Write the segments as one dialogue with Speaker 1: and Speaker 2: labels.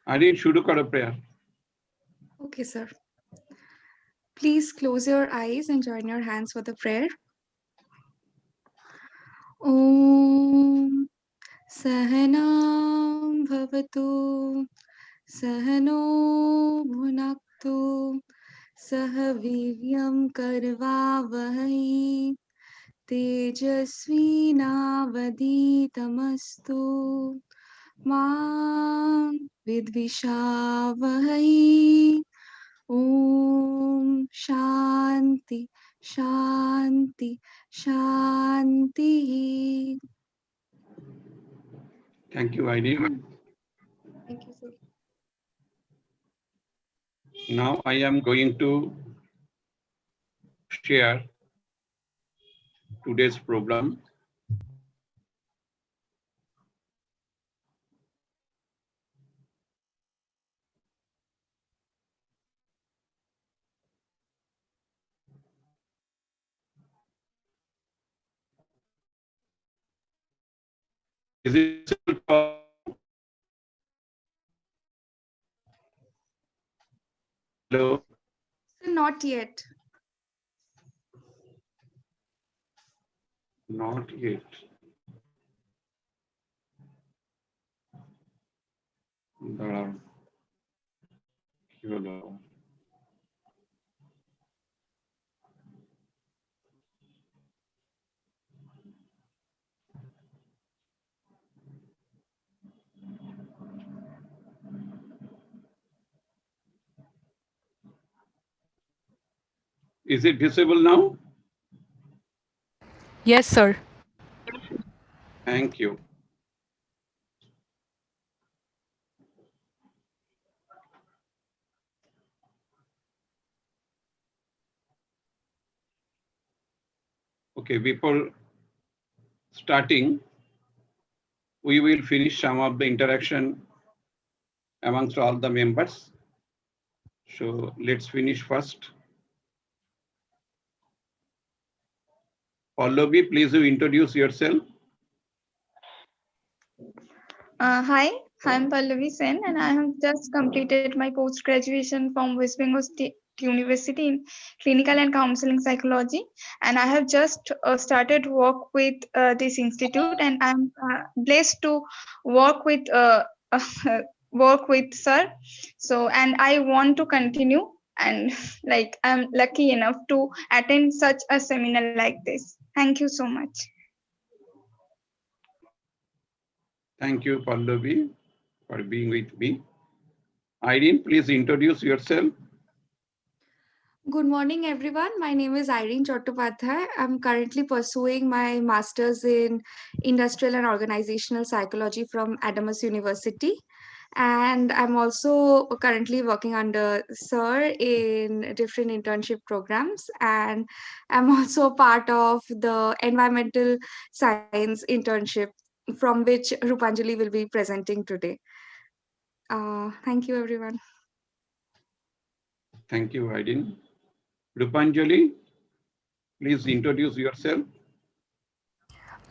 Speaker 1: Irene, shuru karo prayer.
Speaker 2: Okay, sir. Please close your eyes and join your hands for the prayer. Om Sahanam Bhavatu Sahano Bhunaktu Sahaviryam Karvavahai Tejasvi Navaditamastu Ma Vidvishavahai Om Shanti Shanti Shanti.
Speaker 1: Thank you, Irene.
Speaker 2: Thank you, sir.
Speaker 1: Now I am going to share today's program. Is it hello?
Speaker 2: Not yet.
Speaker 1: Not yet. দাঁড়াও, কি হলো? Is it visible now?
Speaker 3: Yes, sir.
Speaker 1: Thank you. Okay, before starting, we will finish some of the interaction amongst all the members. So let's finish first. Pallavi, please you introduce yourself.
Speaker 4: Hi, I'm Pallavi Sen, and I have just completed my post-graduation from West Bengal State University in Clinical and Counseling Psychology, and I have just started work with this institute, and I'm blessed to work with work with sir. So, and I want to continue, and like I'm lucky enough to attend such a seminar like this. Thank you so much.
Speaker 1: Thank you, Pallavi, for being with me. Irene, please introduce yourself.
Speaker 2: Good morning, everyone. My name is Irene Chattopadhyay. I'm currently pursuing my master's in Industrial and Organizational Psychology from Adamas University. And I'm also currently working under Sir in different internship programs. And I'm also part of the environmental science internship from which Rupanjali will be presenting today. Thank you, everyone.
Speaker 1: Thank you, Irene. Rupanjali, please introduce yourself.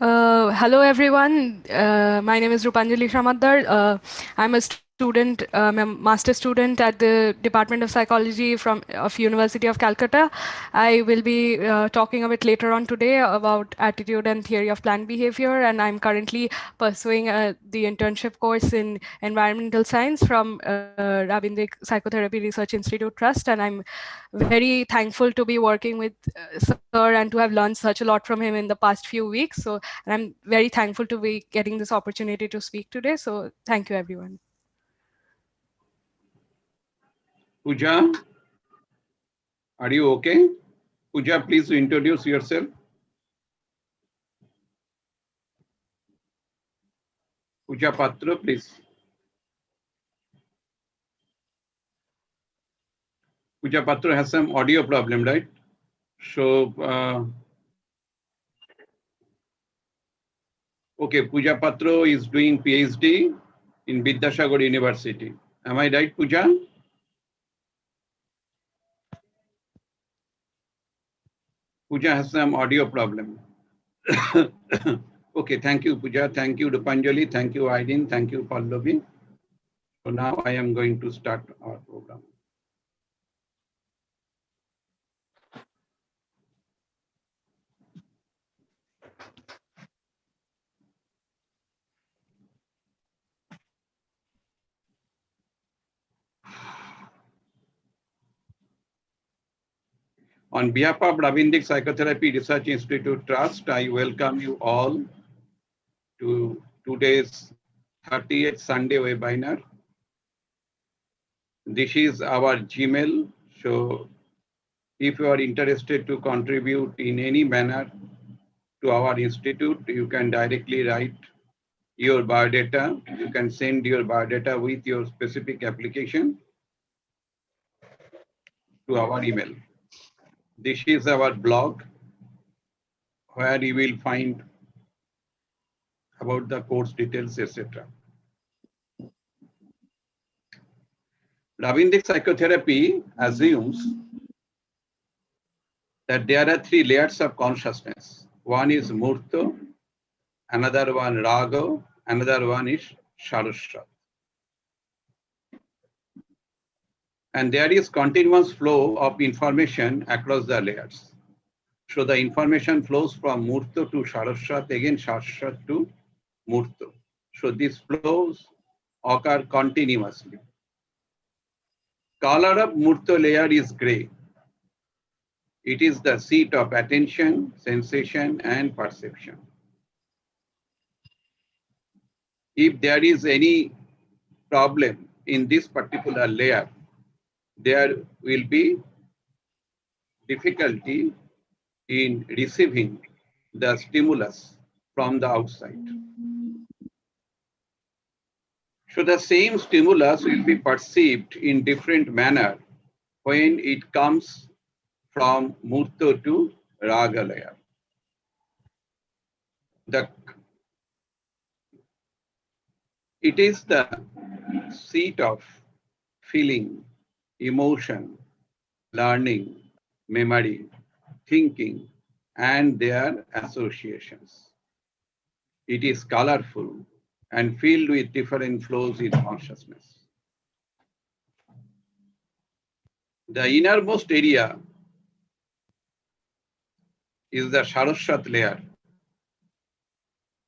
Speaker 3: Hello, everyone. My name is Rupanjali Shramadar. I'm a student, I'm a master student at the Department of Psychology of University of Calcutta. I will be talking a bit later on today about attitude and theory of planned behavior, and I'm currently pursuing the internship course in environmental science from Rabindranath Psychotherapy Research Institute Trust, and I'm very thankful to be working with Sir and to have learned such a lot from him in the past few weeks. So, and I'm very thankful to be getting this opportunity to speak today. So, thank you, everyone.
Speaker 1: Pooja, are you okay? Pooja, please introduce yourself. Pooja Patra, please. Pooja Patra has some audio problem, right? So, okay, Pooja Patra is doing PhD in Vidyasagar University. Am I right, Pooja? Pooja has some audio problem. Okay, thank you, Pooja. Thank you, Rupanjali. Thank you, Irene. Thank you, Pallavi. So now I am going to start our program. On behalf of Rabindranath Psychotherapy Research Institute Trust, I welcome you all to today's 30th Sunday webinar. This is our Gmail. So if you are interested to contribute in any manner to our institute, you can directly write your biodata. You can send your biodata with your specific application to our email. This is our blog where you will find about the course details, etc. Rabindranath Psychotherapy assumes that there are three layers of consciousness. One is Murta, another one Raga, another one is Saraswat. And there is continuous flow of information across the layers. So the information flows from Murta to Saraswat, again Saraswat to Murta. So these flows occur continuously. Color of Murta layer is gray. It is the seat of attention, sensation, and perception. If there is any problem in this particular layer, there will be difficulty in receiving the stimulus from the outside. So the same stimulus will be perceived in different manner when it comes from Murta to Raga layer. It is the seat of feeling, emotion, learning, memory, thinking, and their associations. It is colorful and filled with different flows in consciousness. The innermost area is the Saraswat layer.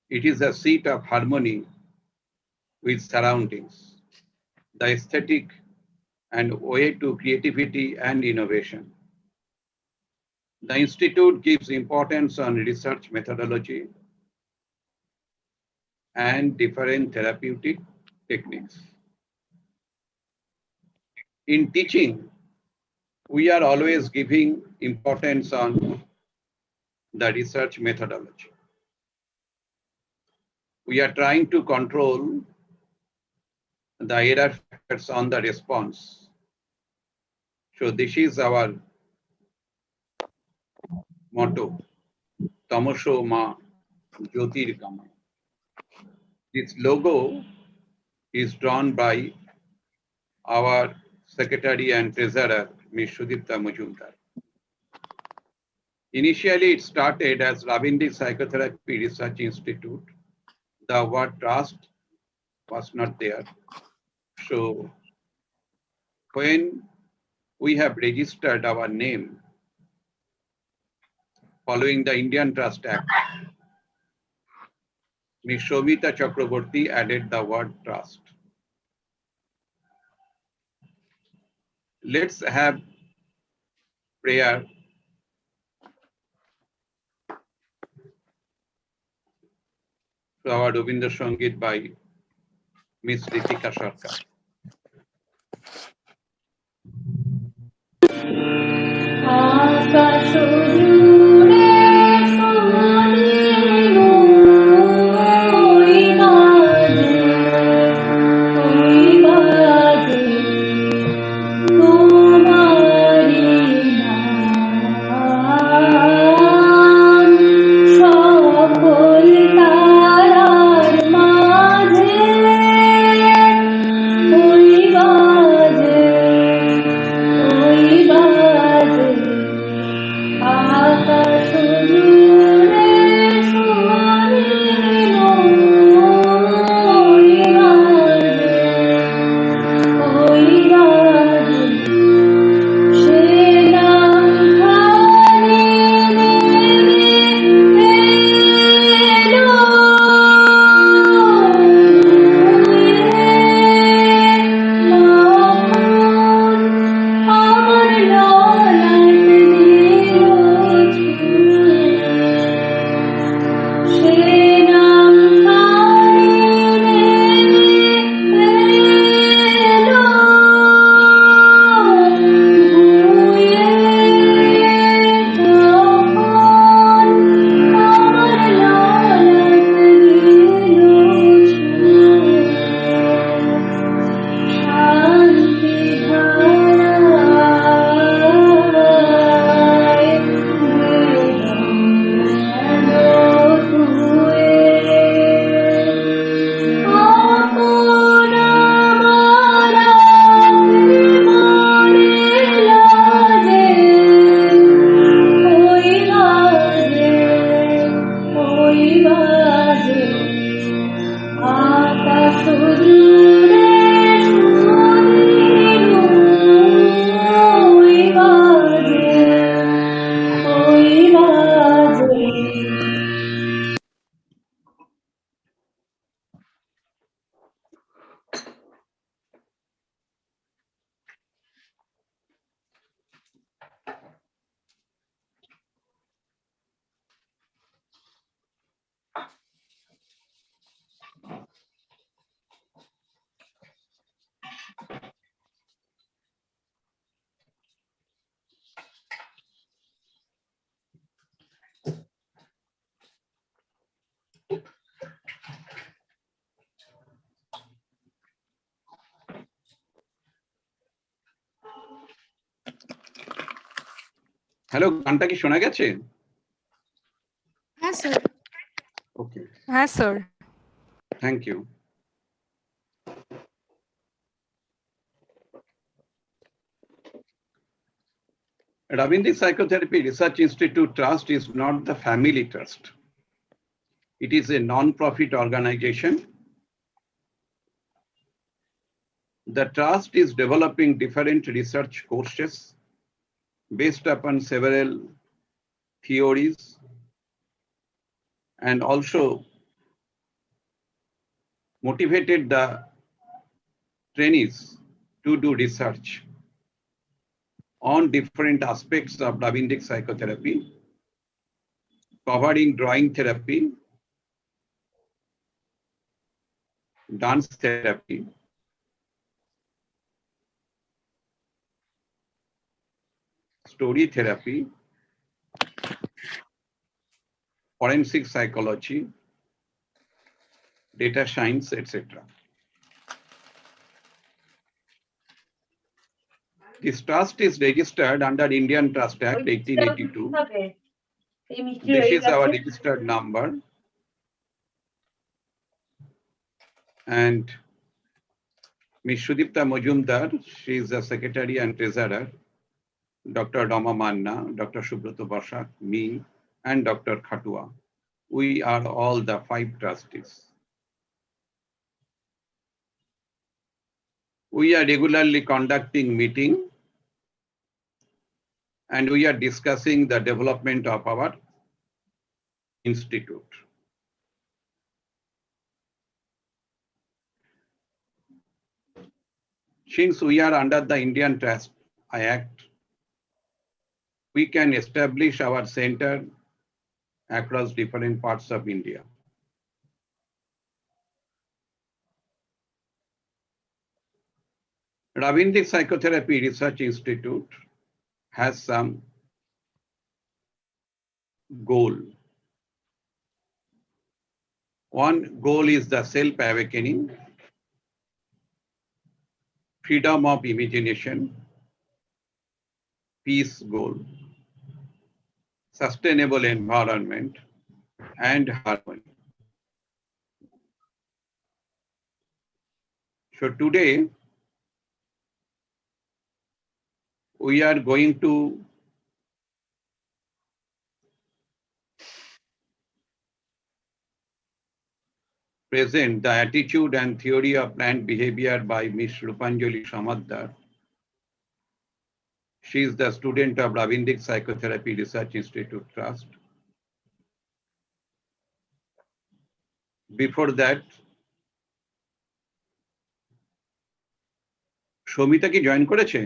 Speaker 1: It is the seat of harmony with surroundings, the aesthetic and way to creativity and innovation. The Institute gives importance on research methodology and different therapeutic techniques. In teaching, we are always giving importance on the research methodology. We are trying to control the error factors on the response. So this is our motto, Tamosho Ma Jyotirgama. This logo is drawn by our Secretary and Treasurer, Ms. Sudipta Majumdar. Initially, it started as Rabindranath Psychotherapy Research Institute. The word trust was not there. So when we have registered our name following the Indian Trust Act, Ms. Shobita Chakraborty added the word trust. Let's have prayer to our Rabindra Sangit by Ms. Ritika Sarkar. Hello, গানটা কি শোনা গেছে?
Speaker 2: হ্যাঁ sir.
Speaker 1: Okay,
Speaker 3: Yes, sir.
Speaker 1: Thank you. Rabindranath Psychotherapy Research Institute Trust is not the family trust. It is a non-profit organization. The trust is developing different research courses based upon several theories and also motivated the trainees to do research on different aspects of Rabindranath psychotherapy, covering drawing therapy, dance therapy, story therapy, forensic psychology, data science, etc. This trust is registered under Indian Trust Act 1882. This is our registered number. And Ms. Sudipta Majumdar, she is the secretary and treasurer. Dr. Rama Manna, Dr. Subroto Bashak, me, and Dr. Khatua. We are all the 5 trustees. We are regularly conducting meeting and we are discussing the development of our institute. Since we are under the Indian Trust Act, we can establish our center across different parts of India. Rabindranath Psychotherapy Research Institute has some goal. One goal is the self-awakening, freedom of imagination, peace goal, sustainable environment, and harmony. So today, we are going to present the attitude and theory of planned behavior by Ms. Rupanjali Samadar. She is the student of Rabindranath Psychotherapy Research Institute Trust. Before that, Shomita ki join করেছে?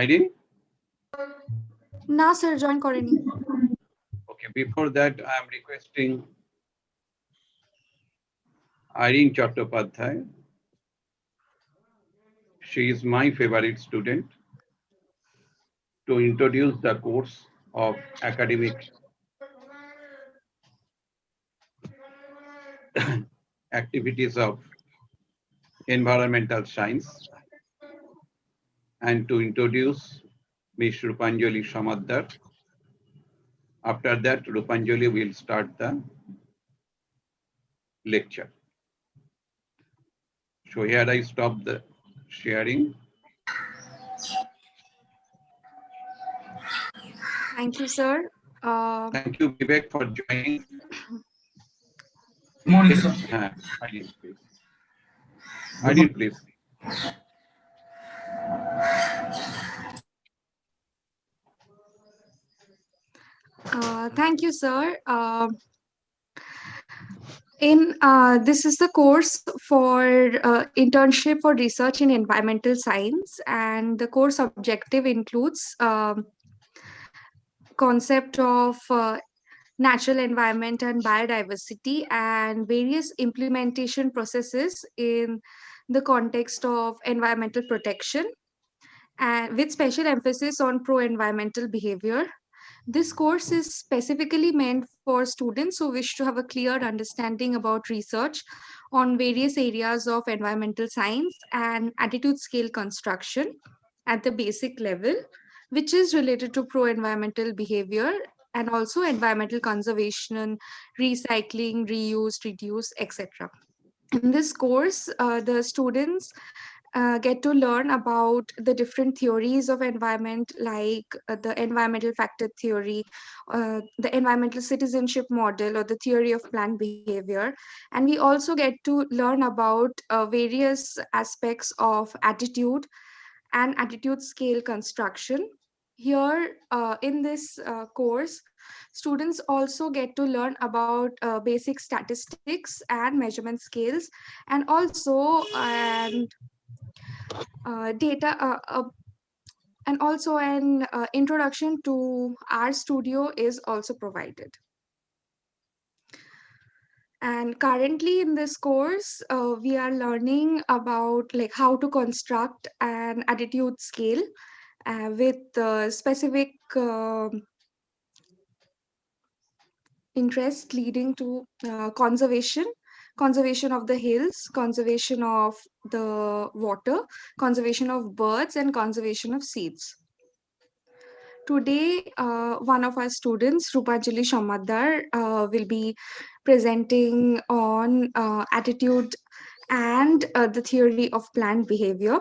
Speaker 1: Irene?
Speaker 2: না sir, join করেনি।
Speaker 1: Okay, before that, I am requesting Irene Chattopadhyay. She is my favorite student to introduce the course of academic activities of environmental science and to introduce Ms. Rupanjali Samadar. After that, Rupanjali will start the lecture. So here I stop the sharing.
Speaker 2: Thank you, sir.
Speaker 1: Thank you, Vivek, for joining.
Speaker 5: Good morning, sir.
Speaker 1: Irene, please. Irene, please.
Speaker 2: Thank you, sir. This is the course for internship for research in environmental science, and the course objective includes concept of natural environment and biodiversity and various implementation processes in the context of environmental protection, and with special emphasis on pro-environmental behavior. This course is specifically meant for students who wish to have a clear understanding about research on various areas of environmental science and attitude scale construction. at the basic level, which is related to pro-environmental behavior and also environmental conservation, recycling, reuse, reduce, etc. In this course, the students get to learn about the different theories of environment, like the environmental factor theory, the environmental citizenship model, or the theory of planned behavior. And we also get to learn about various aspects of attitude and attitude scale construction. Here, in this course, students also get to learn about basic statistics and measurement scales, and also data, and also an introduction to R Studio is also provided. And currently in this course, we are learning about like how to construct an attitude scale with specific interest leading to conservation of the hills, conservation of the water, conservation of birds, and conservation of seeds. Today, one of our students, Rupanjali Shamadar, will be presenting on attitude and the theory of planned behavior.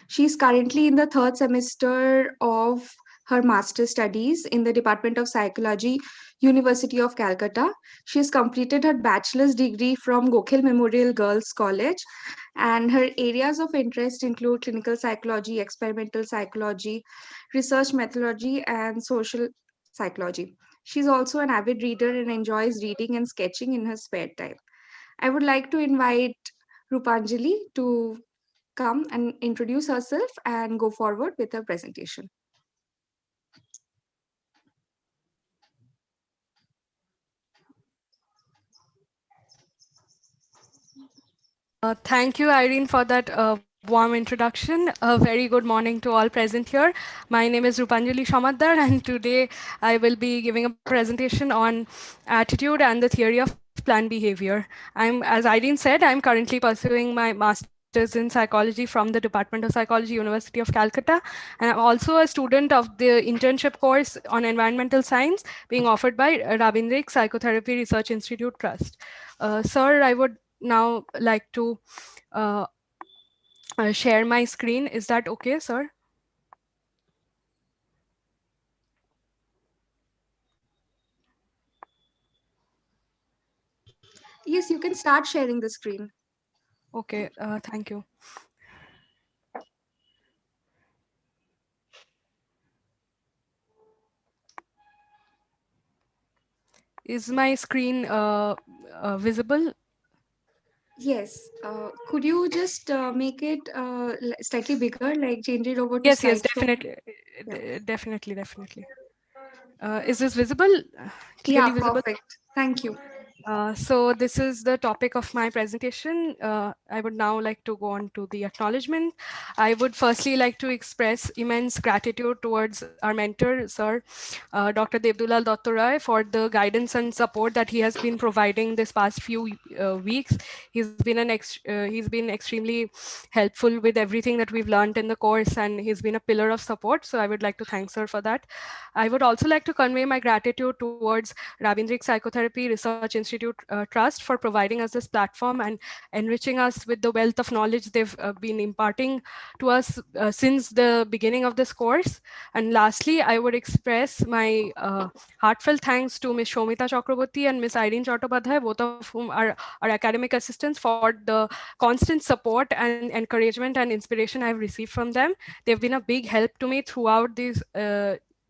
Speaker 2: She's currently in the third semester of her master's studies in the Department of Psychology, University of Calcutta. She has completed her bachelor's degree from Gokhale Memorial Girls College, and her areas of interest include clinical psychology, experimental psychology, research methodology, and social psychology. She's also an avid reader and enjoys reading and sketching in her spare time. I would like to invite Rupanjali to come and introduce herself and go forward with her presentation.
Speaker 3: Thank you, Irene, for that warm introduction. A very good morning to all present here. My name is Rupanjali Shamadar, and today I will be giving a presentation on attitude and the theory of planned behavior. As Irene said, I'm currently pursuing my master's in psychology from the Department of Psychology, University of Calcutta, and I'm also a student of the internship course on environmental science being offered by Rabindranath Psychotherapy Research Institute Trust. Sir, I would now like to uh, share my screen. Is that okay, sir?
Speaker 2: Yes, you can start sharing the screen.
Speaker 3: Okay, thank you. Is my screen visible?
Speaker 2: Yes. Could you just make it slightly bigger, like change it over to
Speaker 3: Yes, yes,
Speaker 2: slideshow?
Speaker 3: definitely,
Speaker 2: Yeah.
Speaker 3: definitely, definitely. Is this visible?
Speaker 2: Yeah,
Speaker 3: Clearly visible?
Speaker 2: perfect. Thank you.
Speaker 3: So this is the topic of my presentation. I would now like to go on to the acknowledgement. I would firstly like to express immense gratitude towards our mentor, Sir Dr. Devdulal Dottoray, for the guidance and support that he has been providing this past few weeks. He's been extremely helpful with everything that we've learned in the course, and he's been a pillar of support. So I would like to thank Sir for that. I would also like to convey my gratitude towards Rabindranath Psychotherapy Research Institute Trust for providing us this platform and enriching us with the wealth of knowledge they've been imparting to us since the beginning of this course. And lastly, I would express my heartfelt thanks to Ms. Shomita Chakraborty and Ms. Irene Chattopadhyay, both of whom are our academic assistants, for the constant support and encouragement and inspiration I've received from them. They've been a big help to me throughout these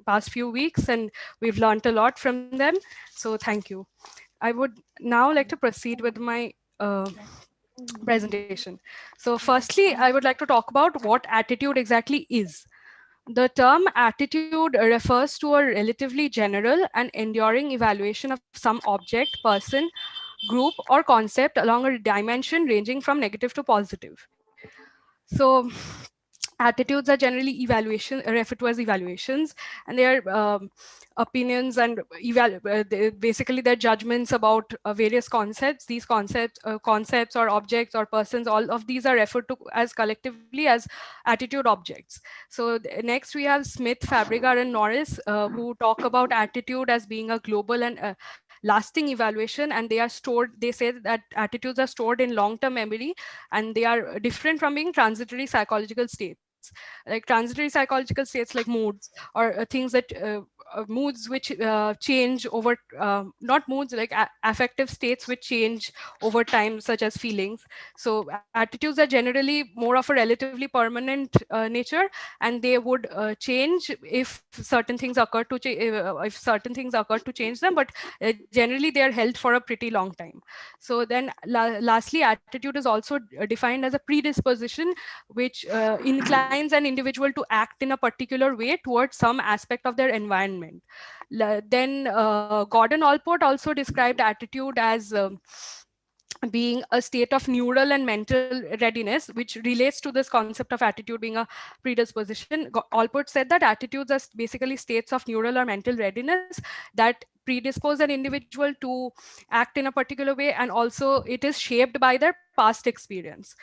Speaker 3: past few weeks, and we've learned a lot from them. So thank you. I would now like to proceed with my presentation. So firstly, I would like to talk about what attitude exactly is. The term attitude refers to a relatively general and enduring evaluation of some object, person, group, or concept along a dimension ranging from negative to positive. So attitudes are generally referred to as evaluations, and they are opinions and basically their judgments about various concepts. These concepts or objects or persons, all of these are referred to as collectively as attitude objects. So next we have Smith, Fabregat, and Norris, who talk about attitude as being a global and lasting evaluation, and they are stored, they say that attitudes are stored in long-term memory, and they are different from being transitory psychological states. Like transitory psychological states like moods, or things that moods which change over, not moods, like affective states which change over time, such as feelings. So attitudes are generally more of a relatively permanent nature, and they would change if certain things occur to if certain things occur to change them, but generally they are held for a pretty long time. So then lastly, attitude is also defined as a predisposition which inclines an individual to act in a particular way towards some aspect of their environment. Then Gordon Allport also described attitude as being a state of neural and mental readiness, which relates to this concept of attitude being a predisposition. Allport said that attitudes are basically states of neural or mental readiness that predispose an individual to act in a particular way, and also it is shaped by their past experience.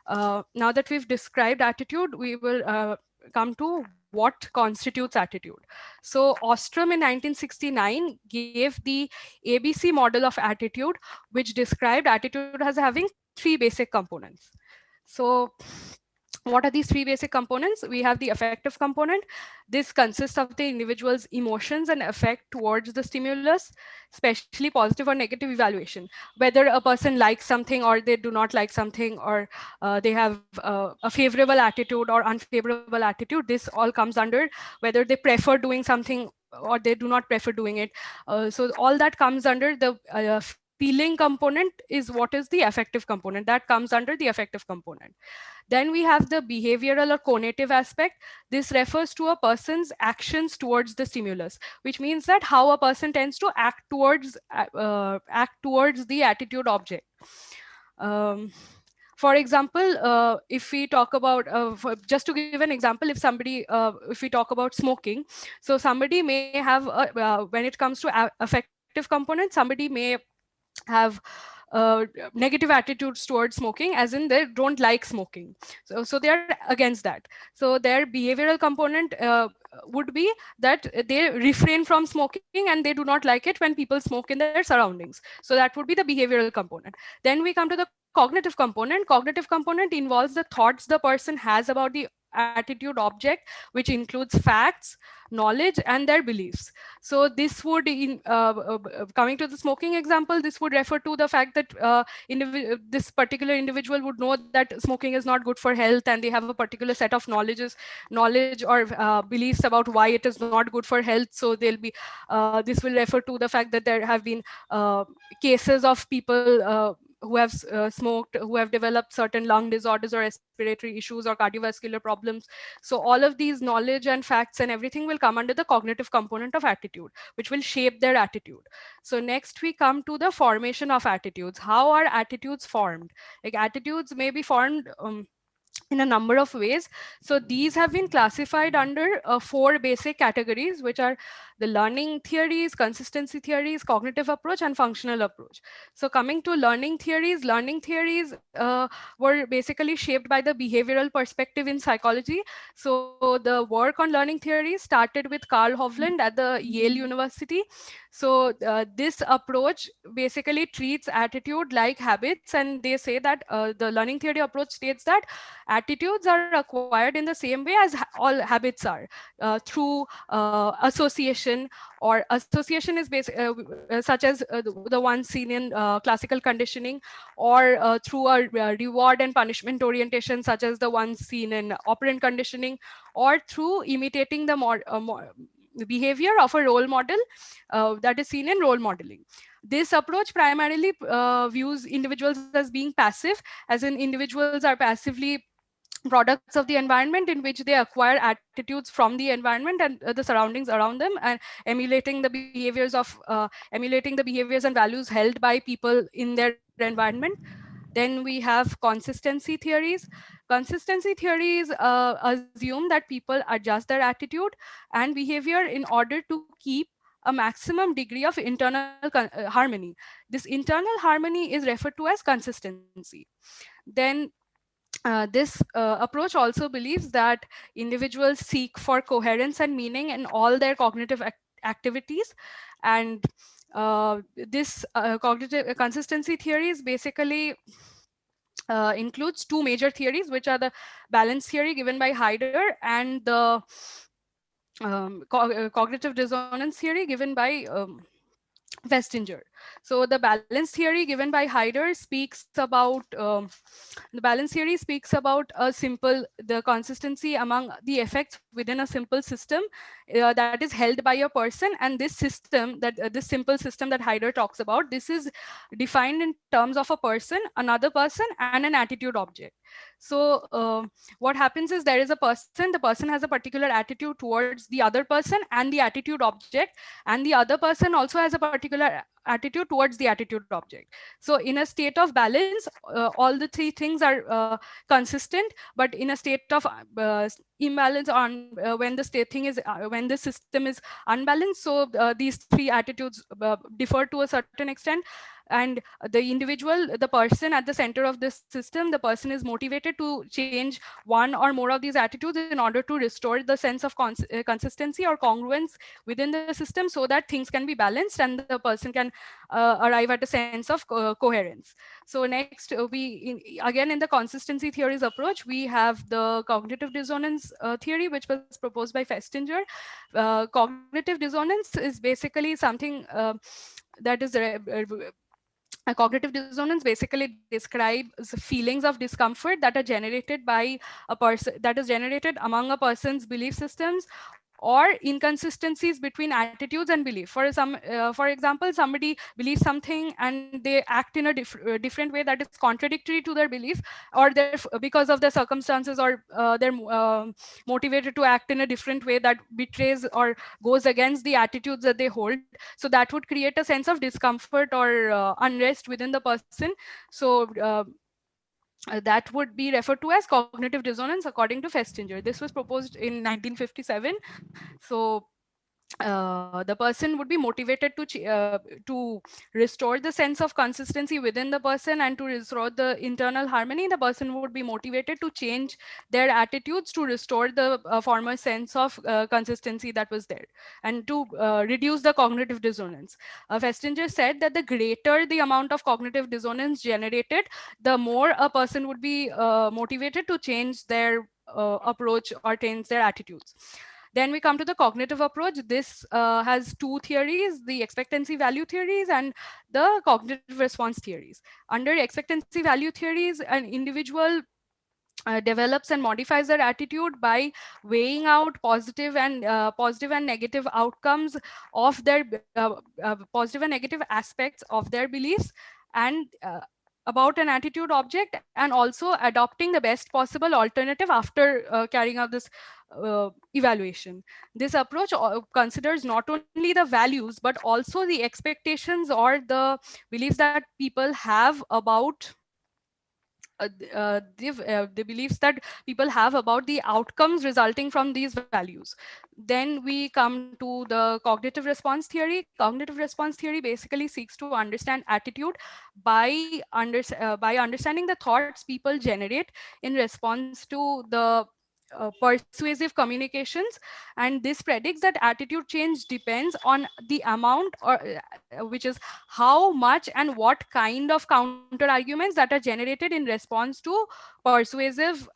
Speaker 3: Now that we've described attitude, we will come to what constitutes attitude. So Ostrom in 1969 gave the ABC model of attitude, which described attitude as having three basic components. So what are these three basic components? We have the affective component. This consists of the individual's emotions and affect towards the stimulus, especially positive or negative evaluation, whether a person likes something or they do not like something, or they have a favorable attitude or unfavorable attitude. This all comes under whether they prefer doing something or they do not prefer doing it. So all that comes under the feeling component is what is the affective component. That comes under the affective component. Then we have the behavioral or conative aspect. This refers to a person's actions towards the stimulus, which means that how a person tends to act towards the attitude object. Um, for example, if we talk about, just to give an example, if we talk about smoking, so somebody may have, when it comes to affective component, somebody may have negative attitudes towards smoking, as in they don't like smoking. So they are against that. So their behavioral component would be that they refrain from smoking and they do not like it when people smoke in their surroundings. So that would be the behavioral component. Then we come to the cognitive component. Cognitive component involves the thoughts the person has about the attitude object, which includes facts, knowledge, and their beliefs. So this would, coming to the smoking example, this would refer to the fact that this particular individual would know that smoking is not good for health, and they have a particular set of knowledge or beliefs about why it is not good for health. So they'll be, this will refer to the fact that there have been cases of people who have smoked, who have developed certain lung disorders or respiratory issues or cardiovascular problems. So all of these knowledge and facts and everything will come under the cognitive component of attitude, which will shape their attitude. So next we come to the formation of attitudes. How are attitudes formed? Like attitudes may be formed in a number of ways. So these have been classified under four basic categories, which are the learning theories, consistency theories, cognitive approach, and functional approach. So coming to learning theories were basically shaped by the behavioral perspective in psychology. So the work on learning theory started with Carl Hovland at the Yale University. So this approach basically treats attitude like habits, and they say that the learning theory approach states that attitudes are acquired in the same way as all habits are, through association, or association is such as the one seen in classical conditioning, or through a reward and punishment orientation, such as the one seen in operant conditioning, or through imitating the behavior of a role model that is seen in role modeling. This approach primarily views individuals as being passive, as in individuals are passively products of the environment in which they acquire attitudes from the environment and the surroundings around them, and emulating the behaviors and values held by people in their environment. Then we have consistency theories. consistency theories assume that people adjust their attitude and behavior in order to keep a maximum degree of internal harmony. This internal harmony is referred to as consistency. Then this approach also believes that individuals seek for coherence and meaning in all their cognitive activities. And this cognitive consistency theories basically includes two major theories, which are the balance theory given by Haider and the cognitive dissonance theory given by Festinger. So the balance theory given by Haider speaks about the balance theory speaks about the consistency among the effects within a simple system that is held by a person. And this system, this simple system that Haider talks about, this is defined in terms of a person, another person, and an attitude object. So what happens is there is a person, the person has a particular attitude towards the other person and the attitude object, and the other person also has a particular attitude towards the attitude object. So in a state of balance, all the three things are consistent, but in a state of imbalance on when the state thing is when the system is unbalanced, so these three attitudes differ to a certain extent. And the individual, the person at the center of this system, the person is motivated to change one or more of these attitudes in order to restore the sense of consistency or congruence within the system, so that things can be balanced and the person can arrive at a sense of coherence. So next, again in the consistency theories approach, we have the cognitive dissonance theory, which was proposed by Festinger. Cognitive dissonance is basically something that is cognitive dissonance basically describes feelings of discomfort that are generated by a person, that is generated among a person's belief systems or inconsistencies between attitudes and belief. For example, somebody believes something and they act in a different way that is contradictory to their belief, or they're because of their circumstances, or they're motivated to act in a different way that betrays or goes against the attitudes that they hold. So that would create a sense of discomfort or unrest within the person. So that would be referred to as cognitive dissonance according to Festinger. This was proposed in 1957. So the person would be motivated to restore the sense of consistency within the person and to restore the internal harmony. The person would be motivated to change their attitudes to restore the former sense of consistency that was there, and to reduce the cognitive dissonance. Festinger said that the greater the amount of cognitive dissonance generated, the more a person would be motivated to change their approach or change their attitudes. Then we come to the cognitive approach. This has two theories, the expectancy value theories and the cognitive response theories. Under expectancy value theories, an individual develops and modifies their attitude by weighing out positive and negative outcomes of their positive and negative aspects of their beliefs and about an attitude object, and also adopting the best possible alternative after carrying out this evaluation. This approach considers not only the values but also the expectations or the beliefs that people have about the beliefs that people have about the outcomes resulting from these values. Then we come to the cognitive response theory. Cognitive response theory basically seeks to understand attitude by understanding the thoughts people generate in response to the persuasive communications. And this predicts that attitude change depends on the amount, or which is how much and what kind of counter arguments that are generated in response to persuasive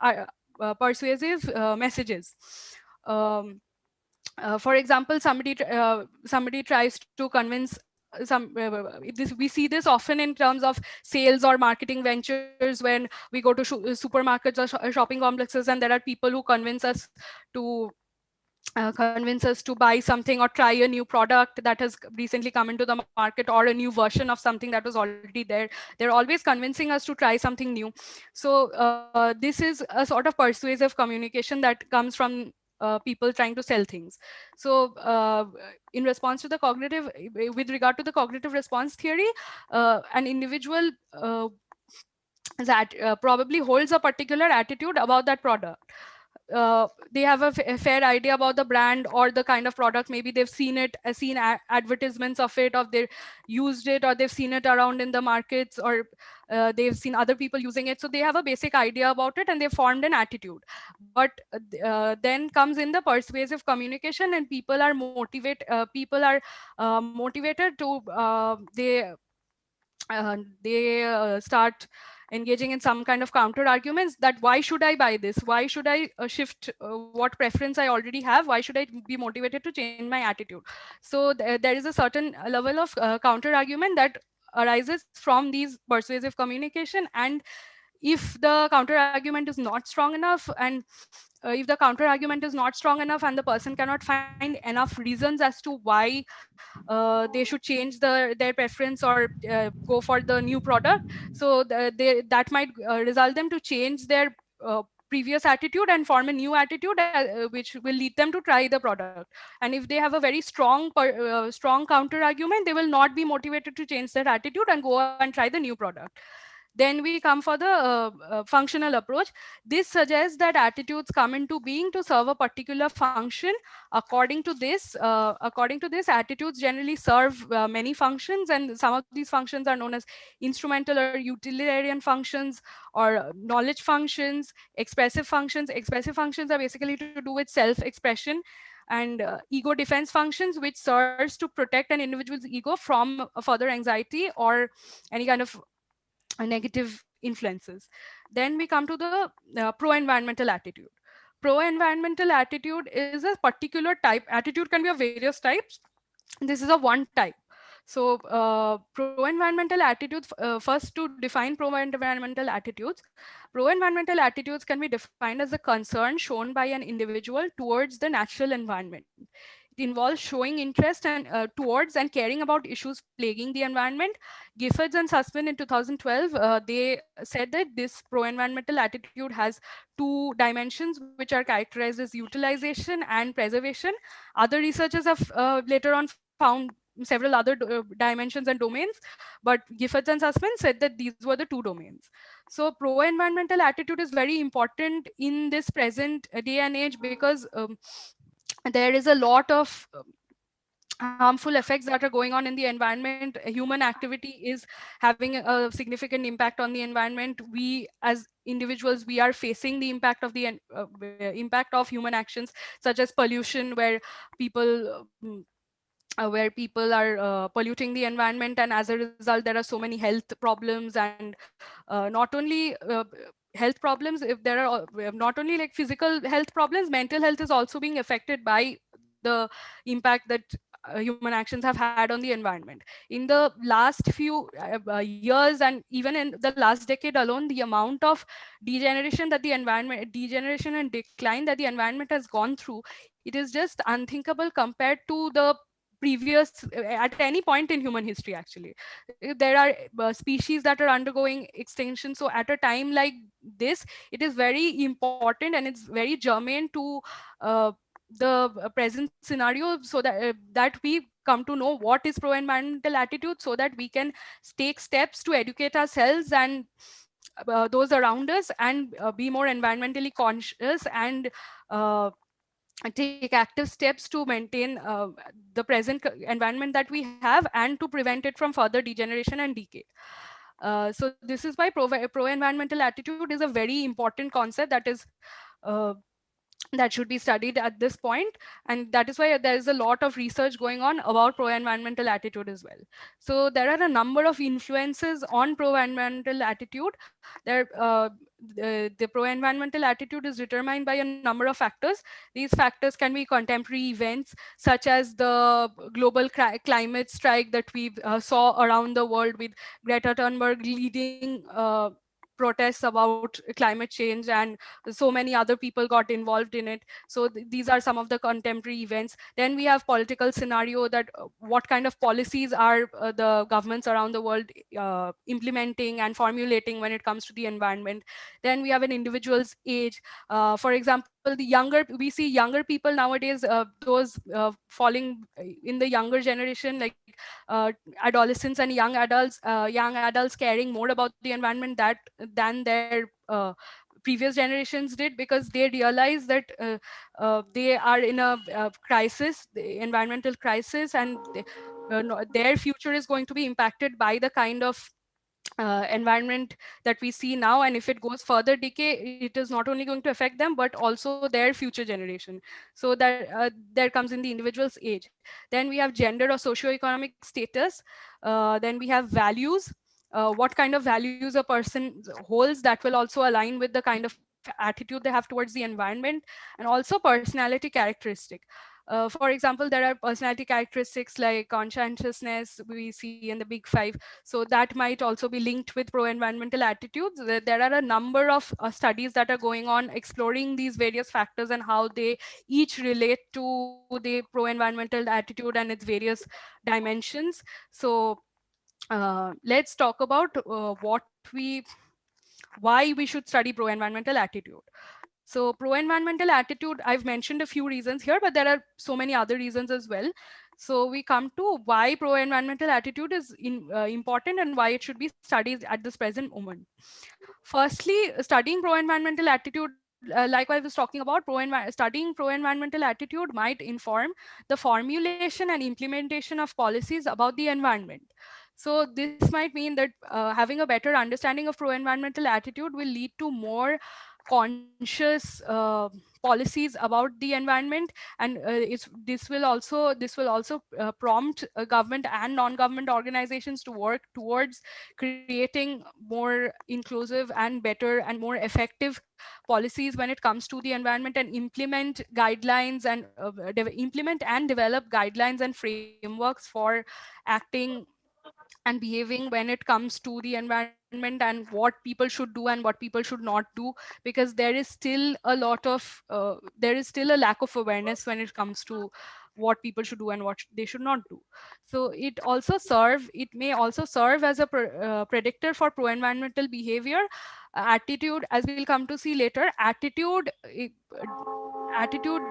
Speaker 3: messages. Um, for example, somebody tries to convince we see this often in terms of sales or marketing ventures, when we go to supermarkets or shopping complexes, and there are people who to convince us to buy something or try a new product that has recently come into the market, or a new version of something that was already there. They're always convincing us to try something new. So this is a sort of persuasive communication that comes from people trying to sell things. So in response to the cognitive, with regard to the cognitive response theory, an individual that probably holds a particular attitude about that product. They have a fair idea about the brand or the kind of product. Maybe they've seen it, seen advertisements of it, or they've used it, or they've seen it around in the markets, or they've seen other people using it. So they have a basic idea about it and they've formed an attitude. But then comes in the persuasive communication, and people are motivated to they start engaging in some kind of counter arguments, that why should I buy this, why should I shift what preference I already have, why should I be motivated to change my attitude. So there is a certain level of counter argument that arises from these persuasive communication. And if the counter argument is not strong enough, and if the counter argument is not strong enough and the person cannot find enough reasons as to why they should change their preference or go for the new product, so that might result them to change their previous attitude and form a new attitude, which will lead them to try the product. And if they have a very strong counter argument, they will not be motivated to change their attitude and go and try the new product. Then we come for the functional approach. This suggests that attitudes come into being to serve a particular function. According to this, attitudes generally serve many functions, and some of these functions are known as instrumental or utilitarian functions, or knowledge functions, expressive functions. Expressive functions are basically to do with self-expression, and ego defense functions, which serves to protect an individual's ego from further anxiety or any kind of negative influences. Then we come to the pro-environmental attitude. Pro-environmental attitude is a particular type. Attitude can be of various types. This is a one type. So pro-environmental attitudes, first to define pro-environmental attitudes. Pro-environmental attitudes can be defined as a concern shown by an individual towards the natural environment. It involves showing interest and towards and caring about issues plaguing the environment. Giffords and Sussman in 2012, they said that this pro-environmental attitude has two dimensions, which are characterized as utilization and preservation. Other researchers have later on found several other dimensions and domains, but Giffords and Sussman said that these were the two domains. So pro-environmental attitude is very important in this present day and age, because there is a lot of harmful effects that are going on in the environment. Human activity is having a significant impact on the environment. We as individuals, we are facing the impact of impact of human actions, such as pollution, where people are polluting the environment, and as a result there are so many health problems. And not only health problems, if there are not only like physical health problems, mental health is also being affected by the impact that human actions have had on the environment. In the last few years, and even in the last decade alone, the amount of degeneration and decline that the environment has gone through, it is just unthinkable compared to the previous at any point in human history. Actually, there are species that are undergoing extinction. So at a time like this, it is very important and it's very germane to the present scenario, so that we come to know what is pro-environmental attitude, so that we can take steps to educate ourselves and those around us, and be more environmentally conscious, and take active steps to maintain the present environment that we have, and to prevent it from further degeneration and decay. So this is why pro-environmental attitude is a very important concept uh, that should be studied at this point. And that is why there is a lot of research going on about pro-environmental attitude as well. So there are a number of influences on pro-environmental attitude. The pro-environmental attitude is determined by a number of factors. These factors can be contemporary events, such as the global climate strike that we saw around the world, with Greta Thunberg leading protests about climate change, and so many other people got involved in it. So these are some of the contemporary events. Then we have political scenario, that what kind of policies are the governments around the world implementing and formulating when it comes to the environment. Then we have an individual's age. For example, we see younger people nowadays, those falling in the younger generation, like adolescents and young adults caring more about the environment than their previous generations did, because they realize that they are in a crisis, the environmental crisis, and their future is going to be impacted by the kind of environment that we see now. And if it goes further decay, it is not only going to affect them but also their future generation. So that there comes in the individual's age. Then we have gender or socioeconomic status. Then we have values. What kind of values a person holds, that will also align with the kind of attitude they have towards the environment. And also personality characteristic. For example, there are personality characteristics like conscientiousness we see in the big five. So that might also be linked with pro-environmental attitudes. There are a number of studies that are going on exploring these various factors and how they each relate to the pro-environmental attitude and its various dimensions. So let's talk about why we should study pro-environmental attitude. So pro-environmental attitude, I've mentioned a few reasons here, but there are so many other reasons as well. So we come to why pro-environmental attitude is important and why it should be studied at this present moment. Firstly, studying pro-environmental attitude, like I was talking about, studying pro-environmental attitude might inform the formulation and implementation of policies about the environment. So this might mean that having a better understanding of pro-environmental attitude will lead to more conscious policies about the environment. And this will also prompt government and non-government organizations to work towards creating more inclusive and better and more effective policies when it comes to the environment, and implement and develop guidelines and frameworks for acting and behaving when it comes to the environment, and what people should do and what people should not do. Because there is still a lack of awareness when it comes to what people should do and what they should not do. So it may also serve as a predictor for pro environmental behavior. Attitude, as we'll come to see later, attitude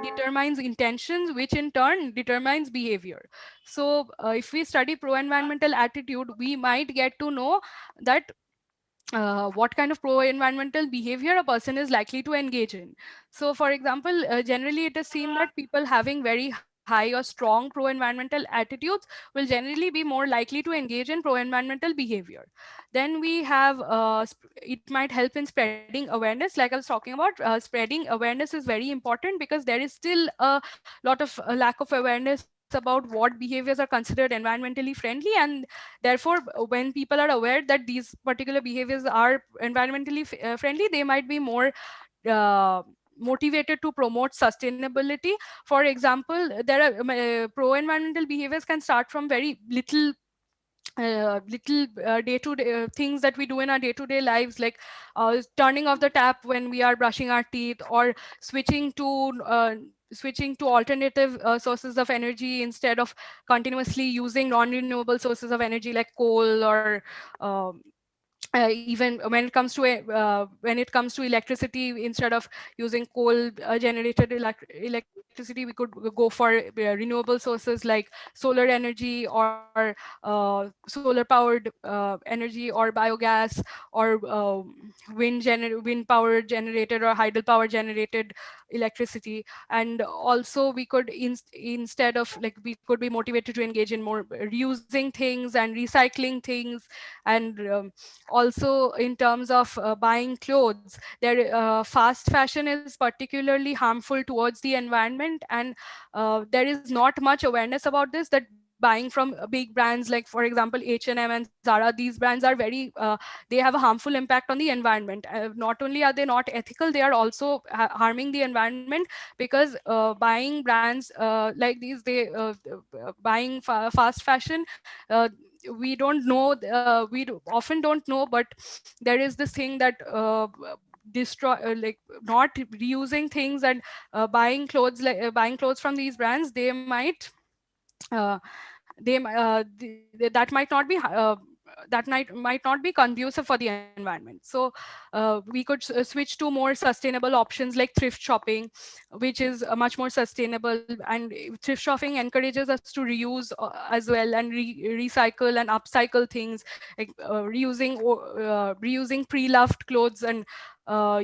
Speaker 3: determines intentions, which in turn determines behavior. So if we study pro environmental attitude, we might get to know that what kind of pro-environmental behavior a person is likely to engage in. So, for example, generally it is seen that people having very high or strong pro-environmental attitudes will generally be more likely to engage in pro-environmental behavior. Then we have, it might help in spreading awareness. Like I was talking about, spreading awareness is very important, because there is still a lot of lack of awareness about what behaviors are considered environmentally friendly, and therefore when people are aware that these particular behaviors are environmentally friendly, they might be more motivated to promote sustainability. For example, there are pro-environmental behaviors can start from very little day-to-day things that we do in our day-to-day lives, like turning off the tap when we are brushing our teeth, or switching to alternative sources of energy instead of continuously using non-renewable sources of energy like coal, or even when it comes to electricity, instead of using coal generated electricity, we could go for renewable sources like solar energy, or solar powered energy, or biogas, or wind power generated or hydel power generated electricity. And also we could instead of, like, we could be motivated to engage in more reusing things and recycling things. And also in terms of buying clothes, fast fashion is particularly harmful towards the environment. And there is not much awareness about this, that buying from big brands like, for example, H&M and Zara, these brands are they have a harmful impact on the environment. Not only are they not ethical, they are also harming the environment, because buying brands like these, fast fashion, we don't know, often don't know, but there is this thing that destroy like not reusing things, and buying clothes from these brands, they might uh, that might not be might not be conducive for the environment. So we could switch to more sustainable options like thrift shopping, which is much more sustainable. And thrift shopping encourages us to reuse as well, and recycle and upcycle things, like reusing pre-loved clothes and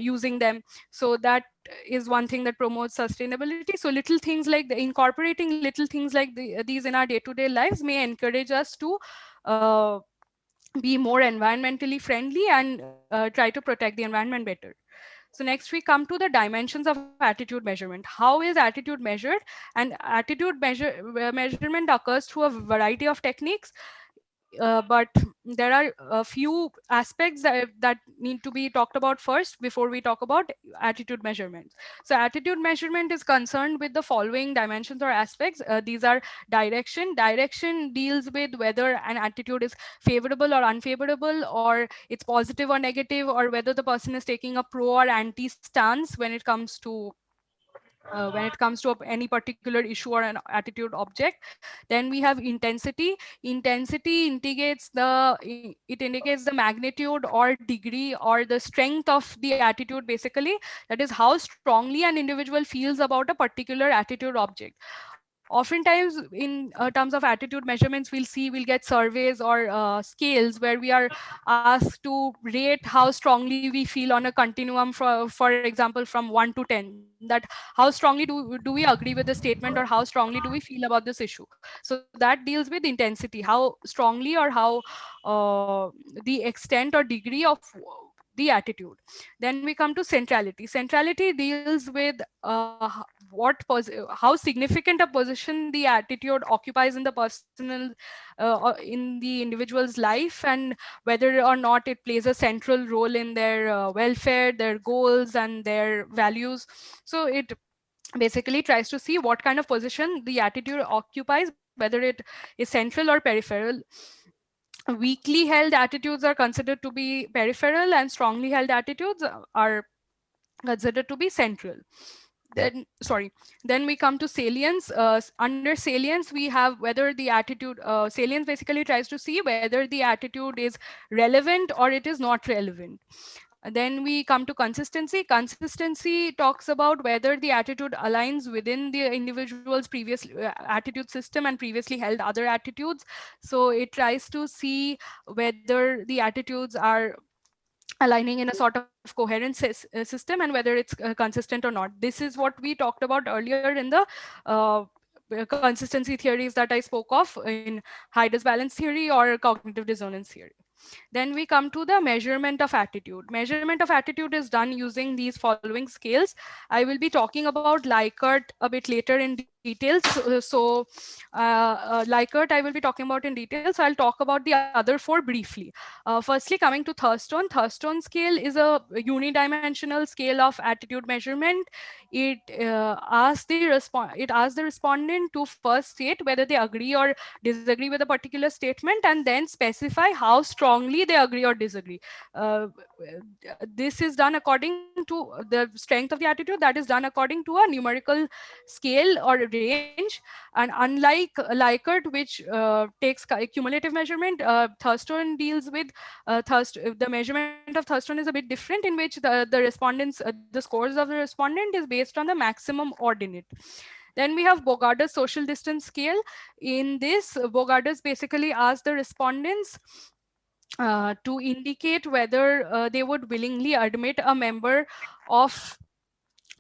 Speaker 3: using them. So that is one thing that promotes sustainability. So little things like incorporating little things like these in our day-to-day lives may encourage us to uh, be more environmentally friendly and try to protect the environment better. So next we come to the dimensions of attitude measurement. How is attitude measured? And measurement occurs through a variety of techniques, but there are a few aspects that need to be talked about first before we talk about attitude measurements. So attitude measurement is concerned with the following dimensions or aspects. These are direction. Direction deals with whether an attitude is favorable or unfavorable, or it's positive or negative, or whether the person is taking a pro or anti stance when it comes to any particular issue or an attitude object. Then we have intensity. Intensity indicates the magnitude or degree or the strength of the attitude, basically. That is how strongly an individual feels about a particular attitude object. Oftentimes in terms of attitude measurements, we'll get surveys or scales where we are asked to rate how strongly we feel on a continuum, for example from 1 to 10, that how strongly do we agree with the statement, or how strongly do we feel about this issue. So that deals with intensity, how strongly or how the extent or degree of the attitude. Then we come to centrality. Centrality deals with how significant a position the attitude occupies in the personal in the individual's life, and whether or not it plays a central role in their welfare, their goals, and their values. So it basically tries to see what kind of position the attitude occupies, whether it is central or peripheral. Weakly held attitudes are considered to be peripheral, and strongly held attitudes are considered to be central. Then sorry then we come to salience. Under salience we have whether the attitude salience basically tries to see whether the attitude is relevant or it is not relevant. Then we come to consistency. Consistency talks about whether the attitude aligns within the individual's previous attitude system and previously held other attitudes. So it tries to see whether the attitudes are aligning in a sort of coherent system, and whether it's consistent or not. This is what we talked about earlier in the uh, consistency theories that I spoke of in Heide's balance theory or cognitive dissonance theory. Then we come to the measurement of attitude. Measurement of attitude is done using these following scales. I will be talking about Likert a bit later in details. Likert I will be talking about in detail. So I'll talk about the other four briefly. Firstly, coming to Thurston. Thurston scale is a unidimensional scale of attitude measurement. It asks the respondent to first state whether they agree or disagree with a particular statement, and then specify how strongly they agree or disagree. This is done according to the strength of the attitude. That is done according to a numerical scale or range. And unlike Likert, which takes cumulative measurement, Thurston deals with the measurement of Thurston is a bit different, in which the respondents the scores of the respondent is based on the maximum ordinate. Then we have Bogart's social distance scale. In this, Bogart basically asked the respondents to indicate whether they would willingly admit a member of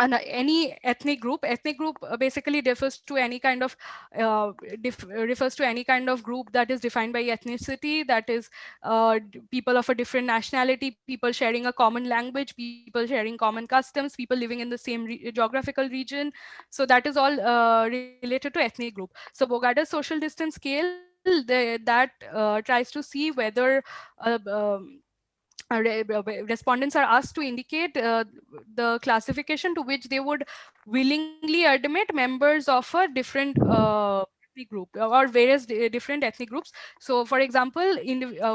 Speaker 3: any ethnic group. Ethnic group basically refers to any kind of group that is defined by ethnicity, that is people of a different nationality, people sharing a common language, people sharing common customs, people living in the same geographical region. So that is all related to ethnic group. So Bogart's social distance scale, that tries to see whether uh, um, respondents are asked to indicate the classification to which they would willingly admit members of a different ethnic group or various different ethnic groups. So for example,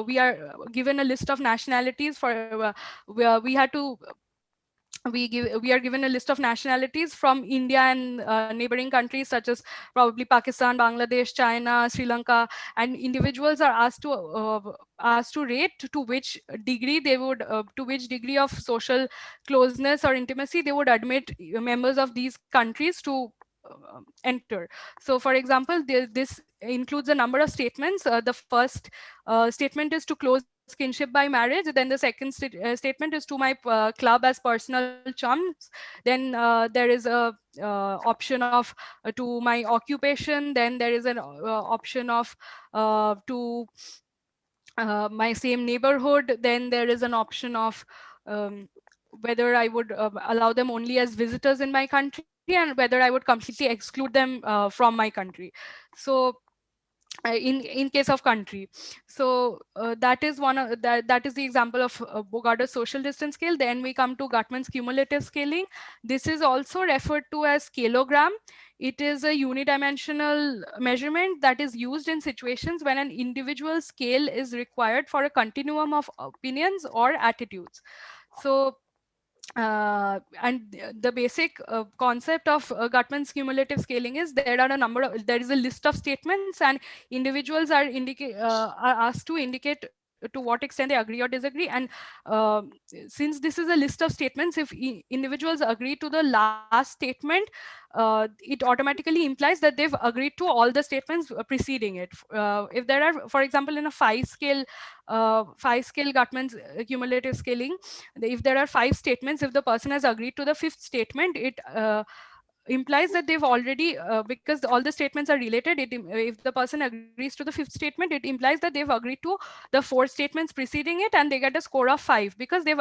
Speaker 3: we are given a list of nationalities for we had to we are given a list of nationalities from India and neighboring countries such as probably Pakistan, Bangladesh, China, Sri Lanka, and individuals are asked to rate to which degree they would to which degree of social closeness or intimacy they would admit members of these countries to enter. So for example, this includes a number of statements. The first statement is to close kinship by marriage, then the second statement is to my club as personal chums, then there is a option of to my occupation, then there is an option of to my same neighborhood, then there is an option of um, whether I would allow them only as visitors in my country, and whether I would completely exclude them from my country. So in case of country, so that is that is the example of Bogart's social distance scale. Then we come to Gutmann's cumulative scaling. This is also referred to as scalogram. It is a unidimensional measurement that is used in situations when an individual scale is required for a continuum of opinions or attitudes. So the basic concept of Gutmann's cumulative scaling is there is a list of statements, and individuals are asked to indicate to what extent they agree or disagree. And uh, since this is a list of statements, if individuals agree to the last statement, it automatically implies that they've agreed to all the statements preceding it. If there are, for example, in a five scale Gutmann's cumulative scaling, if there are five statements, if the person has agreed to the fifth statement, it implies that they've already because all the statements are related, if the person agrees to the fifth statement, it implies that they've agreed to the four statements preceding it, and they get a score of 5 because they've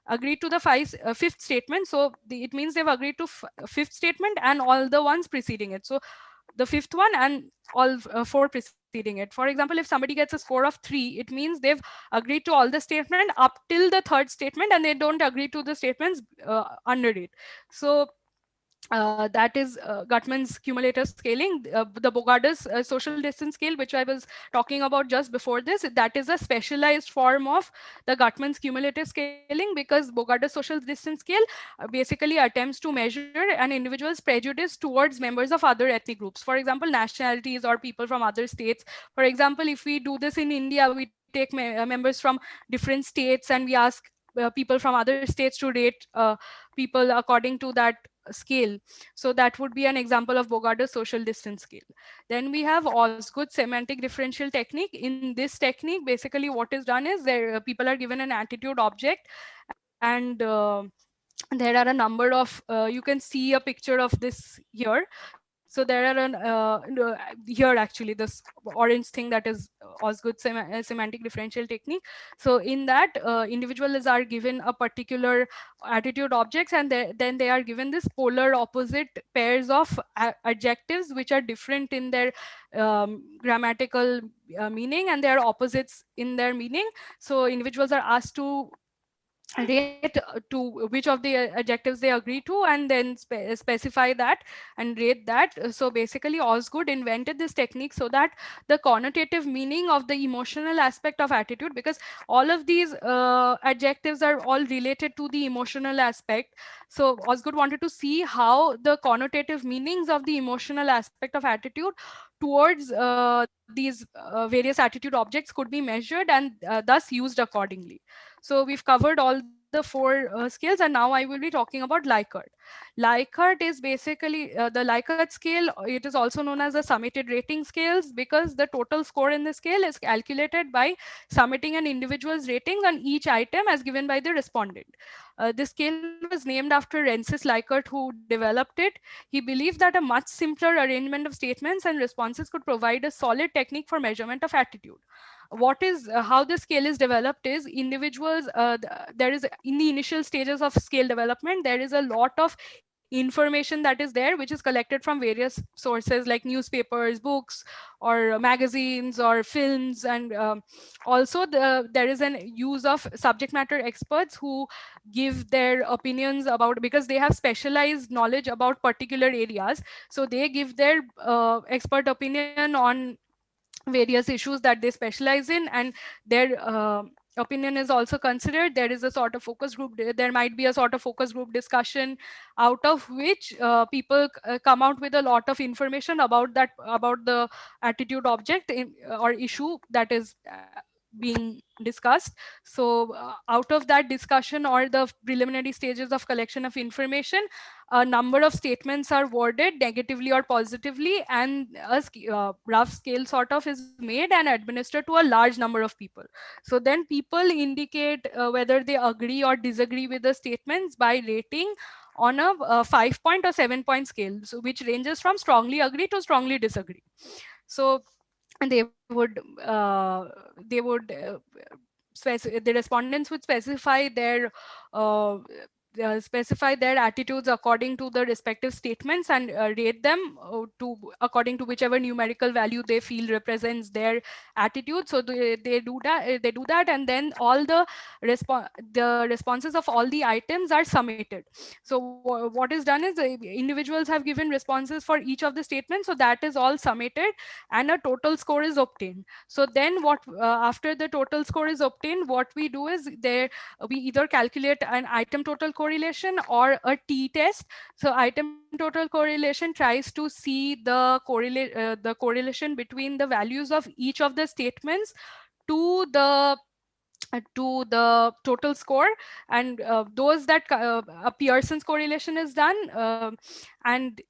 Speaker 3: agreed to the fifth statement. So it means they've agreed to fifth statement and all the ones preceding it. So the fifth one and all four preceding it. For example, if somebody gets a score of 3, it means they've agreed to all the statement up till the third statement, and they don't agree to the statements under it. So that is Gutmann's cumulative scaling. The Bogart's social distance scale, which I was talking about just before this, that is a specialized form of the Gutmann's cumulative scaling, because Bogart's social distance scale basically attempts to measure an individual's prejudice towards members of other ethnic groups, for example, nationalities or people from other states. For example, if we do this in India, we take members from different states and we ask people from other states to rate people according to that scale. So that would be an example of Bogart's social distance scale. Then we have Osgood's semantic differential technique. In this technique, basically what is done is people are given an attitude object, and there are a number of you can see a picture of this here. So there are here actually this orange thing, that is Osgood's semantic differential technique. So in that, individuals are given a particular attitude objects, and then they are given this polar opposite pairs of adjectives which are different in their grammatical meaning, and they are opposites in their meaning. So individuals are asked to rate to which of the adjectives they agree to, and then specify that and rate that. So basically Osgood invented this technique so that the connotative meaning of the emotional aspect of attitude, because all of these adjectives are all related to the emotional aspect. So Osgood wanted to see how the connotative meanings of the emotional aspect of attitude towards these various attitude objects could be measured and thus used accordingly. So we've covered all the four scales, and now I will be talking about Likert. Likert is basically the Likert scale. It is also known as the summated rating scales, because the total score in the scale is calculated by summating an individual's ratings on each item as given by the respondent. This scale was named after Rensis Likert, who developed it. He believed that a much simpler arrangement of statements and responses could provide a solid technique for measurement of attitude. What is how the scale is developed is individuals there is in the initial stages of scale development, there is a lot of information that is there which is collected from various sources like newspapers, books, or magazines or films, and also there is an use of subject matter experts who give their opinions about, because they have specialized knowledge about particular areas, so they give their expert opinion on various issues that they specialize in, and their opinion is also considered. There is a sort of focus group, there might be a sort of focus group discussion, out of which people come out with a lot of information about that, about the attitude object or issue that is being discussed. So out of that discussion or the preliminary stages of collection of information, a number of statements are worded negatively or positively, and a rough scale sort of is made and administered to a large number of people. So then people indicate whether they agree or disagree with the statements by rating on a 5-point or 7-point scale, so which ranges from strongly agree to strongly disagree. So and the respondents would specify their attitudes according to the respective statements, and rate them to according to whichever numerical value they feel represents their attitude. So they do that, and then all the responses of all the items are submitted. So what is done is individuals have given responses for each of the statements, so that is all submitted and a total score is obtained. So then what after the total score is obtained, what we do is we either calculate an item total correlation or a t-test. So item total correlation tries to see the correlation between the values of each of the statements to the total score, and those that a Pearson's correlation is done, and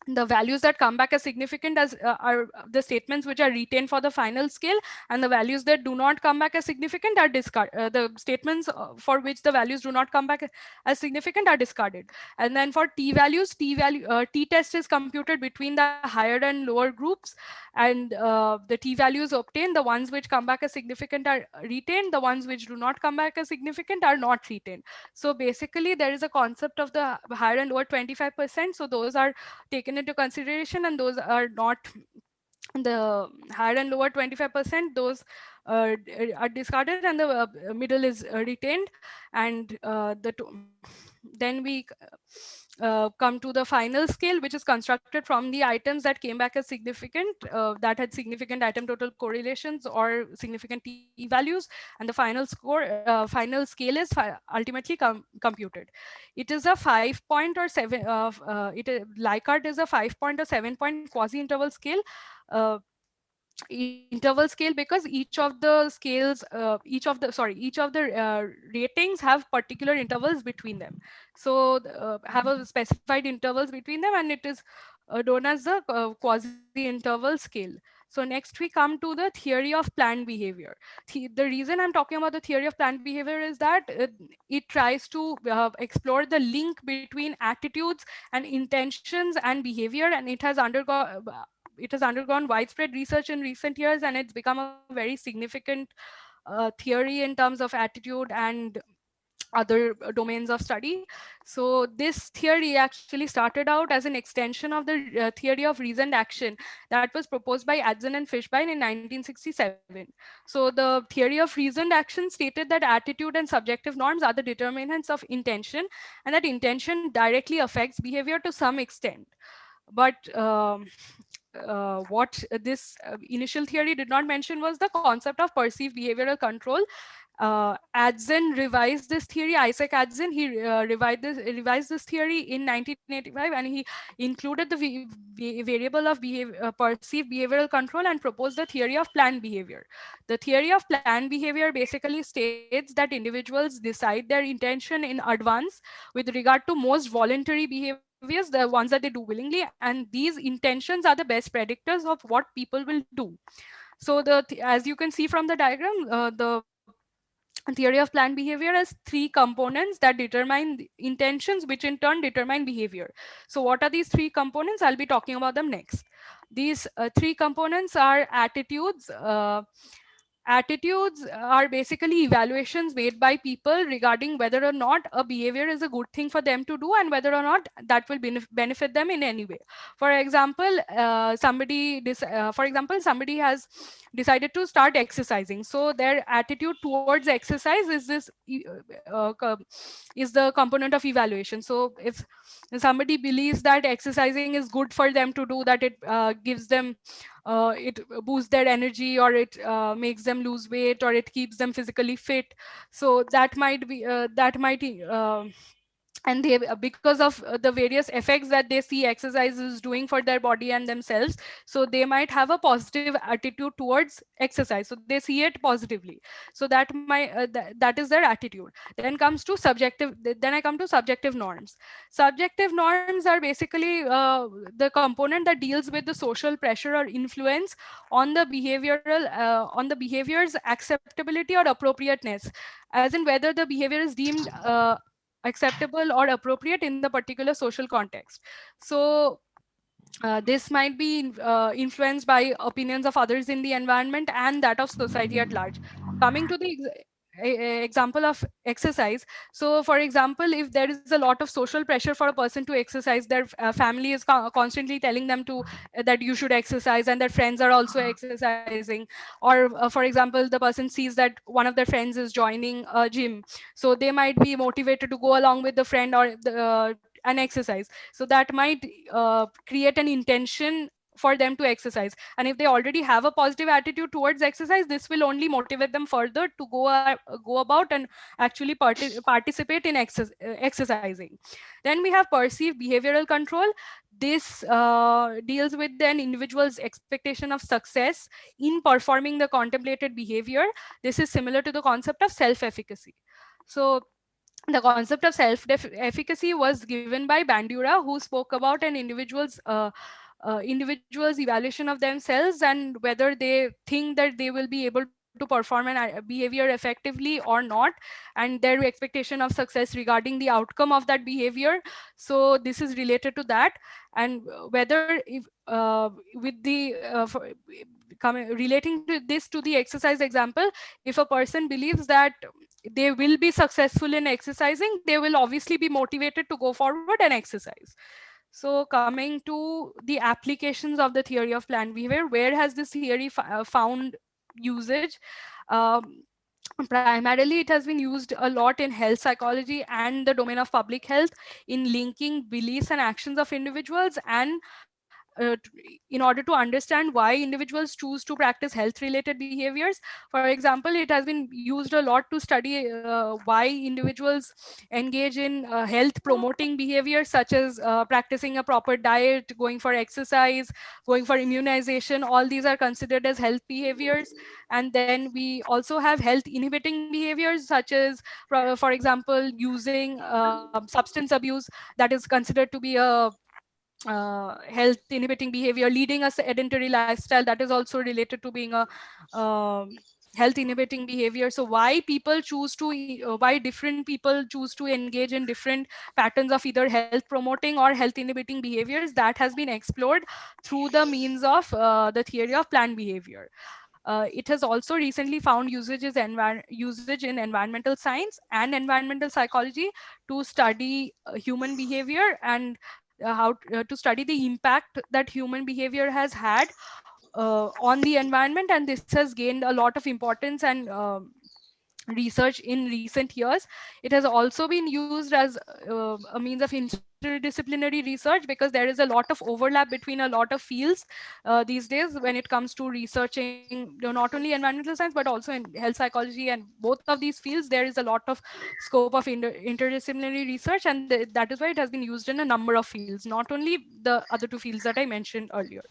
Speaker 3: the values that come back as significant are the statements which are retained for the final scale, and the values that do not come back as significant are discarded. The statements for which the values do not come back as significant are discarded. And then for t-values, t-test is computed between the higher and lower groups, and the t-values obtained, the ones which come back as significant are retained, the ones which do not come back as significant are not retained. So basically there is a concept of the higher and lower 25%, so those are taken into consideration, and those are not, the higher and lower 25%, those are discarded, and the middle is retained. And then we come to the final scale, which is constructed from the items that came back as significant, that had significant item total correlations or significant t-values, and the final score, final scale is ultimately computed. It is a 5-point or 7 Likert is a 5-point or 7-point quasi-interval scale. uh, Interval scale because each of the ratings have particular intervals between them. So have a specified intervals between them, and it is known as the quasi interval scale. So next we come to the theory of planned behavior. The reason I'm talking about the theory of planned behavior is that it tries to explore the link between attitudes and intentions and behavior, and it has undergone widespread research in recent years, and it's become a very significant theory in terms of attitude and other domains of study. So this theory actually started out as an extension of the theory of reasoned action that was proposed by Adson and Fishbein in 1967. So the theory of reasoned action stated that attitude and subjective norms are the determinants of intention, and that intention directly affects behavior to some extent. But what this initial theory did not mention was the concept of perceived behavioral control. Adson revised this theory. Isaac Adson, he revised this theory in 1985, and he included the variable of perceived behavioral control and proposed the theory of planned behavior. The theory of planned behavior basically states that individuals decide their intention in advance with regard to most voluntary behaviors, the ones that they do willingly, and these intentions are the best predictors of what people will do. So as you can see from the diagram, the theory of planned behavior has three components that determine the intentions, which in turn determine behavior. So what are these three components? I'll be talking about them next. These three components are attitudes. Attitudes are basically evaluations made by people regarding whether or not a behavior is a good thing for them to do, and whether or not that will benefit them in any way. For example, somebody has decided to start exercising. So their attitude towards exercise is is the component of evaluation. So if somebody believes that exercising is good for them to do, that it gives them it boosts their energy, or it makes them lose weight, or it keeps them physically fit, so that might be that might and they because of the various effects that they see exercise is doing for their body and themselves, so they might have a positive attitude towards exercise, so they see it positively. So that is their attitude. Then I come to subjective norms. Subjective norms are basically the component that deals with the social pressure or influence on the behavior's acceptability or appropriateness, as in whether the behavior is deemed acceptable or appropriate in the particular social context. So this might be influenced by opinions of others in the environment and that of society at large. Coming to the example of exercise. So for example, if there is a lot of social pressure for a person to exercise, their family is constantly telling them to that you should exercise, and their friends are also exercising. Or for example, the person sees that one of their friends is joining a gym, so they might be motivated to go along with the friend or an exercise. So that might create an intention for them to exercise, and if they already have a positive attitude towards exercise, this will only motivate them further to go about and actually participate in exercising. Then we have perceived behavioral control. This deals with an individual's expectation of success in performing the contemplated behavior. This is similar to the concept of self-efficacy. So the concept of self-efficacy was given by Bandura, who spoke about an individual's evaluation of themselves and whether they think that they will be able to perform an behavior effectively or not, and their expectation of success regarding the outcome of that behavior. So this is related to that. And whether if with the relating to this to the exercise example, if a person believes that they will be successful in exercising, they will obviously be motivated to go forward and exercise. So coming to the applications of the theory of planned behavior, where has this theory found usage? Um, Primarily, it has been used a lot in health psychology and the domain of public health, in linking beliefs and actions of individuals, and in order to understand why individuals choose to practice health related behaviors. For example, it has been used a lot to study why individuals engage in health promoting behaviors, such as practicing a proper diet, going for exercise, going for immunization. All these are considered as health behaviors. And then we also have health inhibiting behaviors, such as for example, using substance abuse, that is considered to be a health inhibiting behavior. Leading a sedentary lifestyle, that is also related to being a health inhibiting behavior. So why people choose to why different people choose to engage in different patterns of either health promoting or health inhibiting behaviors, that has been explored through the means of the theory of planned behavior. It has also recently found usage in environmental science and environmental psychology to study human behavior, and to study the impact that human behavior has had on the environment. And this has gained a lot of importance and research in recent years. It has also been used as a means of interdisciplinary research, because there is a lot of overlap between a lot of fields these days when it comes to researching, not only environmental science but also in health psychology. And both of these fields, there is a lot of scope of interdisciplinary research, and that is why it has been used in a number of fields, not only the other two fields that I mentioned earlier.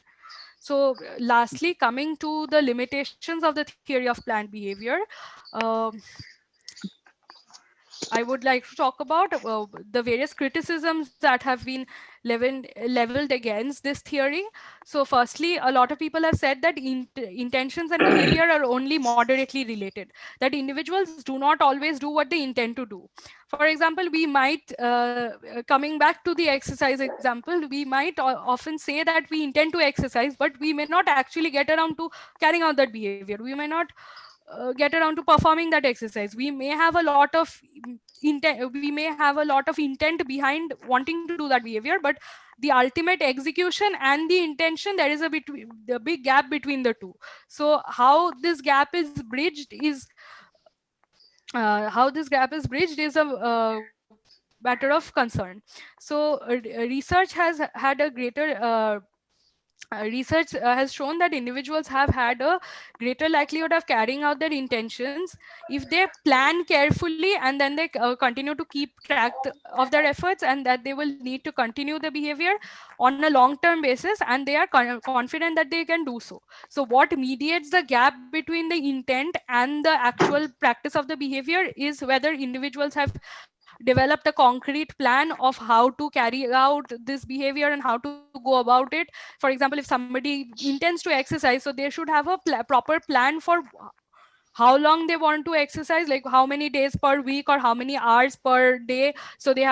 Speaker 3: So lastly, coming to the limitations of the theory of planned behavior, um, I would like to talk about the various criticisms that have been leveled against this theory. So firstly, a lot of people have said that intentions and behavior are only moderately related, that individuals do not always do what they intend to do. For example, we might, coming back to the exercise example, we might often say that we intend to exercise, but we may not actually get around to carrying out that behavior. We may not get around to performing that exercise. We may have a lot of intent behind wanting to do that behavior, but the ultimate execution and the intention, there is a the big gap between the two. So how this gap is bridged is a matter of concern. So research has had a greater research has shown that individuals have had a greater likelihood of carrying out their intentions if they plan carefully, and then they continue to keep track of their efforts, and that they will need to continue the behavior on a long term basis, and they are confident that they can do so. So what mediates the gap between the intent and the actual practice of the behavior is whether individuals have developed a concrete plan of how to carry out this behavior and how to go about it. For example, if somebody intends to exercise, so they should have a proper plan for how long they want to exercise, like how many days per week or how many hours per day. So they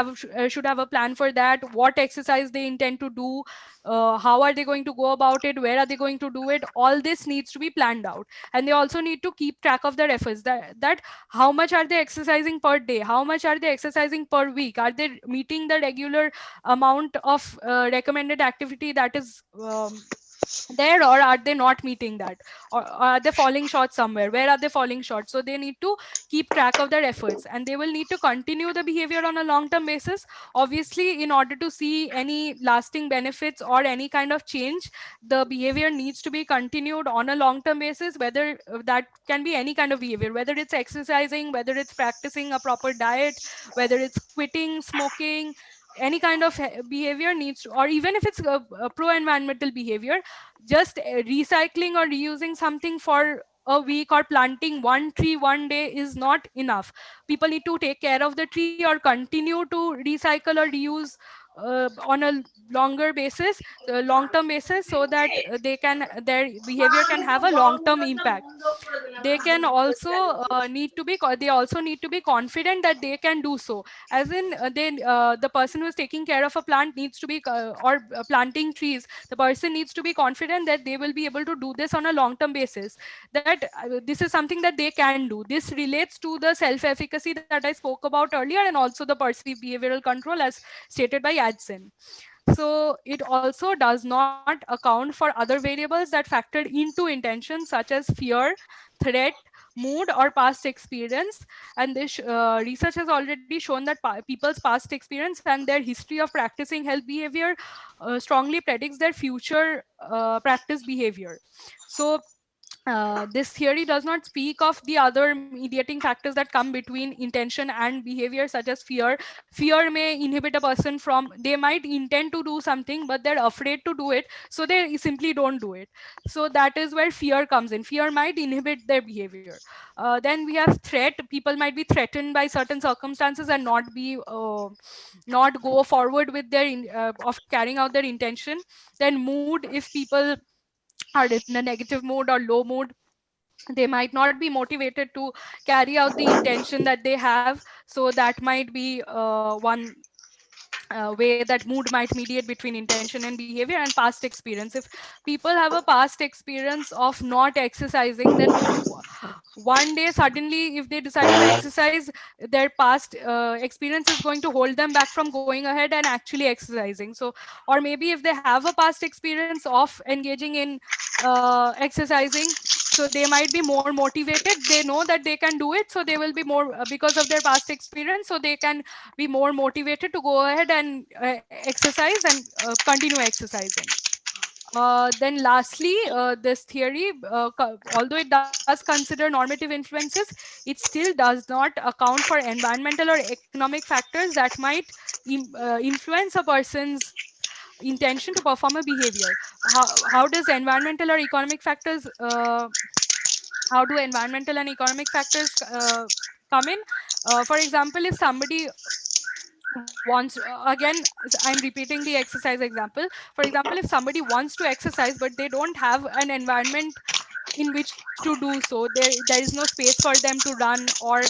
Speaker 3: should have a plan for that, what exercise they intend to do, how are they going to go about it, where are they going to do it. All this needs to be planned out. And they also need to keep track of their efforts, that how much are they exercising per day, how much are they exercising per week, are they meeting the regular amount of recommended activity that is there, or are they not meeting that, or are they falling short somewhere, where are they falling short. So they need to keep track of their efforts, and they will need to continue the behavior on a long term basis. Obviously, in order to see any lasting benefits or any kind of change, the behavior needs to be continued on a long term basis, whether that can be any kind of behavior, whether it's exercising, whether it's practicing a proper diet, whether it's quitting smoking. Any kind of behavior needs to, or even if it's a pro environmental behavior, just recycling or reusing something for a week or planting one tree one day is not enough. People need to take care of the tree or continue to recycle or reuse on a longer basis, long term basis, so that their behavior can have a long term impact. They can also they also need to be confident that they can do so, as in the person who is taking care of a plant needs to be or planting trees, the person needs to be confident that they will be able to do this on a long term basis, that this is something that they can do. This relates to the self efficacy that I spoke about earlier, and also the perceived behavioral control as stated by Adson. So it also does not account for other variables that factored into intention, such as fear, threat, mood, or past experience. And this research has already shown that people's past experience and their history of practicing health behavior strongly predicts their future practice behavior. So this theory does not speak of the other mediating factors that come between intention and behavior, such as fear. Fear may inhibit a person from, they might intend to do something, but they're afraid to do it, so they simply don't do it. So that is where fear comes in. Fear might inhibit their behavior. Then we have threat. People might be threatened by certain circumstances and not go forward with their of carrying out their intention. Then mood, if people are in a negative mood or low mood, they might not be motivated to carry out the intention that they have. So that might be one way that mood might mediate between intention and behavior. And past experience, if people have a past experience of not exercising, then one day suddenly if they decide to exercise, their past experience is going to hold them back from going ahead and actually exercising. So, or maybe if they have a past experience of engaging in exercising, so they might be more motivated, they know that they can do it, so they will be more because of their past experience, so they can be more motivated to go ahead and exercise and continue exercising. Then lastly, this theory, although it does consider normative influences, it still does not account for environmental or economic factors that might influence a person's intention to perform a behavior. How does environmental or economic factors how do environmental and economic factors come in? For example, if somebody wants, again, I'm repeating the exercise example. For example, if somebody wants to exercise but they don't have an environment in which to do so, there is no space for them to run, or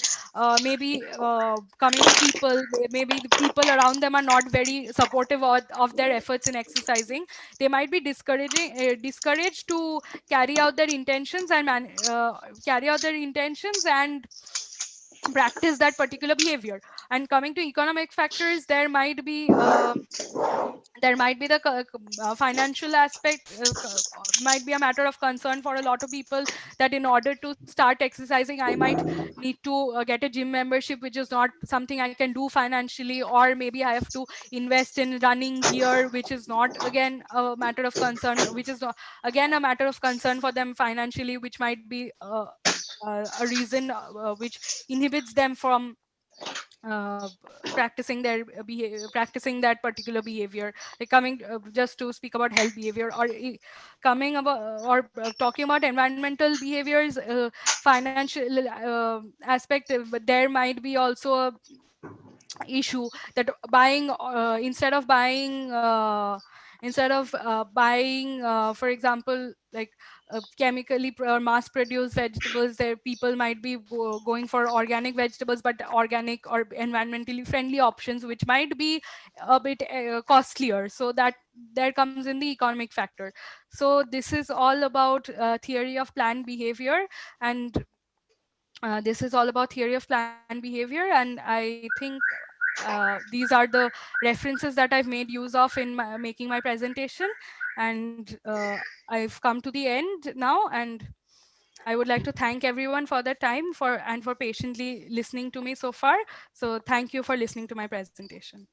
Speaker 3: maybe coming to people, maybe the people around them are not very supportive of their efforts in exercising, they might be discouraged to carry out their intentions and carry out their intentions and practice that particular behavior. And coming to economic factors, there might be the financial aspect, might be a matter of concern for a lot of people, that in order to start exercising I might need to get a gym membership, which is not something I can do financially, or maybe I have to invest in running gear, which is not again a matter of concern, which is not, again a matter of concern for them financially, which might be a reason which inhibits them from uh, practicing that particular behavior. Like coming just to speak about health behavior, or coming about or talking about environmental behaviors, financial aspect, but there might be also a issue that buying instead of for example, like chemically or mass produced vegetables, there people might be going for organic vegetables, but organic or environmentally friendly options, which might be a bit costlier. So that there comes in the economic factor. So this is all about theory of planned behavior, and this is all about theory of planned behavior. And I think these are the references that I've made use of in making my presentation. And I've come to the end now, and I would like to thank everyone for their time and for patiently listening to me so far. So thank you for listening to my presentation.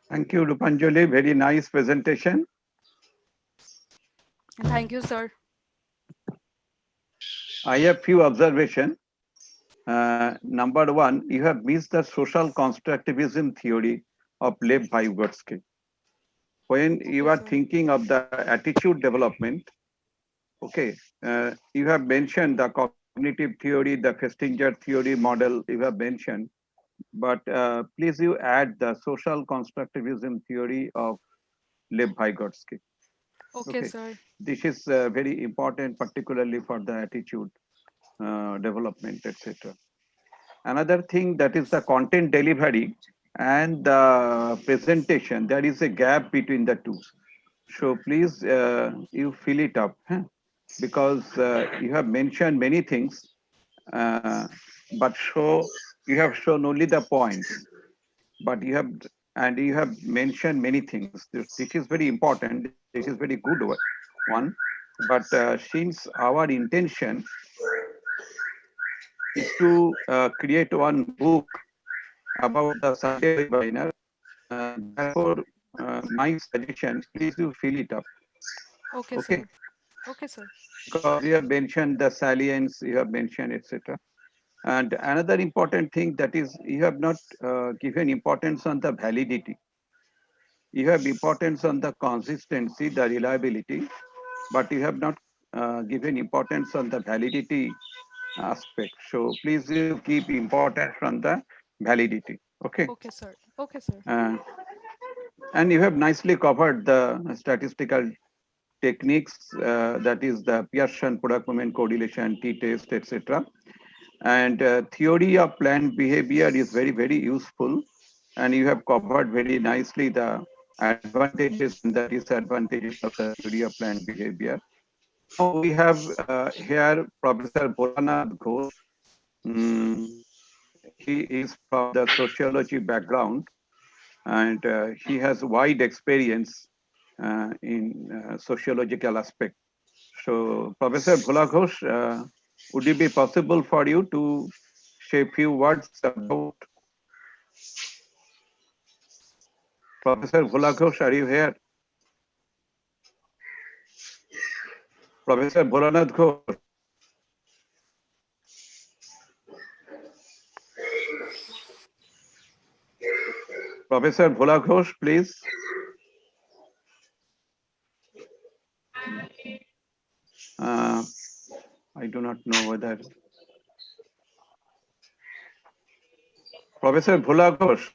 Speaker 1: Thank you, Rupanjali. Very nice presentation.
Speaker 3: Thank you, sir.
Speaker 1: I have few observations. Number one, you have missed the social constructivism theory of Lev Vygotsky. When you
Speaker 3: Okay,
Speaker 1: are
Speaker 3: sir.
Speaker 1: thinking of the attitude development, okay, you have mentioned the cognitive theory, the Festinger theory model you have mentioned, but please you add the social constructivism theory of Lev Vygotsky.
Speaker 3: Okay,
Speaker 1: Okay,
Speaker 3: sir.
Speaker 1: this is very important, particularly for the attitude development, etc. Another thing, that is the content delivery and the presentation. There is a gap between the two. So please, you fill it up, huh? Because you have mentioned many things, uh, but you have shown only the points. But you have mentioned many things. This is very important. This is very good one. But since our intention is to create one book about the Sunday webinar, therefore, my suggestion, please you fill it up.
Speaker 3: Okay,
Speaker 1: Okay,
Speaker 3: sir. Okay, sir.
Speaker 1: because you have mentioned the salience, you have mentioned, etc. And another important thing, that is you have not given importance on the validity. You have importance on the consistency, the reliability, but you have not given importance on the validity aspect. So please you keep importance on the validity. Okay.
Speaker 3: Okay, sir. Okay, sir.
Speaker 1: Uh, and you have nicely covered the statistical techniques, that is the Pearson product movement correlation, t-test, etc. And theory of planned behavior is very, very useful. And you have covered very nicely the advantages and the disadvantages of the theory of planned behavior. Now we have here Professor Bholanath Ghosh. Mm, he is from the sociology background, and he has wide experience in sociological aspect. So, Professor Bhola Ghosh, would it be possible for you to say a few words about Professor Bhola Ghosh? Are you here? Professor Bholanath Ghosh. Professor Bhola Ghosh, please. Uh, I do not know whether Professor Bhola Ghosh.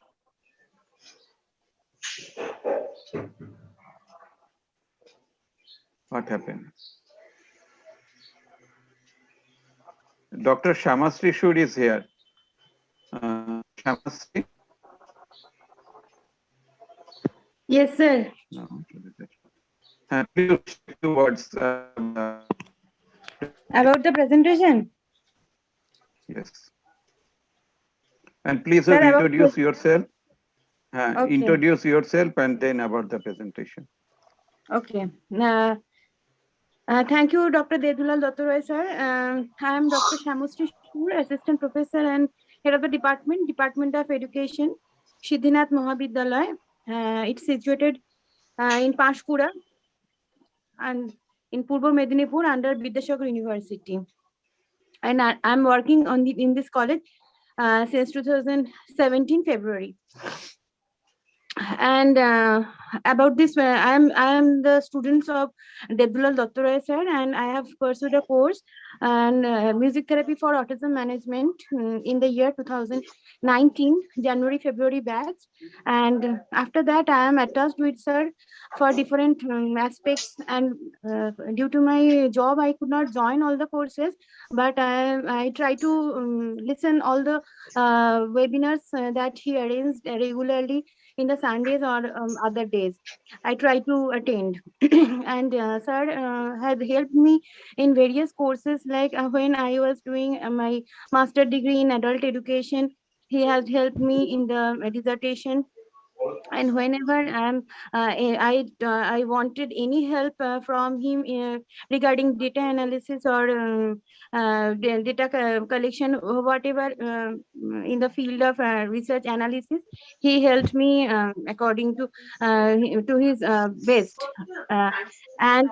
Speaker 1: What happened? Dr. Shamasri Shud is here. Shamasri.
Speaker 5: Yes, sir.
Speaker 1: No. Please a few words.
Speaker 5: About the presentation.
Speaker 1: Yes. And please
Speaker 5: Sir, about
Speaker 1: introduce yourself.
Speaker 5: okay.
Speaker 1: Introduce yourself and then about the presentation.
Speaker 5: Okay. Thank you, Dr. Dedulal Dottoray, sir. I am Dr. Shamustri Shur, Assistant Professor and Head of the Department of Education, Siddhinath Mahavidyalaya. It's situated in Panchkura and in Purbo Medinipur under Vidyasagar University. And I'm working in this college since 2017 February. And about this, I am the students of Dedulal Dottoray, sir, and I have pursued a course and music therapy for autism management in the year 2019 January February batch. And after that, I am attached with sir for different aspects. And due to my job, I could not join all the courses, but I try to listen all the webinars that he arranged regularly in the Sundays or other days. I try to attend. And sir had helped me in various courses, like when I was doing my master degree in adult education, he has helped me in the dissertation. And whenever I wanted any help from him regarding data analysis or data collection, whatever in the field of research analysis, he helped me according to his best. uh, and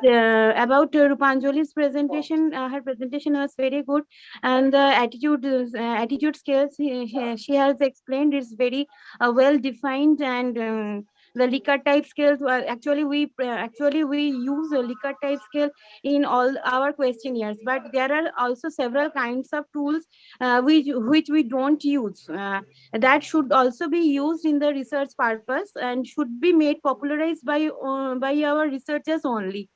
Speaker 5: about Rupanjali's presentation, her presentation was very good, and the attitude skills she has explained is very well defined. And the Likert type scales were actually we use a Likert type scale in all our questionnaires, but there are also several kinds of tools which we don't use, that should also be used in the research purpose and should be made popularized by our researchers only.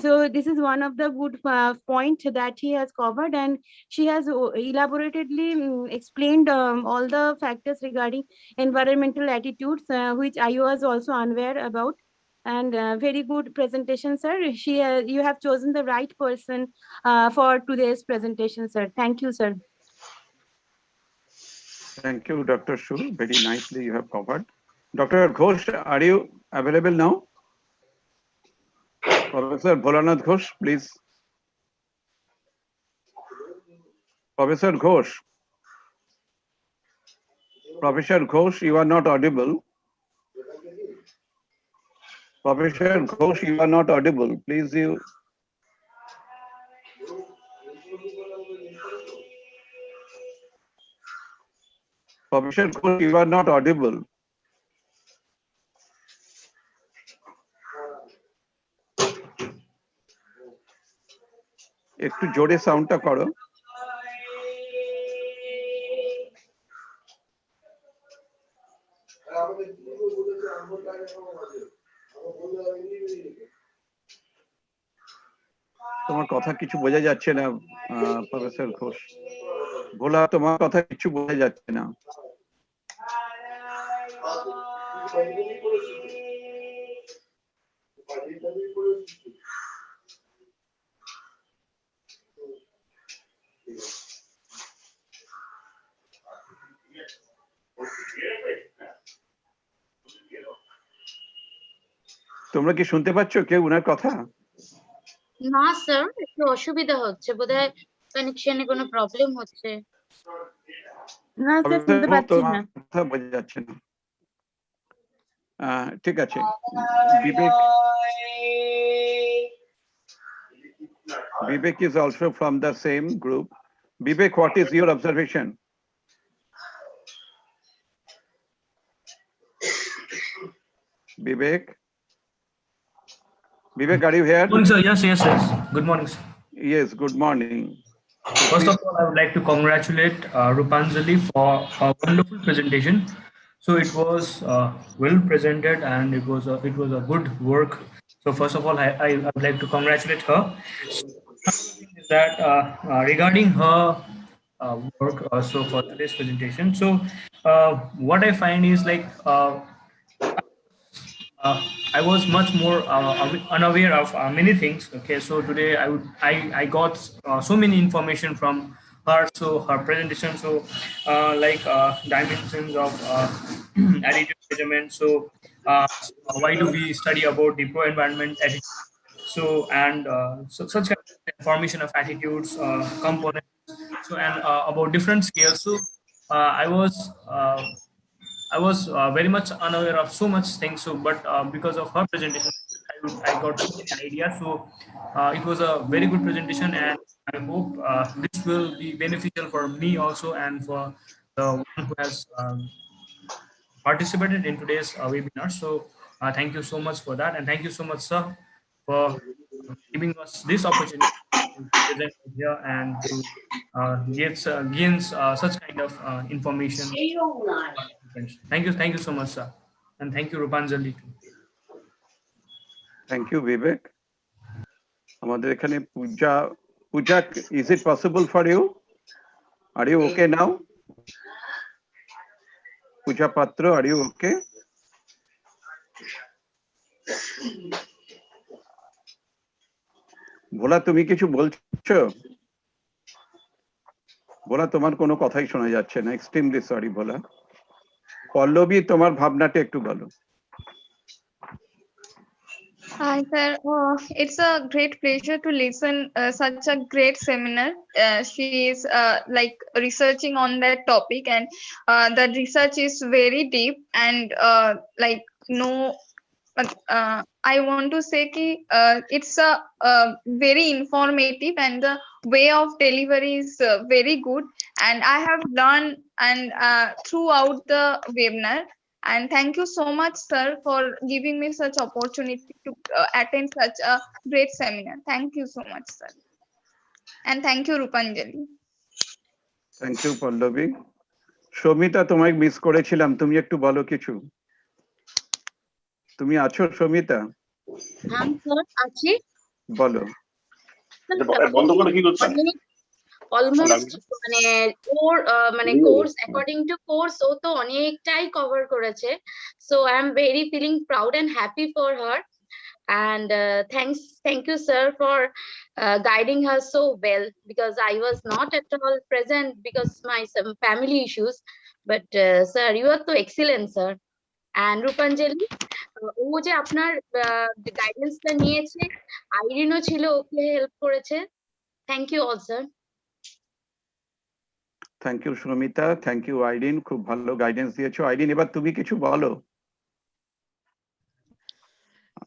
Speaker 5: So this is one of the good point that he has covered, and she has elaboratedly explained all the factors regarding environmental attitudes, which I was also unaware about. And very good presentation, sir. You have chosen the right person for today's presentation, sir. Thank you, sir.
Speaker 1: Thank you, Dr. Shur. Very nicely you have covered. Dr. Ghosh, are you available now? Professor Bholanath Ghosh, please. Professor Ghosh. Professor Ghosh, you are not audible. Professor Ghosh, you are not audible. Please, you. Professor Ghosh, you are not audible. একটু জোরে সাউন্ডটা করো। তোমার কথা কিছু বোঝা যাচ্ছে না প্রফেসর ঘোষ। ভোলা, তোমার কথা কিছু বোঝা যাচ্ছে না। তোমরা কি শুনতে পাচ্ছ কেউ উনার কথা?
Speaker 6: না স্যার, একটু অসুবিধা হচ্ছে, বোধহয় কানেকশনে কোনো প্রবলেম হচ্ছে।
Speaker 5: না স্যার, শুনতে পাচ্ছি না।
Speaker 1: কথা বোঝা যাচ্ছে না। ঠিক আছে, Vivek is also from the same group. Vivek, what is your observation? Vivek, are you here?
Speaker 7: Good morning, sir. Yes. Good morning, sir.
Speaker 1: Yes, good morning.
Speaker 7: First of all, I would like to congratulate Rupanjali for a wonderful presentation. So it was well presented, and it was a good work. So first of all, I would like to congratulate her. That regarding her work also for today's presentation. So what I find is like I was much more unaware of many things. Okay, so today I got so many information from her. So her presentation, so dimensions of attitude measurement. So why do we study about the pro environment attitude? So and such kind of information of attitudes, components. So and about different scales. So I was. Very much unaware of so much things. So, but because of her presentation, I got so many ideas. So, it was a very good presentation, and I hope this will be beneficial for me also and for the one who has participated in today's webinar. So, thank you so much for that, and thank you so much, sir, for giving us this opportunity to present here and to gain such kind of information. Thank you so much, sir, and thank you, Rupanjali.
Speaker 1: Thank you, Vivek. আমাদের এখানে পূজা, is it possible for you? Are you okay now? Pooja Patra, are you okay? ভোলা তুমি কিছু বলছো? ভোলা তোমার কোনো কথাই শোনা যাচ্ছে না, এক্সট্রিমলি সরি ভোলা। পল্লবী তোমার ভাবনাটা একটু বলো।
Speaker 4: Hi, sir. It's a great pleasure to listen such a great seminar. She is like researching on that topic, and the research is very deep and like no. I want to say it's a very informative, and the way of delivery is very good, and I have learned and throughout the webinar. And thank you so much, sir, for giving me such opportunity to attend such a great seminar. Thank you so much, sir. And thank you, Rupanjali.
Speaker 1: Thank you Pallabi. Samita, তোমায় miss করেছিলাম, তুমি একটু বলো কিছু। তুমি আছো সমিতা?
Speaker 6: হ্যাঁ sir আছি।
Speaker 1: বলো।
Speaker 8: বন্ধ করে কি করছেন?
Speaker 6: অলমোস্ট মানে ওর মানে কোর্স অ্যাকর্ডিং টু কোর্স ও তো অনেকটাই কভার করেছে। So I am very feeling proud and happy for her, and thank you sir for guiding her so well, because I was not at all present because my some family issues, but sir you are so excellent sir. And Rupanjali, ও যে আপনার গাইডেন্সটা নিয়েছে, আইরিনও ছিল, ওকে help করেছে। Thank you all sir.
Speaker 1: Thank you Sumita, thank you Irene, খুব ভালো গাইডেন্স দিয়েছো। আইরিন, এবার তুমি কিছু বলো।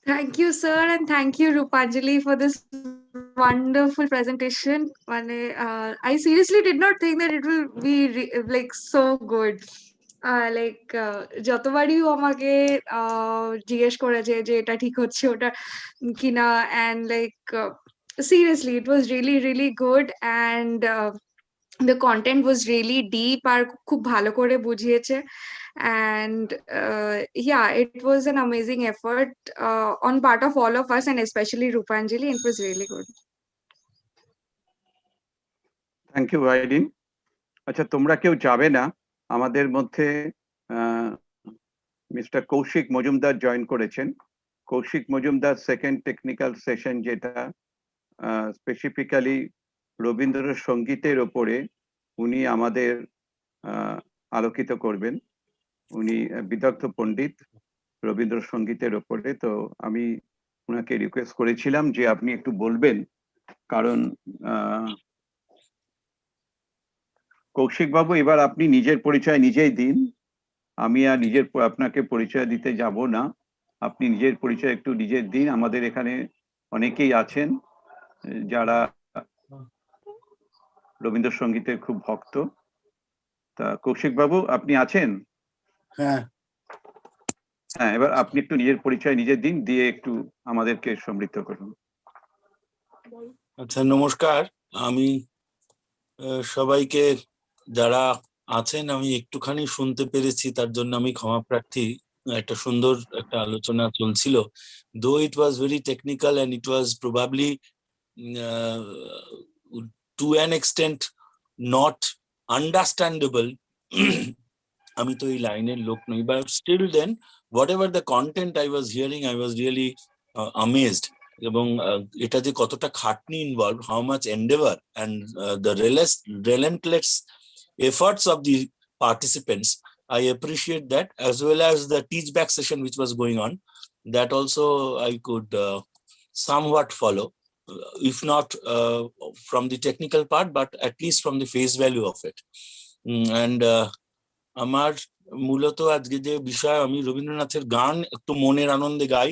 Speaker 2: Thank you, sir, and thank you, Rupanjali, for this wonderful presentation. I seriously did not think that it will be like so good. যতবারই ও আমাকে জিজ্ঞেস করেছে যে এটা ঠিক হচ্ছে ওটা কিনা, and seriously it was really really good, and the content was really deep আর খুব ভালো করে বুঝিয়েছে, and yeah, it was an amazing effort on part of all of us, and especially Rupanjali. It was really good.
Speaker 1: Thank you Irene. আচ্ছা, তোমরা কেউ যাবে না, আমাদের মধ্যে মিস্টার কৌশিক মজুমদার জয়েন করেছেন। Kaushik Majumdar second technical session, যেটা স্পেসিফিক্যালি রবীন্দ্রসঙ্গীতের ওপরে উনি আমাদের আলোকিত করবেন। উনি বিদগ্ধ পণ্ডিত রবীন্দ্রসঙ্গীতের ওপরে। তো আমি ওনাকে রিকোয়েস্ট করেছিলাম যে আপনি একটু বলবেন, কারণ কৌশিক বাবু, এবার আপনি নিজের পরিচয় নিজেই দিন। আমি আর আপনাকে পরিচয় দিতে যাব না, আপনি নিজের পরিচয় একটু নিজের দিন। আমাদের এখানে অনেকেই আছেন যারা রবীন্দ্রসঙ্গীতের খুব ভক্ত। তা কৌশিক বাবু, আপনি আছেন?
Speaker 9: হ্যাঁ,
Speaker 1: এবার আপনি একটু নিজের পরিচয় নিজে দিন, দিয়ে একটু আমাদেরকে সমৃদ্ধ করুন।
Speaker 9: আচ্ছা, নমস্কার। আমি সবাইকে, যারা আছেন, আমি একটুখানি শুনতে পেরেছি, তার জন্য আমি ক্ষমা প্রার্থী। একটা সুন্দর একটা আলোচনা চলছিল, though it was very technical and it was probably to an extent not understandable. আমি তো এই লাইনের লোক নই, but still then whatever the content I was hearing, I was really amazed. এবং এটা যে কতটা খাটনি involve, how much endeavor and the relentless efforts of the participants, I appreciate that, as well as the teach back session which was going on, that also I could somewhat follow, if not from the technical part, but at least from the face value of it. And আমার মূলত আজকে যে বিষয়, আমি রবীন্দ্রনাথের গান একটু মনের আনন্দে গাই।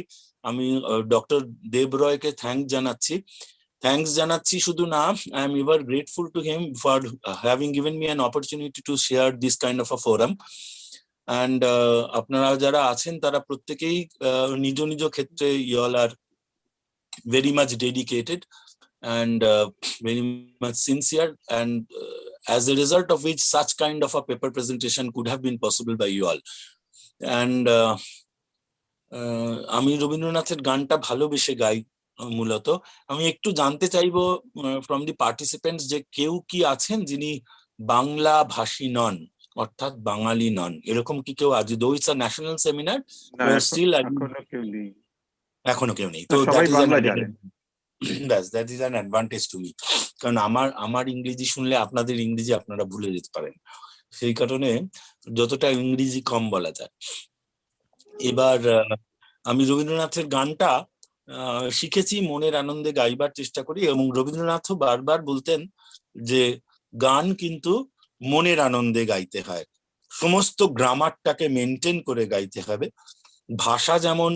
Speaker 9: আমি ডক্টর দেব রয়কে থ্যাঙ্কস জানাচ্ছি শুধু না, I am ever grateful to him for having given me an opportunity to share this kind of a forum. And আপনারা যারা আছেন তারা প্রত্যেকেই নিজ নিজ ক্ষেত্রে you'll R very much dedicated and very much sincere, and as a result of which such kind of a paper presentation could have been possible by you all. And আমি রবীন্দ্রনাথের গানটা ভালোবেসে গাই মূলত। আমি একটু জানতে চাইবো ফ্রম দি পার্টিসিপেন্টস যে কেউ কি আছেন যিনি বাংলা ভাষী নন, অর্থাৎ বাঙালি নন, এরকম কি কেউ আছে? Though it's a national seminar, still এখনো কেউ নেই। তো that is an advantage to me, কারণ আমার ইংরেজি শুনলে আপনাদের ইংরেজি আপনারা ভুলে যেতে পারেন, সেই কারণে যতটা ইংরেজি কম বলা যায়। এবার আমি রবীন্দ্রনাথের গানটা শিখেছি, মনের আনন্দে গাইবার চেষ্টা করি, এবং রবীন্দ্রনাথও বারবার বলতেন যে গান কিন্তু মনের আনন্দে গাইতে হয়, সমস্ত গ্রামারটাকে মেনটেন করে গাইতে হবে। ভাষা যেমন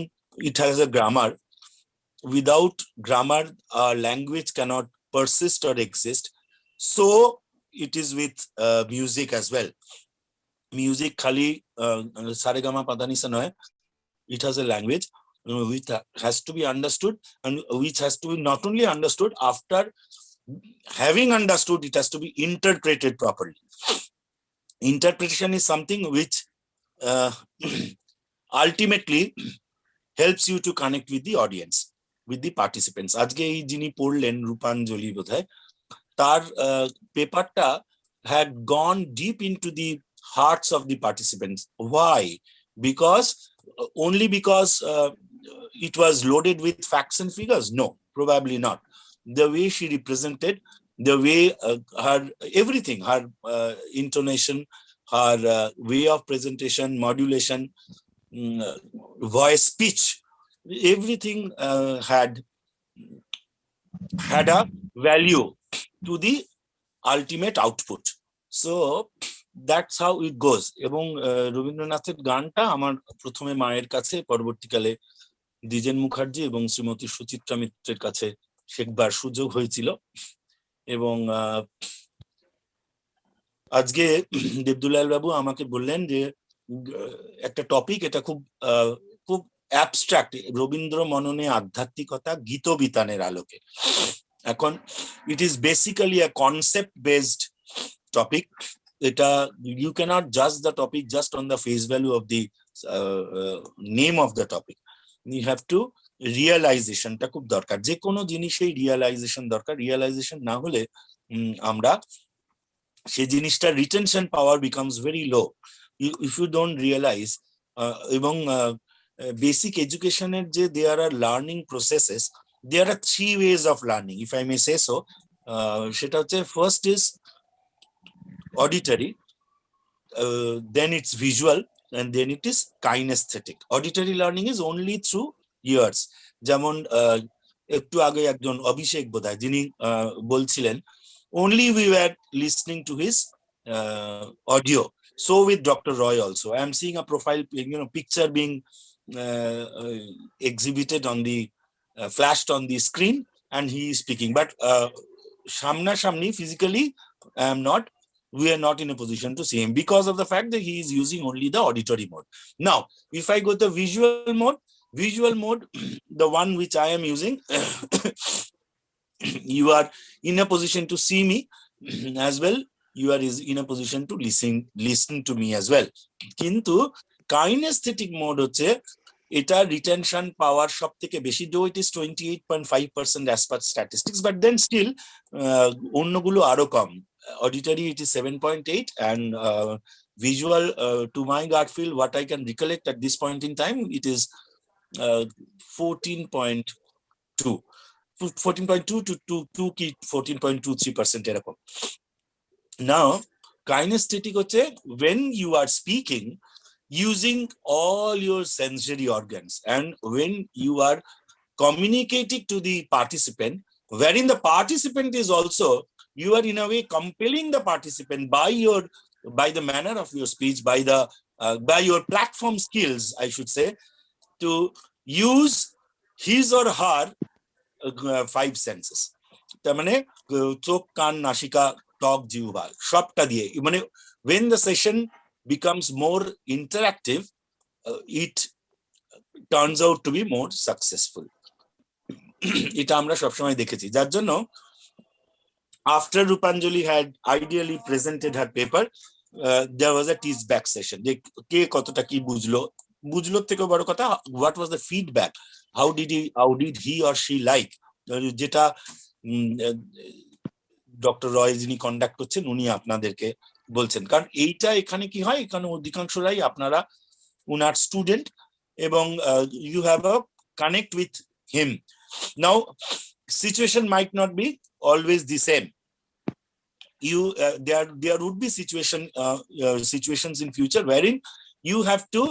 Speaker 9: it has a grammar, without grammar our language cannot persist or exist, so it is with music as well. Music khali saregama padanisa noy, it has a language which has to be understood, and which has to be not only understood, after having understood it has to be interpreted properly. Interpretation is something which ultimately helps you to connect with the audience, with the participants. আজকে এই যিনি পড়লেন রূপাঞ্জলি বোধহয়, তার পেপারটা had gone deep into the hearts of the participants. Why? Only because it was loaded with facts and figures? No, probably not. The way she represented, the way her everything, her intonation, her way of presentation, modulation, voice, pitch, everything had a value to the ultimate output. So that's how it goes. এবং রবীন্দ্রনাথের গানটা আমার প্রথমে মায়ের কাছে, পরবর্তীকালে দ্বিজেন মুখার্জি এবং শ্রীমতী সুচিত্রা মিত্রের কাছে শেখবার সুযোগ হয়েছিল। এবং আজকে দেবদুলাল বাবু আমাকে বললেন যে একটা টপিক, এটা খুব অ্যাবস্ট্রাক্ট, রবীন্দ্র মননে আধ্যাত্মিকতা গীত বিতানের আলোকে। এখন it is basically a concept based topic. এটা ইউ ক্যানট জাজ the topic just on the face value of the name of the topic. You have to রিয়েলাইজেশনটা খুব দরকার, যে কোনো জিনিসেই রিয়েলাইজেশন দরকার। রিয়েলাইজেশন না হলে আমরা সেই জিনিসটা retention power becomes very low if you don't realize. এবং বেসিক এডুকেশনের যে there are learning processes, there are 3 ways of learning, if I may say so. সেটা হচ্ছে, first is auditory, then it's visual, and then it is kinesthetic. Auditory learning is only through ears. যেমন একটু আগে একজন অভিষেক বোধহয় যিনি বলছিলেন, only we were listening to his audio. So with Dr. Roy also, I am seeing a profile, picture being exhibited on the flashed on the screen, and he is speaking. But Shamna Shamni, physically, we are not in a position to see him because of the fact that he is using only the auditory mode. Now, if I go to visual mode, the one which I am using, you are in a position to see me as well. You are in a position to listen to me as well. Kintu kinesthetic mode হচ্ছে, এটা retention পাওয়ার সব থেকে বেশি, though it is 28.5% as per statistics, but then still অন্যগুলো আরো কম। Auditory it is 7.8, and visual, to my gut feel, what I can recollect at this point in time, it is 14.2. 14.2 to 2 কি 14.23% এরকম। Now, kinesthetic হচ্ছে when you are speaking using all your sensory organs, and when you are communicating to the participant, wherein the participant is also, you are in a way compelling the participant by the manner of your speech, by your platform skills, I should say, to use his or her 5 senses. তার মানে চোখ, কান, নাসিকা, ত্বক, জিহ্বা সবটা দিয়ে, মানে when the session becomes more interactive, it turns out to be more successful. এটা আমরা সবসময় দেখেছি, যার জন্য after Rupanjali had ideally presented her paper, there was a teach back session, যে কে কতটা কি বুঝলো থেকে বড় কথা, what was the feedback, how did he or she like, যেটা ডক্টর রয় যিনি কন্ডাক্ট করছেন উনি আপনাদেরকে বলছেন। কারণ এইটা এখানে কি হয়, এখানে অধিকাংশরাই আপনারা উনার স্টুডেন্ট, এবং you have a connect with him. Now, situation might not be always the same. There would be situations in future wherein you have to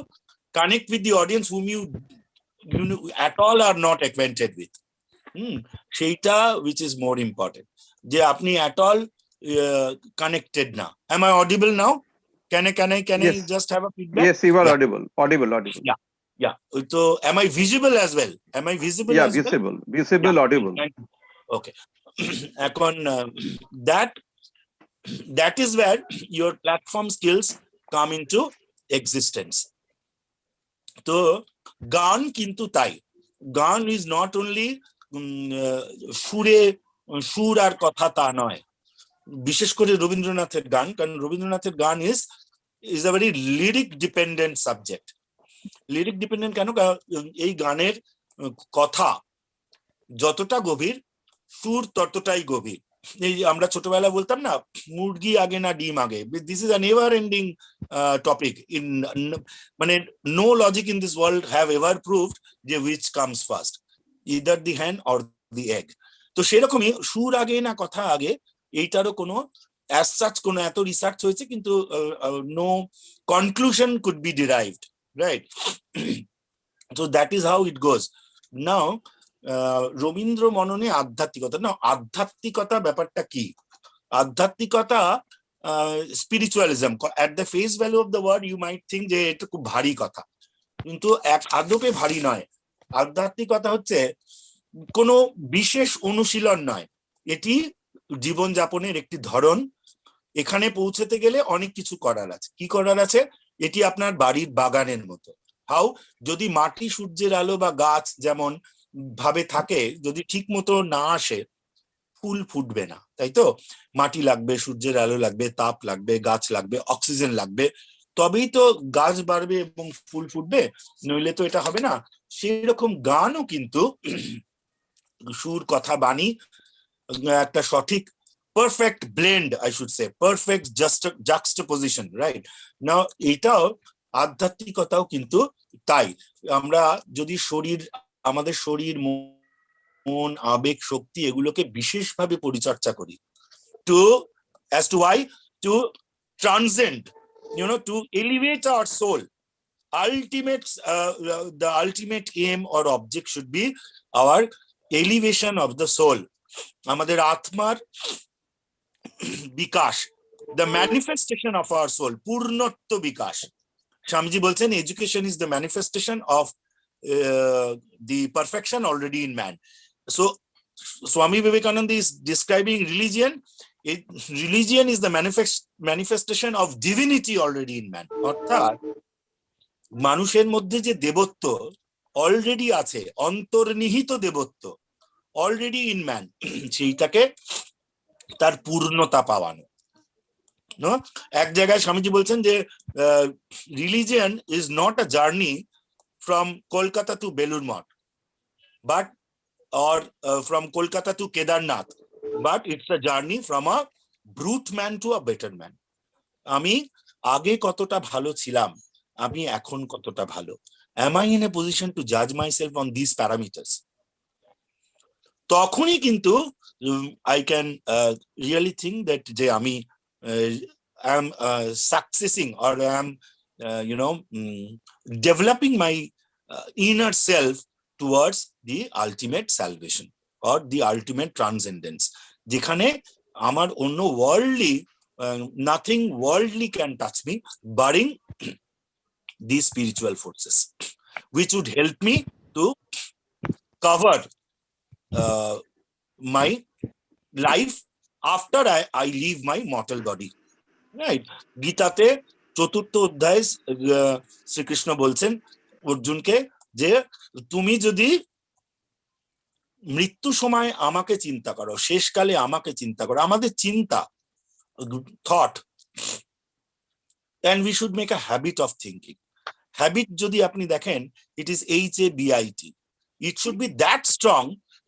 Speaker 9: connect with the audience whom you at all are not acquainted with. Sheita, which is more important. Je apni at all connected na. Am I audible now? Can I just have a feedback?
Speaker 1: Yes, you are audible.
Speaker 9: Yeah. So am I visible as well? Am I visible as well?
Speaker 1: Visible, yeah. Audible.
Speaker 9: Okay. এখন that is where your platform skills come into existence. তো গান কিন্তু তাই, গান is not only সুর আর কথা তা নয়, বিশেষ করে রবীন্দ্রনাথের গান, কারণ রবীন্দ্রনাথের গান is a very lyric dependent subject. Lyric dependent কেন? এই গানের কথা যতটা গভীর, সুর ততটাই গভীর। এই আমরা ছোটবেলায় বলতাম না, মুরগি আগে না ডিম আগে, this is a never ending topic. In মানে no logic in this world have ever proved যে which comes first, either the hen or the egg. তো সেরকমই সুর আগে না কথা আগে, এইটারও কোনো অ্যাজ সাচ কোনো এত রিসার্চ হয়েছে কিন্তু no conclusion could be derived, right? So that is how it goes. Now, Rabindra মননে আধ্যাত্মিকতা, না আধ্যাত্মিকতা ব্যাপারটা কি? আধ্যাত্মিকতা spiritualism, at the face value of the word you might think যে এটা খুব ভারী কথা, কিন্তু আদপে ভারী নয়। আধ্যাত্মিকতা হচ্ছে কোনো বিশেষ অনুশীলন নয়, এটি জীবনযাপনের একটি ধরন। এখানে পৌঁছতে গেলে অনেক কিছু করার আছে। কি করার আছে? এটি আপনার বাড়ির বাগানের মতো। হাউ, যদি মাটি, সূর্যের আলো বা গাছ যেমন ভাবে থাকে, যদি ঠিক মতো না আসে ফুল ফুটবে না, তাই তো? মাটি লাগবে, সূর্যের আলো লাগবে, তাপ লাগবে, গাছ লাগবে, অক্সিজেন লাগবে, তবেই তো গাছ বাড়বে এবং ফুল ফুটবে, নইলে তো এটা হবে না। সেই রকম গানও কিন্তু সুর, কথা, বাণী একটা সঠিক perfect blend, I should say, perfect juxtaposition, right? Now এটাও আধ্যাত্মিকতাও কিন্তু তাই। আমরা যদি আমাদের শরীর, মন, আবেগ, শক্তি এগুলোকে বিশেষভাবে পরিচর্যা করি, as to why, to transcend, to elevate our soul. The ultimate aim or object should be our elevation of the soul, আমাদের আত্মার বিকাশ, the manifestation of our soul, পূর্ণত্ব বিকাশ। স্বামীজি বলছেন education is the manifestation of the perfection already in man. So Swami Vivekananda is describing religion. Religion is the manifestation of divinity already in man. অর্থাৎ মানুষের মধ্যে যে দেবত্ব already আছে, অন্তর্নিহিত দেবত্ব already in man, সেইটাকে তার পূর্ণতা পাওয়ানো। এক জায়গায় স্বামীজি বলছেন যে religion is not a journey from Kolkata to Belur Math, but or from Kolkata to Kedarnath, but it's a journey from a brute man to a better man. আমি আগে কতটা ভালো ছিলাম, আমি এখন কতটা ভালো, am I in a position to judge myself on these parameters? তখনই কিন্তু I can really think that যে আমি am successing or am developing my inner self towards the ultimate salvation or the ultimate transcendence, যেখানে আমার অন্য worldly nothing worldly can touch me barring these spiritual forces, which would help me to cover my life after I leave my mortal body. Right? গীতাতে চতুর্থ অধ্যায়ে শ্রীকৃষ্ণ বলছেন অর্জুনকে যে তুমি যদি মৃত্যু সময় আমাকে চিন্তা করো, শেষকালে আমাকে চিন্তা করো, আমাদের চিন্তা thought, and we should make a habit of thinking. Habit যদি আপনি দেখেন, it is HABIT. It should be that strong.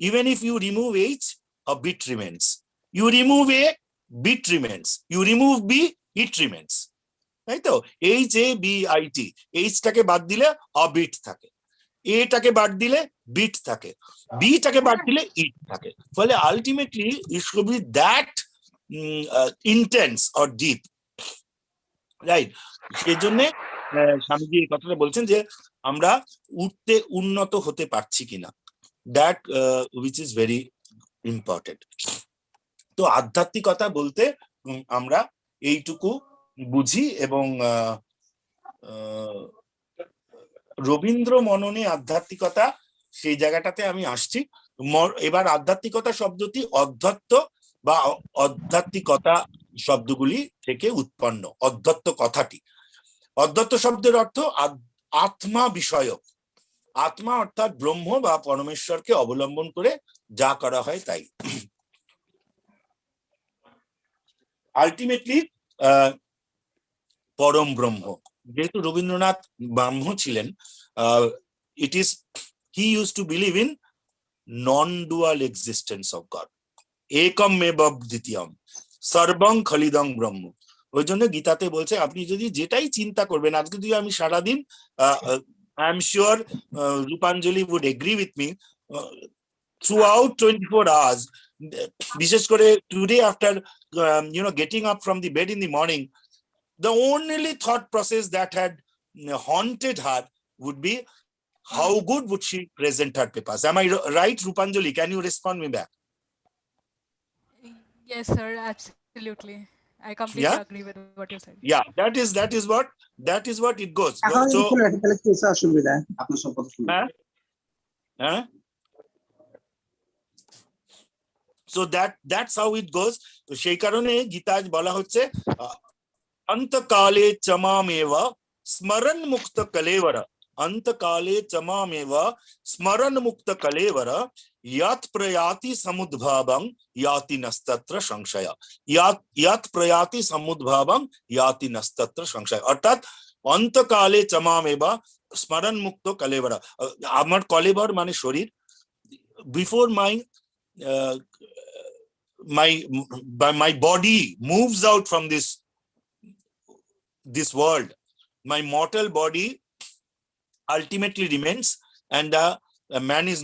Speaker 9: Even if you remove H, a bit remains. You remove A, bit remains. You remove B, it remains. তাই তো? HABIT. H টাকে বাদ দিলে a bit থাকে, A টাকে বাদ দিলে bit থাকে, B টাকে বাদ দিলে it থাকে। ফলে ultimately it should be that intense or deep. Right? সেই জন্য স্বামীজি এই কথাটা বলছেন যে আমরা উন্নত হতে পারছি কিনা, that which is very important. তো আধ্যাত্মিকতা বলতে আমরা এইটুকু বুঝি, এবং রবীন্দ্র মননে আধ্যাত্মিকতা সেই জায়গাটাতে আমি আসছি। এবার আধ্যাত্মিকতা শব্দটি অধ্যত্ত বা আধ্যাত্মিকতা শব্দগুলি থেকে উৎপন্ন। অধ্যত্ত কথাটি, অধ্যত্ত শব্দের অর্থ আত্মা বিষয়ক, আত্মা অর্থাৎ ব্রহ্ম বা পরমেশ্বরকে অবলম্বন করে যা করা হয় তাই। আলটিমেটলি পরম ব্রহ্ম, যেহেতু রবীন্দ্রনাথ ব্রাহ্ম ছিলেন, it is he use to believe in non dual existence of god, একম মেবব দ্বিতীয়ম সর্বং খলিদং ব্রহ্ম। ওই জন্য গীতাতে বলছে আপনি যদি যেটাই চিন্তা করবেন, আজকে যদি আমি সারাদিন, I am sure Rupanjali would agree with me, throughout 24 hours, বিশেষ করে today after getting up from the bed in the morning, the only thought process that had haunted her would be how good would she present her papers. Am I right, Rupanjali? Can you respond me back?
Speaker 3: Yes, sir, absolutely. I completely agree with what you said.
Speaker 9: Yeah, that is what it goes. So that's how it goes. তো সেই কারণে গীতায় বলা হচ্ছে অন্তকালে চমামেব স্মরণ মুক্ত কলেবর, অন্তকালে চমামেব স্মরণ মুক্ত কলেবর ইয়াত প্রয়াতি সমুদ্ভাবং ইয়াতি নস্তত্র সংশয়, ইয়াত প্রয়াতি সমুদ্ভাবং ইয়াতি নস্তত্র সংশয়। অর্থাৎ অন্তকালে চমামেব স্মরণ মুক্ত কলেবর, আমার কলেবর মানে শরীর, before my body moves out from this world, my mortal body ultimately remains, and man is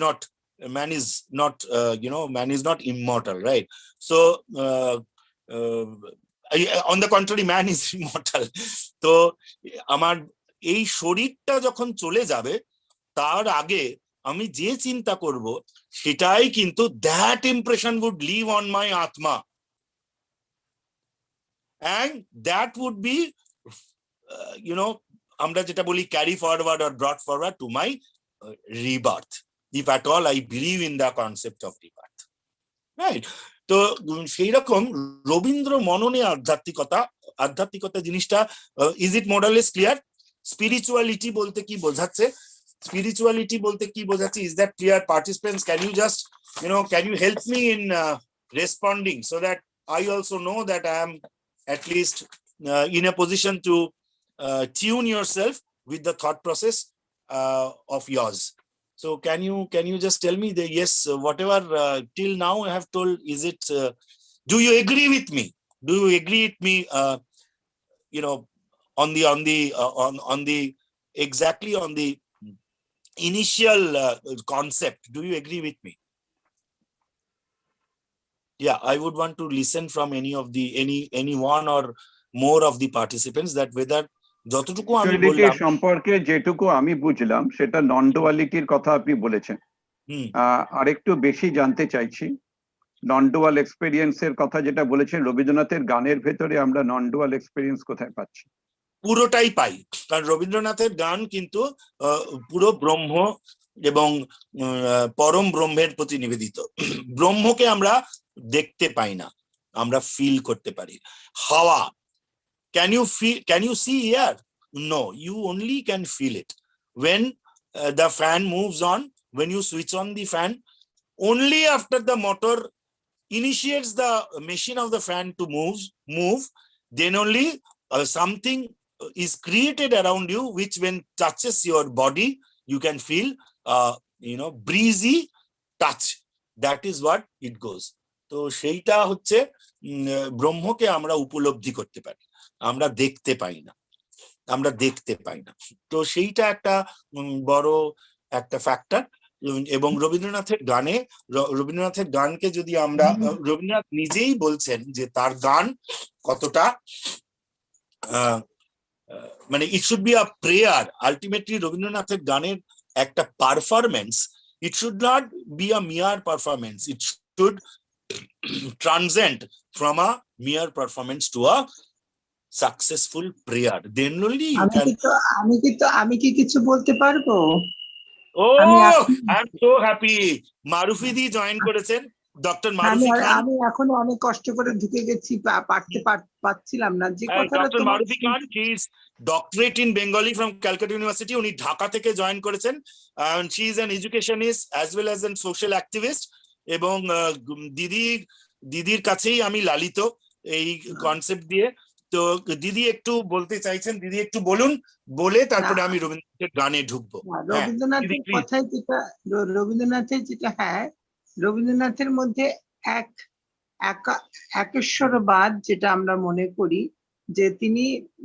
Speaker 9: not immortal, right? So on the contrary, man is immortal. তো আমার এই শরীরটা যখন চলে যাবে, তার আগে আমি যে চিন্তা করব সেটাই কিন্তু that impression would leave on my atma, and that would be আমরা যেটা বলি carry forward or brought forward to my rebirth, if at all I believe in the concept of rebirth, right? তো সেই রকম রবীন্দ্র মননে আধ্যাত্মিকতা জিনিসটা, is it more or less clear? Spirituality বলতে কি বোঝাচ্ছে, spirituality bolte ki bojachi, is that clear? Participants, can you just can you help me in responding, so that I also know that I am at least in a position to tune yourself with the thought process of yours. So can you just tell me that yes, whatever till now I have told, is it do you agree with me, do you agree with me exactly on the initial concept. Do you agree with me? Yeah, I would want to listen from any one or more of the participants that whether যতটুকু আমি বললাম
Speaker 1: সম্পর্কে যেটুকু আমি বুঝলাম সেটা নন ডুয়ালিটির কথা আপনি বলেছেন। আরেকটু বেশি জানতে চাইছি নন ডুয়াল এক্সপেরিয়েন্সের কথা যেটা বলেছেন, রবীন্দ্রনাথের গানের ভেতরে আমরা নন ডুয়াল এক্সপেরিয়েন্স কোথায় পাচ্ছি?
Speaker 9: পুরোটাই পাই, কারণ রবীন্দ্রনাথের গান কিন্তু পুরো ব্রহ্ম এবং পরম ব্রহ্মের প্রতি নিবেদিত। ব্রহ্মকে আমরা দেখতে পাই না, আমরা ফিল করতে পারি। হাওয়া, can you see air? No, you only can feel it. When the fan moves on, when you switch on the fan, only after the motor initiates the machine of the fan to move, then only something is created around you, which when touches your body, you can feel breezy touch. That is what it goes. তো সেইটা হচ্ছে ব্রহ্মকে আমরা উপলব্ধি করতে পারি, আমরা দেখতে পাই না। তো সেইটা একটা বড় একটা ফ্যাক্টর। এবং রবীন্দ্রনাথের গানকে যদি আমরা, রবীন্দ্রনাথ নিজেই বলছেন যে তার গান কতটা মানে it should be a prayer. Ultimately রবীন্দ্রনাথের গানের একটা performance, it should not be a mere performance, it should transcend from a mere performance to a successful prayer. Then only you can.
Speaker 10: আমি কি কিছু বলতে পারবো?
Speaker 9: I am so happy. Marufi দি join করেছেন, ডক্টর মারুফি খান।
Speaker 10: আমি এখন অনেক কষ্ট করে ঢুকে গেছি, পারছিলাম না যে কথাটা।
Speaker 9: Doctor Marufi Khan, he is doctorate in Bengali from Calcutta university. উনি ঢাকা থেকে জয়েন করেছেন। She is an educationist as well as an social activist. এবং দিদির কাছেই আমি লালিত এই কনসেপ্ট দিয়ে। তো দিদি একটু বলতে চাইছেন, দিদি একটু বলুন, বলে তারপরে আমি রবীন্দ্রনাথের গানে ঢুকবো।
Speaker 10: রবীন্দ্রনাথের কথাই যেটা রবীন্দ্রনাথের মধ্যে একেশ্বরবাদ যেটা আমরা মনে করি যে তিনি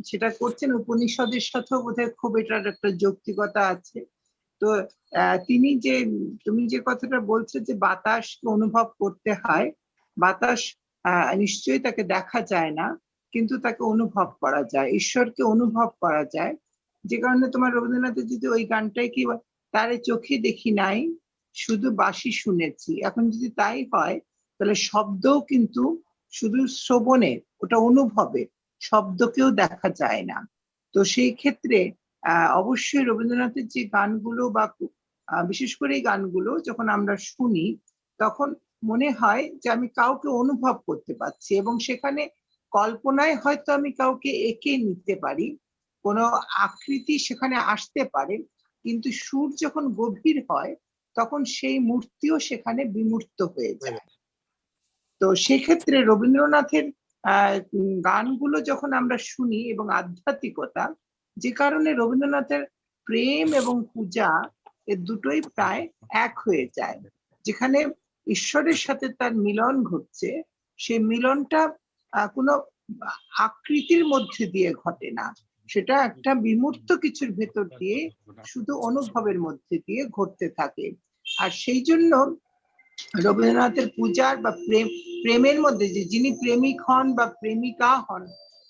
Speaker 10: সেটা করছেন, উপনিষদের সাথেও বোধহয় খুব এটার একটা যৌক্তিকতা আছে। তো তুমি যে কথাটা বলছো যে বাতাসকে অনুভব করতে হয়, বাতাস নিশ্চয়ই তাকে দেখা যায় না, কিন্তু তাকে অনুভব করা যায়, ঈশ্বরকে অনুভব করা যায়। যে কারণে তোমার রবীন্দ্রনাথের যদি ওই গানটাই কি তারে চোখে দেখি নাই, শুধু বাঁশি শুনেছি, এখন যদি তাই হয় তাহলে শব্দও কিন্তু শুধু শ্রবণে, ওটা অনুভবে, শব্দকেও দেখা যায় না। তো সেই ক্ষেত্রে অবশ্যই রবীন্দ্রনাথের যে গানগুলো বা বিশেষ করে এই গানগুলো যখন আমরা শুনি তখন মনে হয় যে আমি কাউকে অনুভব করতে পারছি, এবং সেখানে কল্পনায় হয়তো আমি কাউকে এঁকে নিতে পারি, কোনো আকৃতি সেখানে আসতে পারে, কিন্তু সুর যখন গভীর হয় তখন সেই মূর্তিও সেখানে বিমূর্ত হয়ে যায়। তো সেক্ষেত্রে রবীন্দ্রনাথের গানগুলো যখন আমরা শুনি এবং আধ্যাত্মিকতা, যে কারণে রবীন্দ্রনাথের প্রেম এবং পূজা এর দুটোই প্রায় এক হয়ে যায়। যেখানে ঈশ্বরের সাথে তার মিলন ঘটছে, সেই মিলনটা কোনো আকৃতির মধ্যে দিয়ে ঘটে না, সেটা একটা বিমূর্ত কিছুর ভেতর দিয়ে শুধু অনুভবের মধ্যে দিয়ে ঘটতে থাকে। আর সেই জন্য রবীন্দ্রনাথের পূজার বা প্রেমের মধ্যে যে যিনি প্রেমিক হন বা প্রেমিকা হন,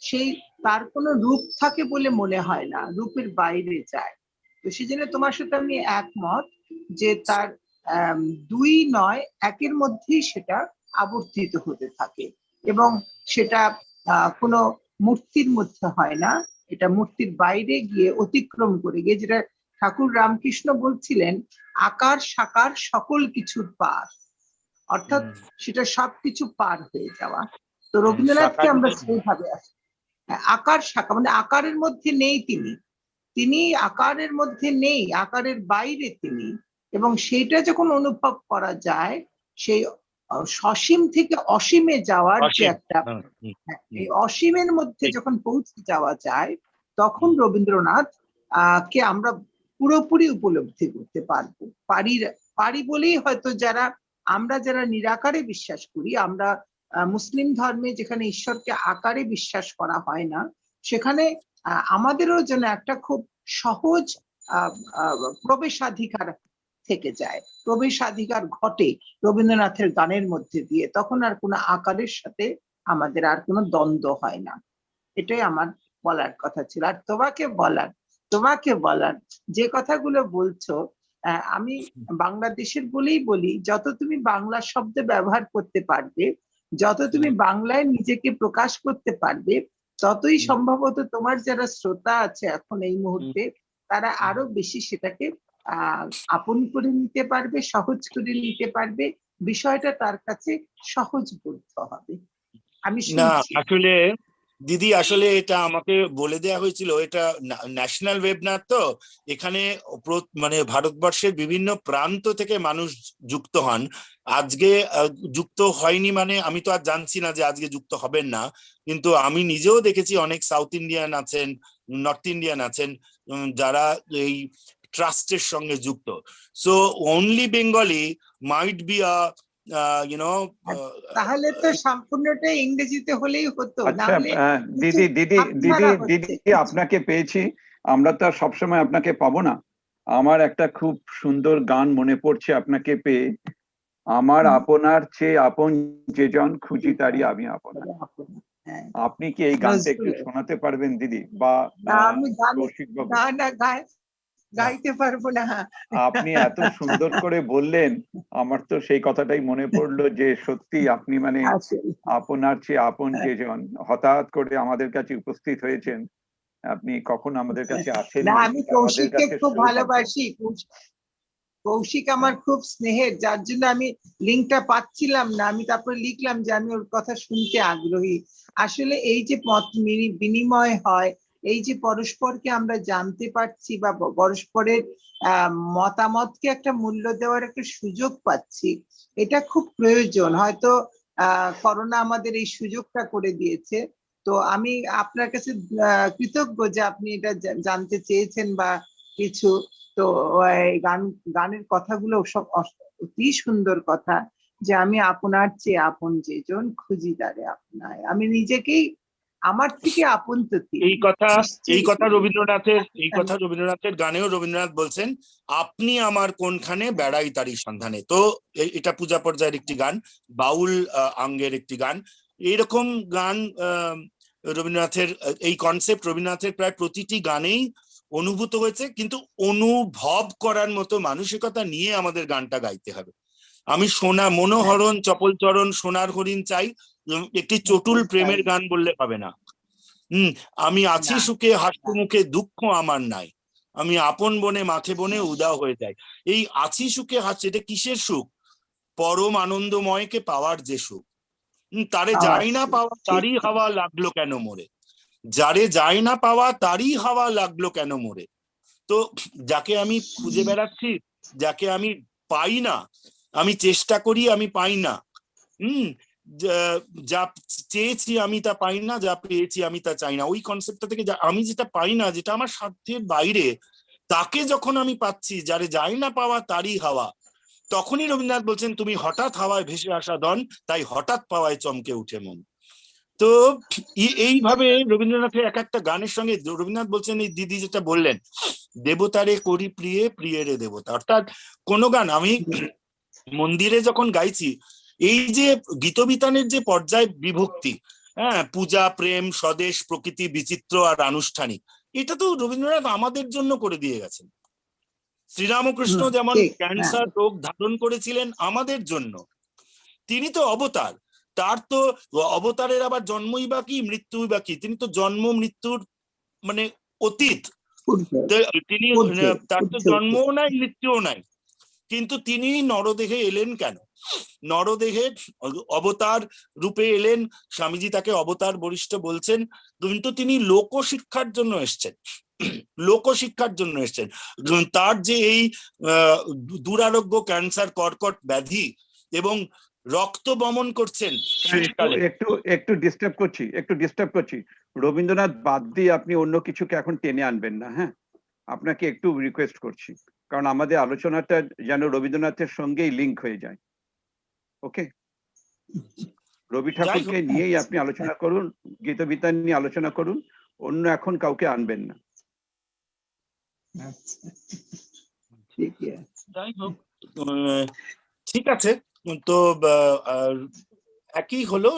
Speaker 10: সেই তার কোনো রূপ থাকে বলে মনে হয় না, রূপের বাইরে যায়। তো সেই জন্য তোমার সাথে আমি একমত যে তার দুই নয়, একের মধ্যেই সেটা আবর্তিত হতে থাকে, এবং সেটা কোনো মূর্তির মধ্যে হয় না, এটা মূর্তির বাইরে গিয়ে অতিক্রম করে গিয়ে, যেটা ঠাকুর রামকৃষ্ণ বলছিলেন, আকার সাকার সকল কিছুর পার, অর্থাৎ সেটা সবকিছু পার হয়ে যাওয়া। তো রবীন্দ্রনাথকে আমরা সেইভাবে আসি, আকার শাখা মানে আকারের মধ্যে নেই তিনি আকারের মধ্যে নেই, আকারের বাইরে তিনি, এবং সেইটা যখন অনুভব করা যায়, সেই সসীম থেকে অসীমে যাওয়ার যে একটা, এই অসীমের মধ্যে যখন পৌঁছে যাওয়া যায়, তখন রবীন্দ্রনাথ কে আমরা পুরোপুরি উপলব্ধি করতে পারি বলেই হয়তো আমরা যারা নিরাকারে বিশ্বাস করি, আমরা মুসলিম ধর্মে যেখানে ঈশ্বরকে আকারে বিশ্বাস করা হয় না, সেখানে আমাদেরও যেন একটা খুব সহজ প্রবেশাধিকার থেকে যায়, প্রবেশাধিকার ঘটে রবীন্দ্রনাথের গানের মধ্যে দিয়ে, তখন আর কোনো আকারের সাথে আমাদের আর কোনো দ্বন্দ্ব হয় না। এটাই আমার বলার কথা ছিল। আর তোমাকে বলার যে কথাগুলো বলছো, আমি বাংলাদেশের বলেই বলি, যত তুমি বাংলা শব্দ ব্যবহার করতে পারবে, যত তুমি বাংলায় নিজেকে প্রকাশ করতে পারবে, ততই সম্ভবত তোমার যারা শ্রোতা আছে এখন এই মুহূর্তে, তারা আরো বেশি সেটাকে আপন করে নিতে পারবে, সহজ করে নিতে পারবে, বিষয়টা তার কাছে সহজবোধ্য হবে। আমি
Speaker 9: না
Speaker 10: শুনছি।
Speaker 9: আসলে দিদি, আসলে এটা আমাকে বলে দেয়া হয়েছিল, এটা ন্যাশনাল ওয়েবনার, তো এখানে মানে ভারতবর্ষের বিভিন্ন প্রান্ত থেকে মানুষ যুক্ত হন। আজকে যুক্ত হয়নি মানে আমি তো আর জানছি না যে আজকে যুক্ত হবেন না, কিন্তু আমি নিজেও দেখেছি অনেক সাউথ ইন্ডিয়ান আছেন, নর্থ ইন্ডিয়ান আছেন যারা এই ট্রাস্টের সঙ্গে যুক্ত। So only Bengali might be a
Speaker 10: তাহলে তো সম্পূর্ণটা ইংরেজিতে হলেই হতো।
Speaker 1: আচ্ছা দিদি আপনাকে পেয়েছি, আমরা তো সবসময় আপনাকে পাবো না। আমার একটা খুব সুন্দর গান মনে পড়ছে আপনাকে পেয়ে, আমার আপনার চেয়ে আপন যেজন খুঁজি তারি আমি আপনার। আপনি কি এই গানটা একটু শোনাতে পারবেন দিদি? বা
Speaker 10: আমি গাইতে পারবো না।
Speaker 1: আপনি এত সুন্দর করে বললেন, আমার তো সেই কথাটাই মনে পড়লো যে সত্যি আপনি মানে আপনার চেয়ে আপন যেজন হঠাৎ করে আমাদের কাছে উপস্থিত হয়েছেন। আপনি কখন আমাদের কাছে আসেন?
Speaker 10: আমি কৌশিককে খুব ভালোবাসি, কৌশিক আমার খুব স্নেহের, যার জন্য আমি লিঙ্কটা পাচ্ছিলাম না, আমি তারপরে লিখলাম যে আমি ওর কথা শুনতে আগ্রহী। আসলে এই যে মত বিনিময় হয়, এই যে পরস্পরকে আমরা জানতে পারছি বা পরস্পরের মতামতকে একটা মূল্য দেওয়ার একটা সুযোগ পাচ্ছি, এটা খুব প্রয়োজন। হয়তো করোনা আমাদের এই সুযোগটা করে দিয়েছে। তো আমি আপনার কাছে কৃতজ্ঞ যে আপনি এটা জানতে চেয়েছেন বা কিছু। তো গানের কথাগুলো সব অতি সুন্দর কথা, যে আমি আপনার চেয়ে আপন যেজন খুঁজি তারে আপনায়। আমি নিজেকেই আমার থেকে আপন তো
Speaker 9: এই কথা রবীন্দ্রনাথের গানেও রবীন্দ্রনাথ বলছেন, আপনি আমার কোনখানে বেড়াই তারই সন্ধানে। তো এটা পূজা পর্যায়ের একটি গান, বাউল অঙ্গের একটি গান। এইরকম গান রবীন্দ্রনাথের, এই কনসেপ্ট রবীন্দ্রনাথের প্রায় প্রতিটি গানেই অনুভূত হয়েছে, কিন্তু অনুভব করার মতো মানসিকতা নিয়ে আমাদের গানটা গাইতে হবে। আমি মনোহরণ চপলচরণ সোনার হরিণ চাই, একটি চটুল প্রেমের গান বললে হবে না। আমি আছি সুখে হাসি মুখে দুঃখ আমার নাই, আমি আপন বনে মাঠে বনে উদাও হয়ে যাই। এই আছি সুখে হাসি, এটা কিসের সুখ? পরম আনন্দময়কে পাওয়ার যে সুখ। তারে যাই না পাওয়া তারই হাওয়া লাগলো কেন মোরে, যারে যাই না পাওয়া তারই হাওয়া লাগলো কেন মোরে। তো যাকে আমি খুঁজে বেড়াচ্ছি, যাকে আমি পাই না, আমি চেষ্টা করি আমি পাই না, যা চেয়েছি আমি তা পাই না, যা পেয়েছি আমি তা চাই না। ওই কনসেপ্টটা থেকে আমি যেটা পাই না, যেটা আমার সাধ্যের বাইরে, তাকে যখন আমি পাচ্ছি, যারে যাই না পাওয়া তারই হাওয়া, তখনই রবীন্দ্রনাথ বলছেন তুমি হঠাৎ হাওয়ায় ভেসে আসা দন, তাই হঠাৎ পাওয়ায় চমকে উঠে মন। তো এইভাবে রবীন্দ্রনাথের এক একটা গানের সঙ্গে রবীন্দ্রনাথ বলছেন, এই দিদি যেটা বললেন, দেবতারে করি প্রিয়ে প্রিয়ে রে দেবতা। অর্থাৎ কোনো গান আমি মন্দিরে যখন গাইছি, এই যে গীতবিতানের যে পর্যায় বিভক্তি, পূজা, প্রেম, স্বদেশ, প্রকৃতি, বিচিত্র আর আনুষ্ঠানিক, এটা তো রবীন্দ্রনাথ আমাদের জন্য করে দিয়ে গেছেন। শ্রীরামকৃষ্ণ যেমন ক্যান্সার রোগ ধারণ করেছিলেন আমাদের জন্য, তিনি তো অবতার, তার তো অবতারের আবার জন্মই বাকি মৃত্যুই বাকি, তিনি তো জন্ম মৃত্যুর মানে অতীত, তিনি তার তো জন্মও নাই মৃত্যুও নাই, কিন্তু তিনি নরদেহে এলেন কেন? নরদেহে অবতার রূপে এলেন, স্বামীজি তাকে অবতার বরিষ্ঠ বলছেন, কিন্তু তিনি লোকশিক্ষার জন্য এসছেন, লোকশিক্ষার জন্য এসছেন। তার যে এই দুরারোগ্য ক্যান্সার, কর্কট ব্যাধি এবং রক্ত বমন করছেন,
Speaker 1: একটু ডিস্টার্ব করছি। রবীন্দ্রনাথ বাদ দিয়ে আপনি অন্য কিছুকে এখন টেনে আনবেন না, হ্যাঁ? আপনাকে একটু রিকোয়েস্ট করছি, কারণ আমাদের আলোচনাটা যেন রবীন্দ্রনাথের সঙ্গেই লিঙ্ক হয়ে যায়। ওকে, রবি ঠাকুরকে নিয়েই আপনি আলোচনা করুন, গীতবিতান নিয়ে আলোচনা করুন, অন্য এখন কাউকে আনবেন না।
Speaker 10: ঠিকই আছে।
Speaker 9: যাই হোক, ঠিক আছে। তো একই হলো,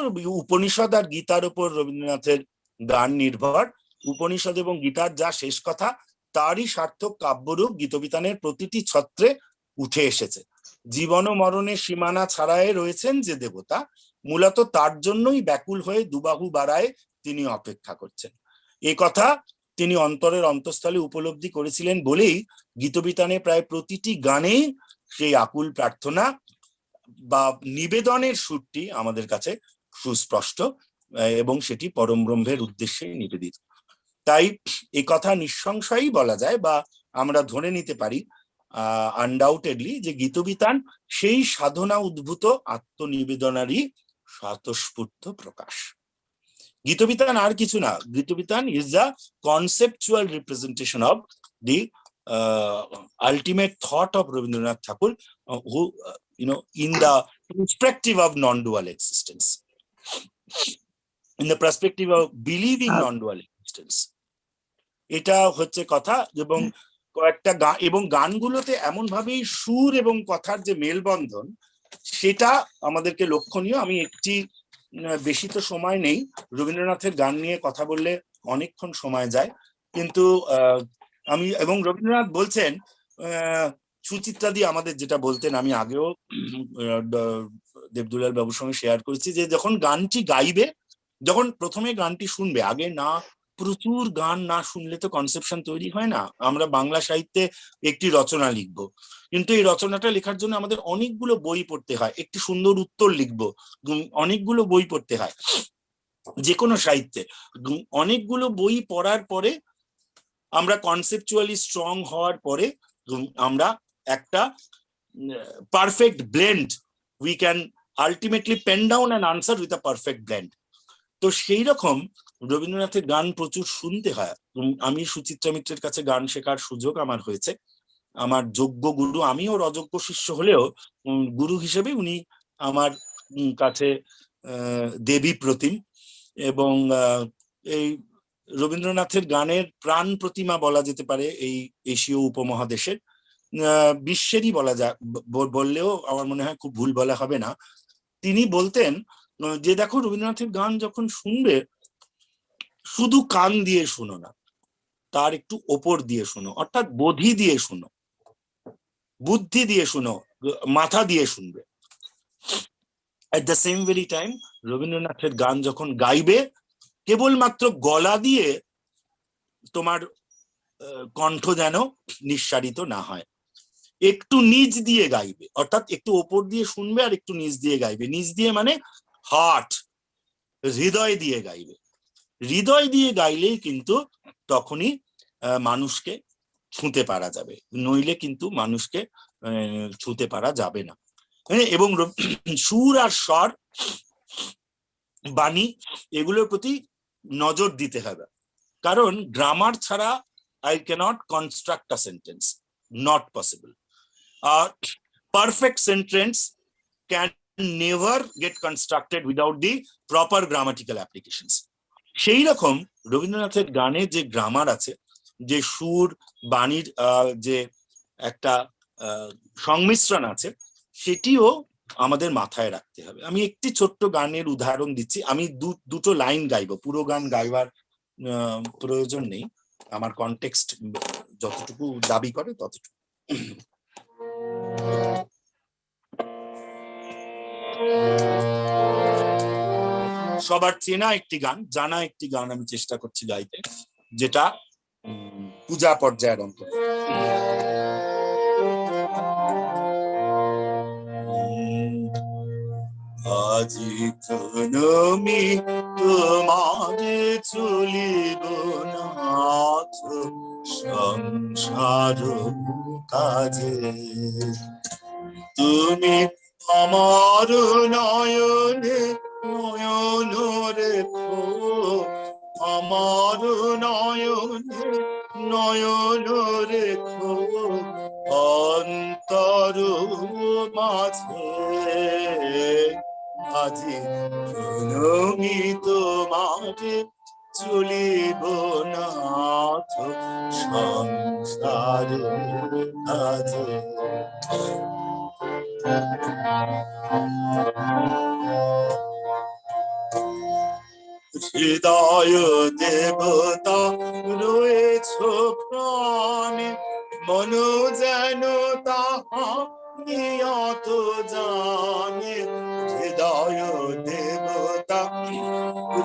Speaker 9: উপনিষদ আর গীতার উপর রবীন্দ্রনাথের গান নির্ভর। উপনিষদ এবং গীতার যা শেষ কথা তারই সার্থক কাব্যরূপ গীতবিতানের প্রতিটি ছত্রে উঠে এসেছে। জীবন ও মরণের সীমানা ছাড়াই রয়েছেন যে দেবতা, মূলত তার জন্যই ব্যাকুল হয়ে দুবাহু বাড়ায় তিনি অপেক্ষা করছেন। এ কথা তিনি অন্তরের অন্তঃস্থলে উপলব্ধি করেছিলেন বলেই গীতবিতানে প্রায় প্রতিটি গানে সেই আকুল প্রার্থনা বা নিবেদনের সুরটি আমাদের কাছে সুস্পষ্ট, এবং সেটি পরম ব্রহ্মের উদ্দেশ্যে নিবেদিত। তাই এই কথা নিঃসংশয়ই বলা যায়, বা আমরা ধরে নিতে পারি আনডাউটেডলি, যে গীতবিতান সেই সাধনা উদ্ভূত আত্মনিবেদনারই স্বতঃস্ফূর্ত প্রকাশ। গীতবিতান আর কিছু না, Gitabitan is the conceptual representation of the ultimate thought of Rabindranath Tagore, who in the perspective of non-dual existence, in the perspective of believing non-dual existence. এটা হচ্ছে কথা। এবং কয়েকটা গান এবং গানগুলোতে এমন ভাবেই সুর এবং কথার যে মেলবন্ধন, সেটা আমাদেরকে লক্ষণীয়। আমি একটি, বেশি তো সময় নেই, রবীন্দ্রনাথের গান নিয়ে কথা বললে অনেকক্ষণ সময় যায়, কিন্তু আমি, এবং রবীন্দ্রনাথ বলছেন, সুচিত্রাদি আমাদের যেটা বলতেন, আমি আগেও দেবদুলাল বাবুর সঙ্গে শেয়ার করেছি, যে যখন গানটি গাইবে, যখন প্রথমে গানটি শুনবে, আগে না প্রচুর গান না শুনলে তো কনসেপশন তৈরি হয় না। আমরা বাংলা সাহিত্যে একটি রচনা লিখবো, কিন্তু এই রচনাটা লেখার জন্য আমাদের অনেকগুলো বই পড়তে হয়। একটি সুন্দর উত্তর লিখবো, অনেকগুলো বই পড়তে হয়। যে কোনো সাহিত্যে অনেকগুলো বই পড়ার পরে, আমরা কনসেপচুয়ালি স্ট্রং হওয়ার পরে, আমরা একটা perfect blend, we can ultimately pen down an answer with a perfect blend. তো সেই রকম রবীন্দ্রনাথের গান প্রচুর শুনতে হয়। আমি সুচিত্রা মিত্রের কাছে গান শেখার সুযোগ আমার হয়েছে। আমার যোগ্য গুরু, আমি ওর অযোগ্য শিষ্য হলেও গুরু হিসেবে উনি আমার কাছে দেবী প্রতিম। এবং এই রবীন্দ্রনাথের গানের প্রাণ প্রতিমা বলা যেতে পারে এই এশীয় উপমহাদেশের, বিশ্বেরই বলা যায়, বললেও আমার মনে হয় খুব ভুল বলা হবে না। তিনি বলতেন যে দেখো, রবীন্দ্রনাথের গান যখন শুনবে, শুধু কান দিয়ে শুনো না, তার একটু ওপর দিয়ে শুনো, অর্থাৎ বোধি দিয়ে শুনো, বুদ্ধি দিয়ে শুনো, মাথা দিয়ে শুনবে। At the same very time রবীন্দ্রনাথের গান যখন গাইবে, কেবলমাত্র গলা দিয়ে তোমার কণ্ঠ যেন নিঃসারিত না হয়, একটু নিচ দিয়ে গাইবে, অর্থাৎ একটু ওপর দিয়ে শুনবে আর একটু নিচ দিয়ে গাইবে। নিচ দিয়ে মানে হার্ট, হৃদয় দিয়ে গাইবে। হৃদয় দিয়ে গাইলেই কিন্তু তখনই মানুষকে ছুঁতে পারা যাবে, নইলে কিন্তু মানুষকে ছুঁতে পারা যাবে না। এবং সুর আর স্বর, বাণী, এগুলোর প্রতি নজর দিতে হবে, কারণ গ্রামার ছাড়া I cannot construct a sentence, not possible. Perfect sentence can never get constructed without the proper grammatical applications. সেই রকম রবীন্দ্রনাথের গানে যে গ্রামার আছে, যে সুর বাণীর যে একটা সংমিশ্রণ আছে, সেটিও আমাদের মাথায় রাখতে হবে। আমি একটি ছোট্ট গানের উদাহরণ দিচ্ছি। আমি দুটো লাইন গাইবো, পুরো গান গাইবার প্রয়োজন নেই, আমার কনটেক্সট যতটুকু দাবি করে ততটুকু। সবার চেনা একটি গান, জানা একটি গান আমি চেষ্টা করছি গাইতে, যেটা পূজা পর্যায়ের অন্তত। আজি তুমি তোমারে চলিব নাথ সংসার কাজে, তুমি আমার নয়নে নয়ন রেখো, আমার নয়নে নয়ন রেখো, অন্তর মাঝে আজি তুমি তোমারে চলিব নাথ সংসার কাজে। হৃদয় দেবতা রয়েছ প্রাণে, মন যেন তাহা নিয়ত জানে। হৃদয় দেবতা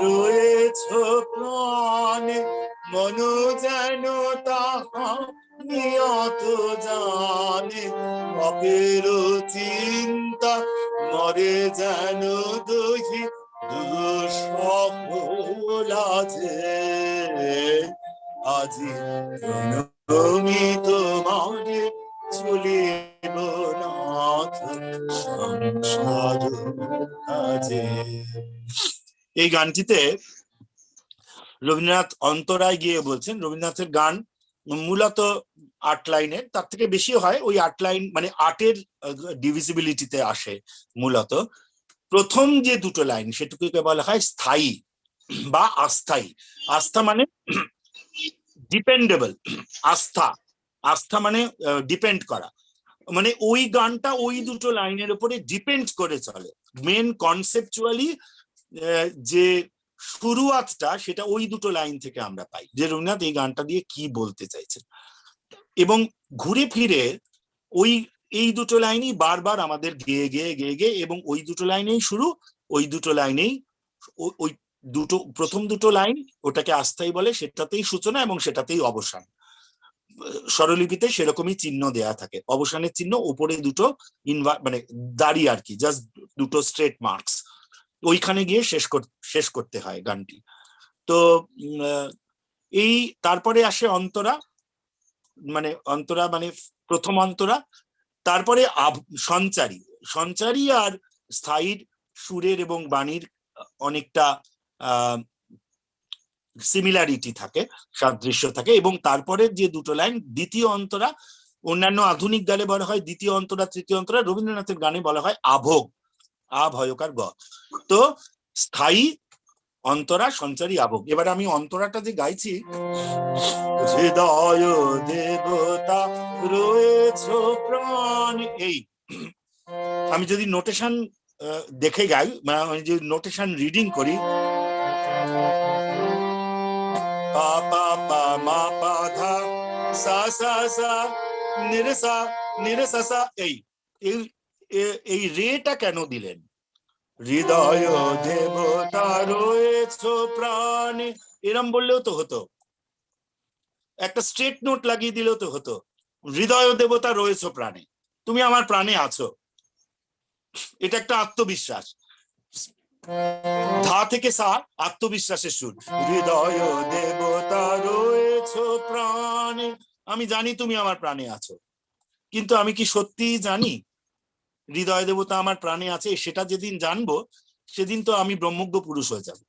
Speaker 9: রয়েছ প্রাণে, মন যেন তাহা নিয়ত জানে। পাপের চিন্তা মরে যেন দহি দুঃসফল আছে। আজি প্রণমি তোমারে চলিব নাথ সংসার কাজে। এই গানটিতে রবীন্দ্রনাথ অন্তরায় গিয়ে বলছেন, রবীন্দ্রনাথের গান মূলত 8 লাইনের, তার থেকে বেশি হয়। ওই 8 লাইন মানে 8-এর ডিভিজিবিলিটিতে আসে মূলত। প্রথম যে দুটো লাইন সেটুকুকে বলা হয় স্থায়ী বা আস্থায়ী। আস্থা মানে ডিপেন্ডেবল, আস্থা, আস্থা মানে ডিপেন্ড করা, মানে ওই গানটা ওই দুটো লাইনের উপরে ডিপেন্ড করে চলে। মেন কনসেপচুয়ালি যে শুরুয়াতটা সেটা ওই দুটো লাইন থেকে আমরা পাই, যে রবীন্দ্রনাথ এই গানটা দিয়ে কি বলতে চাইছেন। এবং ঘুরে ফিরে ওই এই দুটো লাইনই বারবার আমাদের গেয়ে গেয়ে গেয়ে গেয়ে, এবং ওই দুটো লাইনেই শুরু, ওই দুটো লাইনেই ওই দুটো প্রথম দুটো লাইন ওটাকে আস্থাই বলে, সেটাতেই সূচনা এবং সেটাতেই অবসান। স্বরলিপিতে সেরকমই চিহ্ন দেয়া থাকে, অবসানের চিহ্ন, উপরে দুটো মানে দাঁড়িয়ে আর কি, জাস্ট দুটো স্ট্রেট মার্কস, ওইখানে গিয়ে শেষ করতে হয় গানটি। তো এই তারপরে আসে অন্তরা, মানে অন্তরা মানে প্রথম অন্তরা, তারপরে সঞ্চারী। সঞ্চারী আর স্থায়ীর সুরের এবং বাণীর অনেকটা সিমিলারিটি থাকে, সাদৃশ্য থাকে। এবং তারপরে যে দুটো লাইন দ্বিতীয় অন্তরা, অন্যান্য আধুনিক গানে বলা হয় দ্বিতীয় অন্তরা, তৃতীয় অন্তরা, রবীন্দ্রনাথের গানে বলা হয় আভোগ, আ ভয়কার গ। তো স্থায়ী, অন্তরা, সঞ্চারী, আভোগ। এবার আমি অন্তরাটা যে গাইছি, হৃদয় দেবতা রয়েছ প্রাণ, এই আমি যদি নোটেশন দেখে গাই, মানে আমি যদি নোটেশন রিডিং করি, পা পা পা মা পা ধা সা সা সা নিরসা নিরসা সা, এই রেটা কেন দিলেন? হৃদয় দেবতা রয়েছ প্রাণে, এরম বললেও তো হতো, একটা স্ট্রেট নোট লাগিয়ে দিলেও তো হতো। হৃদয় দেবতা রয়েছ প্রাণে, তুমি আমার প্রাণে আছো, এটা একটা আত্মবিশ্বাস। ধা থেকে সা আত্মবিশ্বাসের সুর। হৃদয় দেবতা রয়েছ প্রাণে, আমি জানি তুমি আমার প্রাণে আছো, কিন্তু আমি কি সত্যি জানি হৃদয় দেবতা আমার প্রাণে আছে? সেটা যেদিন জানবো সেদিন তো আমি ব্রহ্মজ্ঞ পুরুষ হয়ে যাব,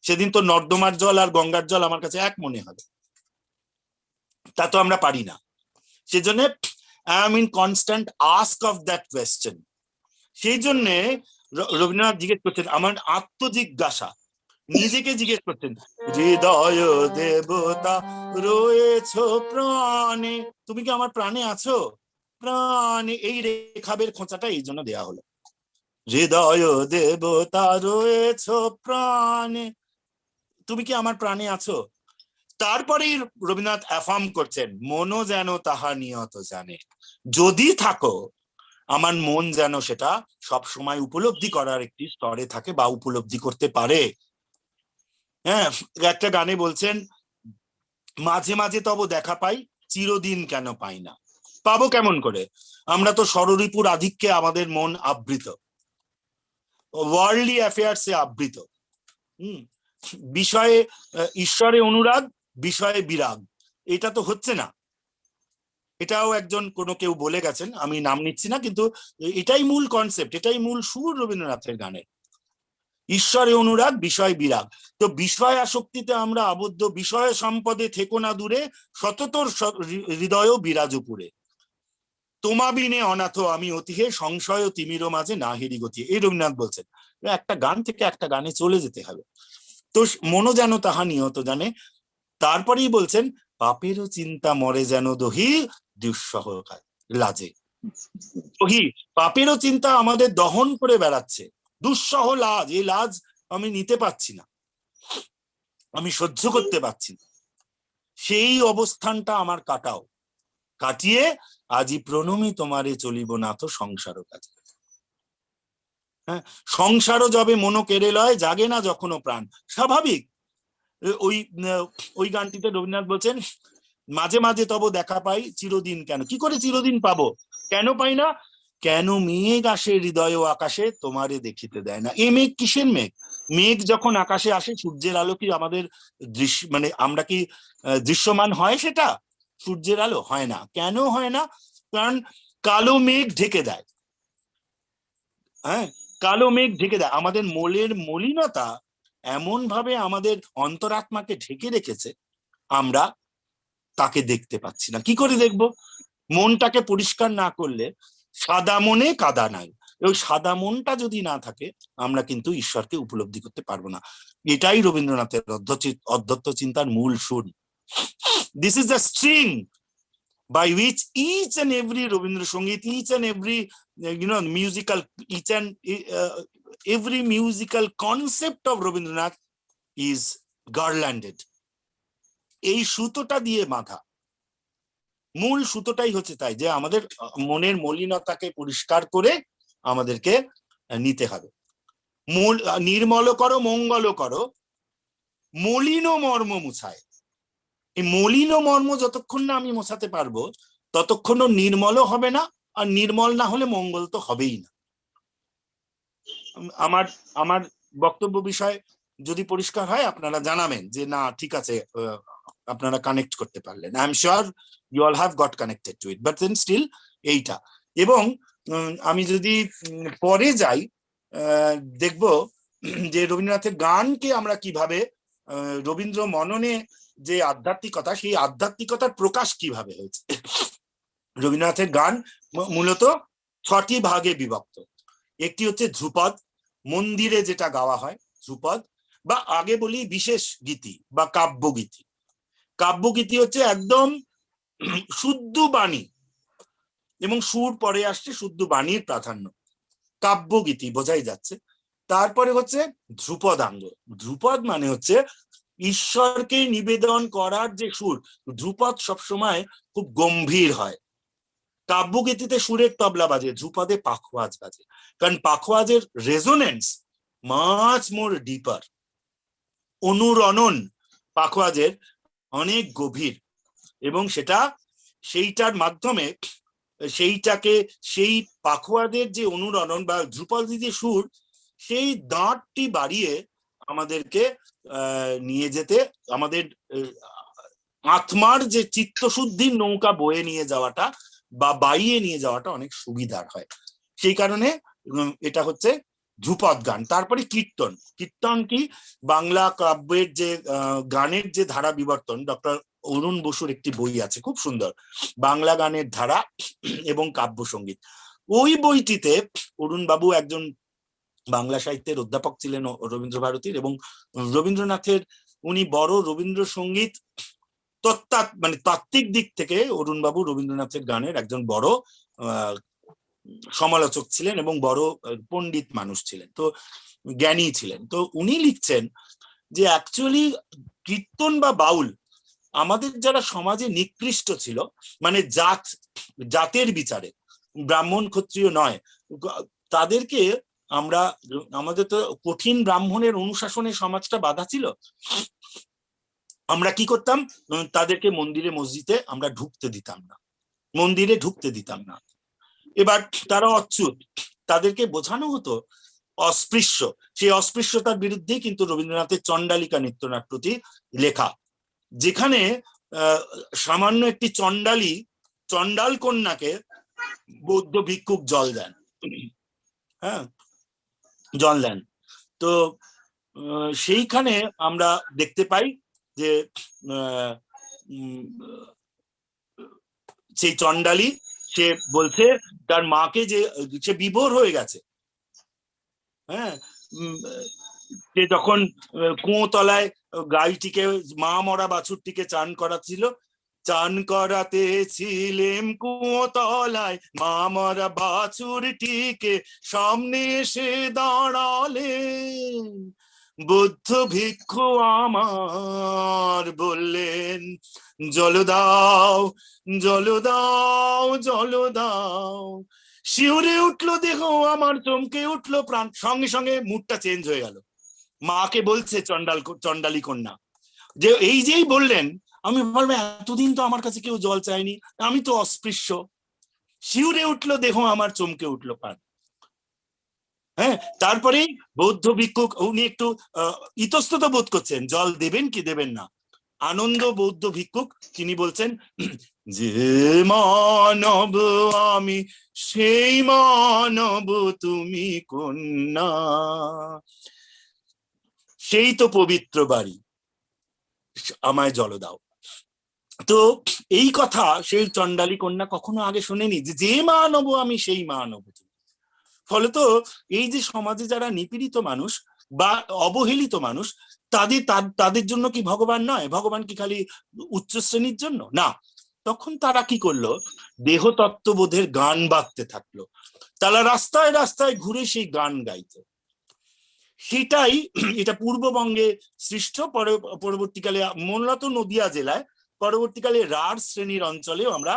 Speaker 9: সেদিন তো নর্দমার জল আর গঙ্গার জল আমার কাছে এক মনে হবে। তা তো আমরা পারি না। সেজন্য I am in constant ask of that question. সেই জন্যে রবীন্দ্রনাথ জিজ্ঞেস করছেন, আমার আত্মজিজ্ঞাসা, নিজেকে জিজ্ঞেস করছেন, হৃদয় দেবতা রয়েছ প্রাণে, তুমি কি আমার প্রাণে আছো? প্রাণে, এই রেখাবের খোঁচাটা এই জন্য দেয়া হলো, হৃদয় দেবতা রয়েছ প্রাণে, তুমি কি আমার প্রাণে আছো? তারপরেই রবীন্দ্রনাথ অ্যাফার্ম করছেন, মনও যেন তাহা নিয়ত জানে, যদি থাকো আমার মন যেন সেটা সব সময় উপলব্ধি করার একটি স্তরে থাকে বা উপলব্ধি করতে পারে। হ্যাঁ, একটা গানে বলছেন, মাঝে মাঝে তব দেখা পাই, চিরদিন কেন পাই না। পাবো কেমন করে? আমরা তো ষড়রিপুর আধিক্যে আমাদের মন আবৃত, ওয়ার্ল্ডলি অ্যাফেয়ার্সে আবৃত। বিষয়ে ঈশ্বরে অনুরাগ, বিষয়ে বিরাগ, এটা তো হচ্ছে না। এটাও একজন কোনো কেউ বলে গেছেন, আমি নাম নিচ্ছি না, কিন্তু এটাই মূল কনসেপ্ট, এটাই মূল সুর রবীন্দ্রনাথের গানের, ঈশ্বরে অনুরাগ, বিষয় বিরাগ। তো বিষয় আসক্তিতে আমরা আবদ্ধ, বিষয় সম্পদে থেকো না দূরে, সততর হৃদয় বিরাজ পুরে, তোমা বিনে অনাথ আমি অতিহে, সংশয় তিমির মাঝে না হেরি গতি। এই রবীন্দ্রনাথ বলছেন। একটা গান থেকে একটা গানে চলে যেতে হবে। তো মনো যেন তাহা নিহত জানে। তারপরেই বলছেন পাপেরও চিন্তা মরে যেন দহি দুঃসহ লাজে। দহি পাপেরও চিন্তা আমাদের দহন করে বেড়াচ্ছে, দুঃসহ লাজ, এই লাজ আমি নিতে পারছি না, আমি সহ্য করতে পারছি না, সেই অবস্থানটা আমার কাটাও, কাটিয়ে আজি প্রণমী তোমারে চলিব না তো সংসার কাজে। হ্যাঁ, সংসারও যবে মনো কেড়ে লয়, জাগে না যখনও প্রাণ। স্বাভাবিক। ওই গানটিতে রবীন্দ্রনাথ বলছেন মাঝে মাঝে তব দেখা পাই চিরদিন কেন। কি করে চিরদিন পাবো? কেন পাই না? কেন মেঘ আসে হৃদয় ও আকাশে তোমারে দেখিতে দেয় না। এই মেঘ কিসের মেঘ? মেঘ যখন আকাশে আসে সূর্যের আলো কি আমাদের দৃশ্য মানে আমরা কি দৃশ্যমান হয় সেটা? সূর্যের আলো হয় না। কেন হয় না? কারণ কালো মেঘ ঢেকে দেয়। হ্যাঁ, কালো মেঘ ঢেকে দেয়। আমাদের মনের মলিনতা এমন ভাবে আমাদের অন্তরাত্মাকে ঢেকে রেখেছে, আমরা তাকে দেখতে পাচ্ছি না। কি করে দেখবো? মনটাকে পরিষ্কার না করলে সাদা মনে কাদা নাই। ওই সাদা মনটা যদি না থাকে আমরা কিন্তু ঈশ্বরকে উপলব্ধি করতে পারবো না। এটাই রবীন্দ্রনাথের অধ্যত্ত চিন্তার মূল সুর। This is the string by which each and every Rabindra Sangeet, each and every musical, each and every musical concept of Rabindranath is garlanded. এই সুতোটা দিয়ে বাঁধা, মূল সুতোটাই হচ্ছে তাই যে আমাদের মনের মলিনতাকে পরিষ্কার করে আমাদেরকে নিতে হবে। নির্মল করো মঙ্গল করো, মলিন মর্ম মুছায়। এই মলিন মর্ম যতক্ষণ না আমি মোছাতে পারবো ততক্ষণ নির্মলও হবে না, আর নির্মল না হলে মঙ্গল তো হবেই না। আমার বক্তব্য বিষয় যদি পরিষ্কার হয় আপনারা জানাবেন যে না ঠিক আছে, আপনারা কানেক্ট করতে পারলেন। I am sure you all have got connected to it, but then still এইটা। এবং আমি যদি পরে যাই দেখব যে রবীন্দ্রনাথের গানকে আমরা কিভাবে রবীন্দ্র মননে যে আধ্যাত্মিকতা, সেই আধ্যাত্মিকতার প্রকাশ কিভাবে হয়েছে। রবীন্দ্রনাথের গান মূলত 6টি ভাগে বিভক্ত। একটি হচ্ছে ধ্রুপদ, মন্দিরে যেটা গাওয়া হয় ধ্রুপদ, বা আগে বলি বিশেষ গীতি বা কাব্যগীতি। কাব্যগীতি হচ্ছে একদম শুদ্ধ বাণী এবং সুর পরে আসছে, শুদ্ধ বাণীর প্রাধান্য, কাব্যগীতি বোঝাই যাচ্ছে। তারপরে হচ্ছে ধ্রুপদাঙ্গ। ধ্রুপদ মানে হচ্ছে ঈশ্বরকে নিবেদন করার যে সুর। ধ্রুপদ সবসময় খুব গম্ভীর হয়, কাব্যগীতিতে সুরের তবলা বাজে, ধ্রুপদে পাখোয়াজ বাজে, কারণ পাখোয়াজের রেজোনেন্স মাচ মোর ডিপার। অনুরণন পাখোয়াজের অনেক গভীর, এবং সেইটার মাধ্যমে সেই পাখোয়াজের যে অনুরণন বা ধ্রুপদী যে সুর, সেই দাঁতটি বাড়িয়ে আমাদেরকে নিয়ে যেতে, আমাদের আত্মার যে চিত্তশুদ্ধির নৌকা বয়ে নিয়ে যাওয়াটা বা বাইয়ে নিয়ে যাওয়াটা অনেক সুবিধার হয়। সেই কারণে এটা হচ্ছে ধ্রুপদ গান। তারপরে কীর্তন। কীর্তন কি? বাংলা কাব্যের যে গানের যে ধারা বিবর্তন, ডক্টর অরুণ বসুর একটি বই আছে খুব সুন্দর, বাংলা গানের ধারা এবং কাব্য সঙ্গীত। ওই বইটিতে অরুণ বাবু একজন বাংলা সাহিত্যের অধ্যাপক ছিলেন রবীন্দ্র ভারতীর, এবং রবীন্দ্রনাথের উনি বড় রবীন্দ্রসঙ্গীত মানে তাত্ত্বিক দিক থেকে অরুণবাবু রবীন্দ্রনাথের গানের একজন বড় সমালোচক ছিলেন এবং বড় পণ্ডিত মানুষ ছিলেন, তো জ্ঞানী ছিলেন। তো উনি লিখছেন যে অ্যাকচুয়ালি কীর্তন বা বাউল আমাদের যারা সমাজে নিকৃষ্ট ছিল, মানে জাতের বিচারে ব্রাহ্মণ ক্ষত্রিয় নয়, তাদেরকে আমাদের তো কঠিন ব্রাহ্মণের অনুশাসনে সমাজটা বাধা ছিল। আমরা কি করতাম? তাদেরকে মন্দিরে মসজিদে আমরা ঢুকতে দিতাম না, মন্দিরে ঢুকতে দিতাম না। এবার তারা অচ্যুত, তাদেরকে বোঝানো হতো অস্পৃশ্য। সেই অস্পৃশ্যতার বিরুদ্ধেই কিন্তু রবীন্দ্রনাথের চণ্ডালিকা নৃত্যনাট্যটি লেখা, যেখানে সামান্য একটি চণ্ডাল কন্যাকে বৌদ্ধ ভিক্ষুক জল দেন, হ্যাঁ জল দেন। তো সেইখানে আমরা দেখতে পাই যে সেই চণ্ডালী সে বলছে তার মাকে, যে সে বিভোর হয়ে গেছে, হ্যাঁ সে যখন কুঁয়োতলায় গাইটিকে, মা মরা বাছুরটিকে চান করাচ্ছিল, চান করাতে ছিলেম কুঁয়োতলায়, মা মরা বাছুরটিকে সামনে এসে দাঁড়ালেন, বুদ্ধ ভিক্ষু আমার বললেন, জল দাও জল দাও জল দাও। শিউরে উঠলো দেহ আমার, চমকে উঠলো প্রাণ। সঙ্গে সঙ্গে মুডটা চেঞ্জ হয়ে গেল। মাকে বলছে চণ্ডালী কন্যা, যে এই যেই বললেন, আমি বলবো এতদিন তো আমার কাছে কেউ জল চায়নি, আমি তো অস্পৃশ্য। শিউরে উঠলো দেহ আমার, চমকে উঠলো প্রাণ। হ্যাঁ, তারপরেই বৌদ্ধ ভিক্ষুক, উনি একটু ইতস্তত বোধ করছেন, জল দেবেন কি দেবেন না। আনন্দ বৌদ্ধ ভিক্ষুক তিনি বলছেন, যে মানব আমি সেই মানব তুমি কন্যা, সেই তো পবিত্র বাড়ি, আমায় জল দাও। তো এই কথা সেই চণ্ডালী কন্যা কখনো আগে শোনেনি, যে মানব আমি সেই মানব। ফলত এই যে সমাজে যারা নিপীড়িত মানুষ বা অবহেলিত মানুষ, তাদের জন্য কি ভগবান নয়? ভগবান কি খালি উচ্চ শ্রেণীর জন্য? না। তখন তারা কি করলো, দেহতত্ত্ববোধের গান বাজতে থাকলো, তারা রাস্তায় রাস্তায় ঘুরে সেই গান গাইতো। সেটাই, এটা পূর্ববঙ্গে সৃষ্ট, পরবর্তীকালে মূলত নদিয়া জেলায়, পরবর্তীকালে রাঢ় শ্রেণীর অঞ্চলেও আমরা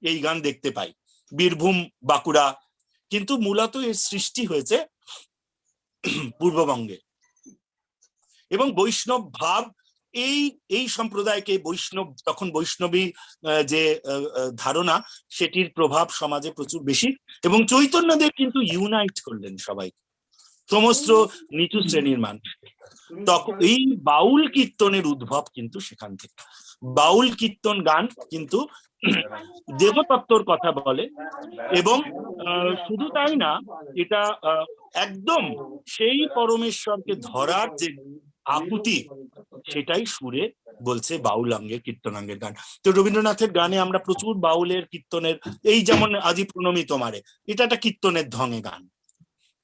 Speaker 9: এই গান দেখতে পাই, বীরভূম, বাঁকুড়া, কিন্তু মূলত এর সৃষ্টি হয়েছে পূর্ববঙ্গে। এবং বৈষ্ণব ভাব, এই সম্প্রদায়কে বৈষ্ণব, তখন বৈষ্ণবী যে ধারণা, সেটির প্রভাব সমাজে প্রচুর বেশি। এবং চৈতন্যদেব কিন্তু ইউনাইট করলেন সবাই, সমস্ত নিচু শ্রেণীর মানুষ। তখন এই বাউল কীর্তনের উদ্ভব কিন্তু সেখান থেকে। বাউল কীর্তন গান কিন্তু দেবতত্ত্বর কথা বলে, এবং শুধু তাই না, এটা একদম সেই পরমেশ্বরকে ধরার যে আকুতি, সেটাই সুরে বলছে বাউলাঙ্গের, কীর্তনাঙ্গের গান। তো রবীন্দ্রনাথের গানে আমরা প্রচুর বাউলের, কীর্তনের, এই যেমন আজি প্রণমী তোমারে, এটা একটা কীর্তনের ঢঙে গান,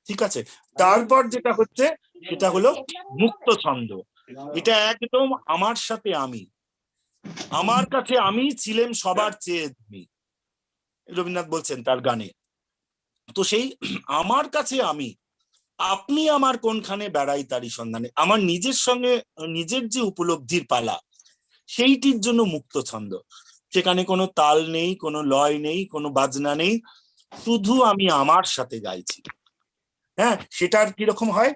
Speaker 9: ঠিক আছে। তারপর যেটা হচ্ছে সেটা হলো মুক্ত ছন্দ। এটা একদম আমার সাথে আমি, আমার কাছে আমি ছিলেম সবার চেয়ে তুমি, রবীন্দ্রনাথ বলছেন তার গানে। তো সেই আমার কাছে আমি, আপনি আমার কোনখানে বেড়াই তারই সন্ধানে, আমার নিজের সঙ্গে নিজের যে উপলব্ধির পালা, সেইটির জন্য মুক্ত ছন্দ। সেখানে কোনো তাল নেই, কোনো লয় নেই, কোনো বাজনা নেই, শুধু আমি আমার সাথে গাইছি। হ্যাঁ, সেটার কিরকম হয়,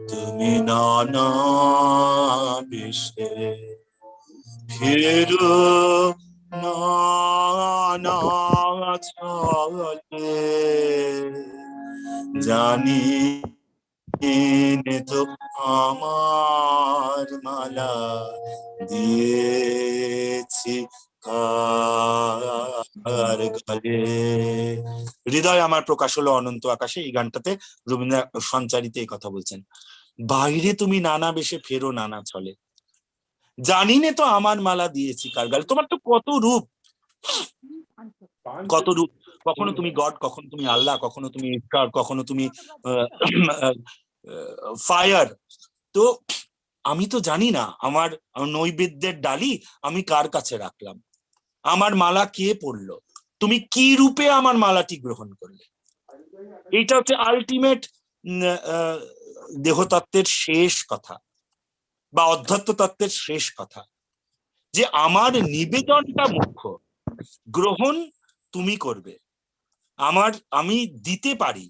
Speaker 9: তুমি নানা বেশে ফেরো নানা ছলে, জানি তো আমার মালা দিয়েছি কার গলে। হৃদয় আমার প্রকাশ হলো অনন্ত আকাশে, এই গানটাতে রবীন্দ্রনাথ সঞ্চারিতে এই কথা বলছেন। বাইরে তুমি নানা বেশে ফেরো নানা ছলে, জানি নে তো আমার মালা দিয়েছি কার গালে। তোমার তো কত রূপ, কত রূপ, কখনো তুমি গড, কখনো তুমি আল্লাহ, কখনো তুমি ঈশ্বর, কখনো তুমি ফায়ার। তো আমি তো জানি না আমার নৈবেদ্যের ডালি আমি কার কাছে রাখলাম, আমার মালা কে পড়লো, তুমি কি রূপে আমার মালাটি গ্রহণ করলে। এইটা হচ্ছে আলটিমেট দেহতত্ত্বের শেষ কথা বা অধ্যাত্ম তত্ত্বের শেষ কথা, যে আমার নিবেদনটা মুখ্য, গ্রহণ তুমি করবে। আমি দিতে পারি,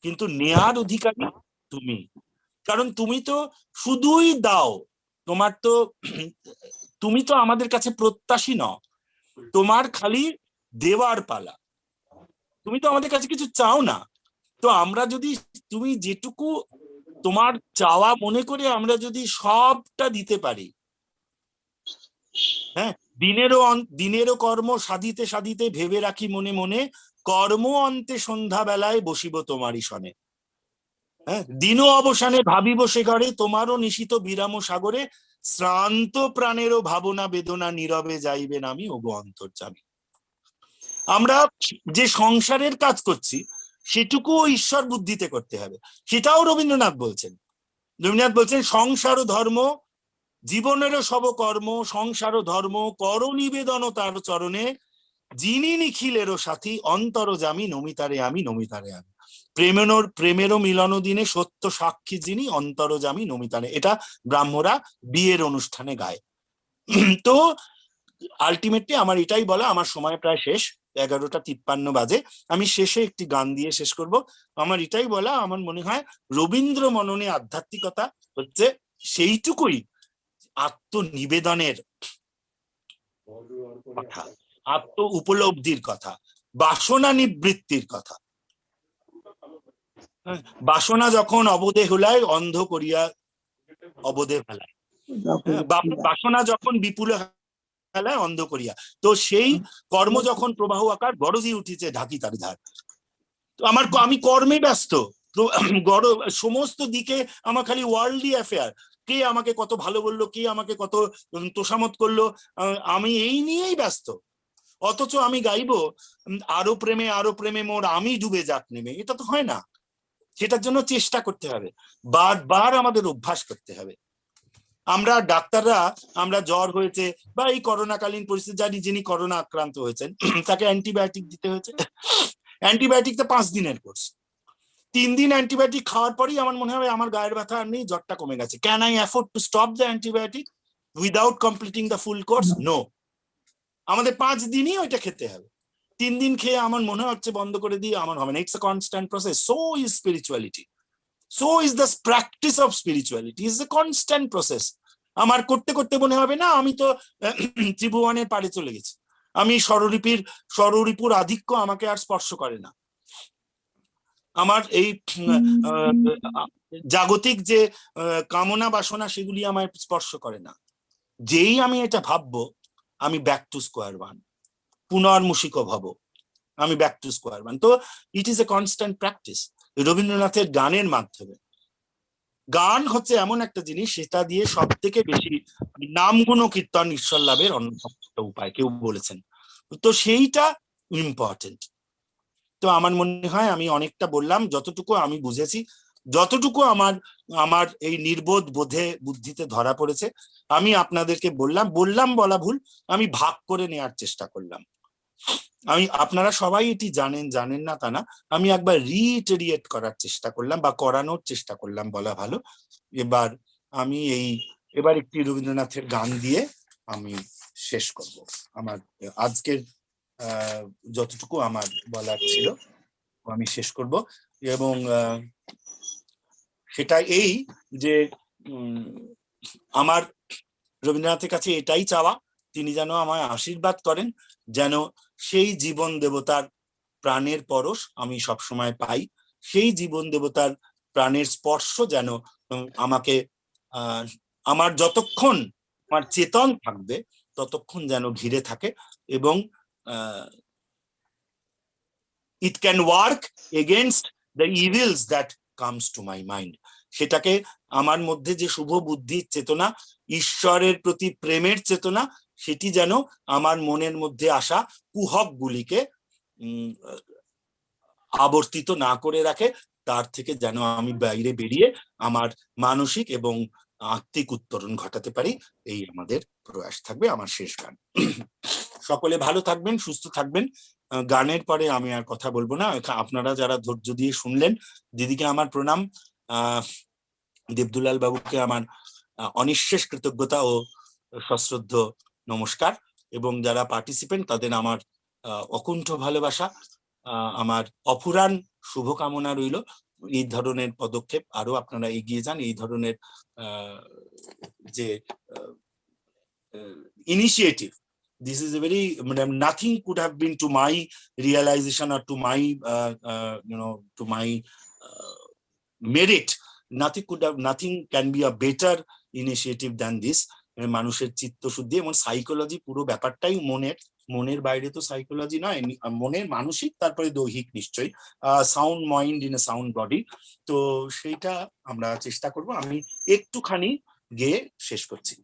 Speaker 9: কিন্তু নেয়ার অধিকারী তুমি, কারণ তুমি তো শুধুই দাও, তুমি তো আমাদের কাছে প্রত্যাশী নও, তোমার খালি দেওয়ার পালা, তুমি তো আমাদের কাছে কিছু চাও না। তো আমরা যদি, তুমি যেটুকু তোমার চাওয়া মনে করে আমরা যদি সবটা দিতে পারি, হ্যাঁ, দিনেরও কর্ম সাধিতে সাধিতে ভেবে রাখি মনে মনে, কর্ম অন্তে সন্ধ্যা বেলায় বসিব তোমারই সনে। হ্যাঁ, দিন অবসানে ভাবিব সে ঘরে, তোমারও নিশিত বিরাম সাগরে, শ্রান্ত প্রাণেরও ভাবনা বেদনা নীরবে যাইবেন আমি ওগো অন্তর্যামী। আমরা যে সংসারের কাজ করছি সেটুকুও ঈশ্বর বুদ্ধিতে করতে হবে, সেটাও রবীন্দ্রনাথ বলছেন। রবীন্দ্রনাথ বলছেন সংসার ধর্ম জীবনেরও সব কর্ম, সংসার ধর্ম কর নিবেদন তার চরণে, যিনি নিখিলেরও সাথী অন্তরজামি নমিতারে আমি নমিতারে আমি, প্রেমেরও মিলন দিনে সত্য সাক্ষী যিনি অন্তরজামি নমিতারে। এটা ব্রাহ্মরা বিয়ের অনুষ্ঠানে গায়। তো আলটিমেটলি আমার এটাই বলা, আমার সময় প্রায় শেষ, 11:53 বাজে, আমি শেষে একটি গান দিয়ে শেষ করব। আমার এটাই বলা, আমার মনে হয় রবীন্দ্র মননে আধ্যাত্মিকতা হচ্ছে সেইটুকুই আত্মনিবেদনের কথা, আত্ম উপলব্ধির কথা, বাসনা নিবৃত্তির কথা। বাসনা যখন অবদে হলায় অন্ধ করিয়া অবদে ফেলায়, বাসনা যখন বিপুল ফেলায় অন্ধ করিয়া, তো সেই কর্ম যখন প্রবাহ আকার গরজি উঠিছে ঢাকি তার ধার। তো আমি কর্মে ব্যস্ত, সমস্ত দিকে আমার খালি ওয়ার্ল্ডলি অ্যাফেয়ার, কে আমাকে কত ভালো বললো, কে আমাকে কত তোষামত করলো, আমি এই নিয়েই ব্যস্ত। অথচ আমি গাইবো আরো প্রেমে মোর আমি ডুবে যাক নেমে, এটা তো হয় না। সেটার জন্য চেষ্টা করতে হবে, বারবার আমাদের অভ্যাস করতে হবে। আমরা ডাক্তাররা, আমরা জ্বর হয়েছে বা এই করোনাকালীন পরিস্থিতি, জানি যিনি করোনা আক্রান্ত হয়েছেন তাকে অ্যান্টিবায়োটিক দিতে হয়েছে। অ্যান্টিবায়োটিকটা 5 দিনের কোর্স, 3 দিন অ্যান্টিবায়োটিক খাওয়ার পরেই আমার মনে হয় আমার গায়ের ব্যথা আর নেই, জ্বরটা কমে গেছে। Can I afford to stop the antibiotic without completing the full course? No. আমাদের 5 দিনই ওইটা খেতে হবে। 3 দিন খেয়ে আমার মনে হচ্ছে বন্ধ করে দিয়ে আমার হবে না। It's a constant process. So is spirituality, so is the practice of spirituality, is a constant process. আমার করতে করতে মনে হবে না আমি তো ত্রিভুবনের পাড়ে চলে গেছি, আমি ষড়রিপুর আধিক্য আমাকে আর স্পর্শ করে না। আমার এই জাগতিক যে কামনা বাসনা সেগুলি আমায় স্পর্শ করে না। যেই আমি এটা ভাববো, আমি ব্যাক টু স্কোয়ার ওয়ান, পুনর্মূষিক ভব, আমি ব্যাক টু স্কোয়ার ওয়ান। তো it is a constant practice. রবীন্দ্রনাথের গানের মাধ্যমে, গান হচ্ছে এমন একটা জিনিস, সেটা দিয়ে সব থেকে বেশি নাম গুণ কীর্তন ঈশ্বর লাভের অন্যতম একটা উপায়, কেউ বলেছেন। তো সেইটা ইম্পর্টেন্ট। তো আমার মনে হয় আমি অনেকটা বললাম, যতটুকু আমি বুঝেছি, যতটুকু আমার এই নির্বোধ বুদ্ধিতে ধরা পড়েছে, আমি আপনাদেরকে বললাম বলা ভুল, আমি ভাগ করে নেওয়ার চেষ্টা করলাম। আপনারা সবাই এটি জানেন না তা না, আমি একবার রিইটারিয়েট করার চেষ্টা করলাম, বা করানোর চেষ্টা করলাম বলা ভালো। এবার একটি রবীন্দ্রনাথের গান দিয়ে আমি শেষ করব। আমার আজকের যতটুকু আমার বলার ছিল আমি শেষ করব, এবং সেটা এই যে আমার রবীন্দ্রনাথের কাছে এটাই চাওয়া, তিনি যেন আমায় আশীর্বাদ করেন, যেন সেই জীবন দেবতার প্রাণের পরশ আমি সবসময় পাই, সেই জীবন দেবতার প্রাণের স্পর্শ যেন আমাকে আমার যতক্ষণ আমার চেতন থাকবে ততক্ষণ যেন ঘিরে থাকে, এবং it can work against the evils that comes to my mind. সেটাকে আমার মধ্যে যে শুভ বুদ্ধির চেতনা, ঈশ্বরের প্রতি প্রেমের চেতনা, সেটি যেন আমার মনের মধ্যে আসা কুহক গুলিকে আবর্তিত না করে রাখে, তার থেকে যেন আমি বাইরে বেরিয়ে আমার মানসিক এবং আত্মিক উত্তরণ ঘটাতে পারি, এই আমাদের প্রয়াস থাকবে। আমার শেষ গান। সকলে ভালো থাকবেন, সুস্থ থাকবেন। গানের পরে আমি আর কথা বলবো না। আপনারা যারা ধৈর্য দিয়ে শুনলেন, দিদিকে আমার প্রণাম, দেবদুলাল বাবুকে আমার অনিঃশেষ কৃতজ্ঞতা ও সশ্রদ্ধ নমস্কার, এবং যারা পার্টিসিপেন্ট তাদের আমার অকুণ্ঠ ভালোবাসা, আমার অফুরান শুভকামনা রইল। এই ধরনের পদক্ষেপ আরো আপনারা এগিয়ে যান, এই ধরনের যে initiative, this is a very nothing could have been to my realization or to my to my merit. Nothing can be a better initiative than this. মানুষের চিত্তশুদ্ধি এবং সাইকোলজি, পুরো ব্যাপারটাই মনের বাইরে তো সাইকোলজি নয়, মনের মানসিক, তারপরে দৈহিক নিশ্চয়ই, sound mind in a sound body. তো সেইটা আমরা চেষ্টা করব। আমি একটুখানি গেয়ে শেষ করছি।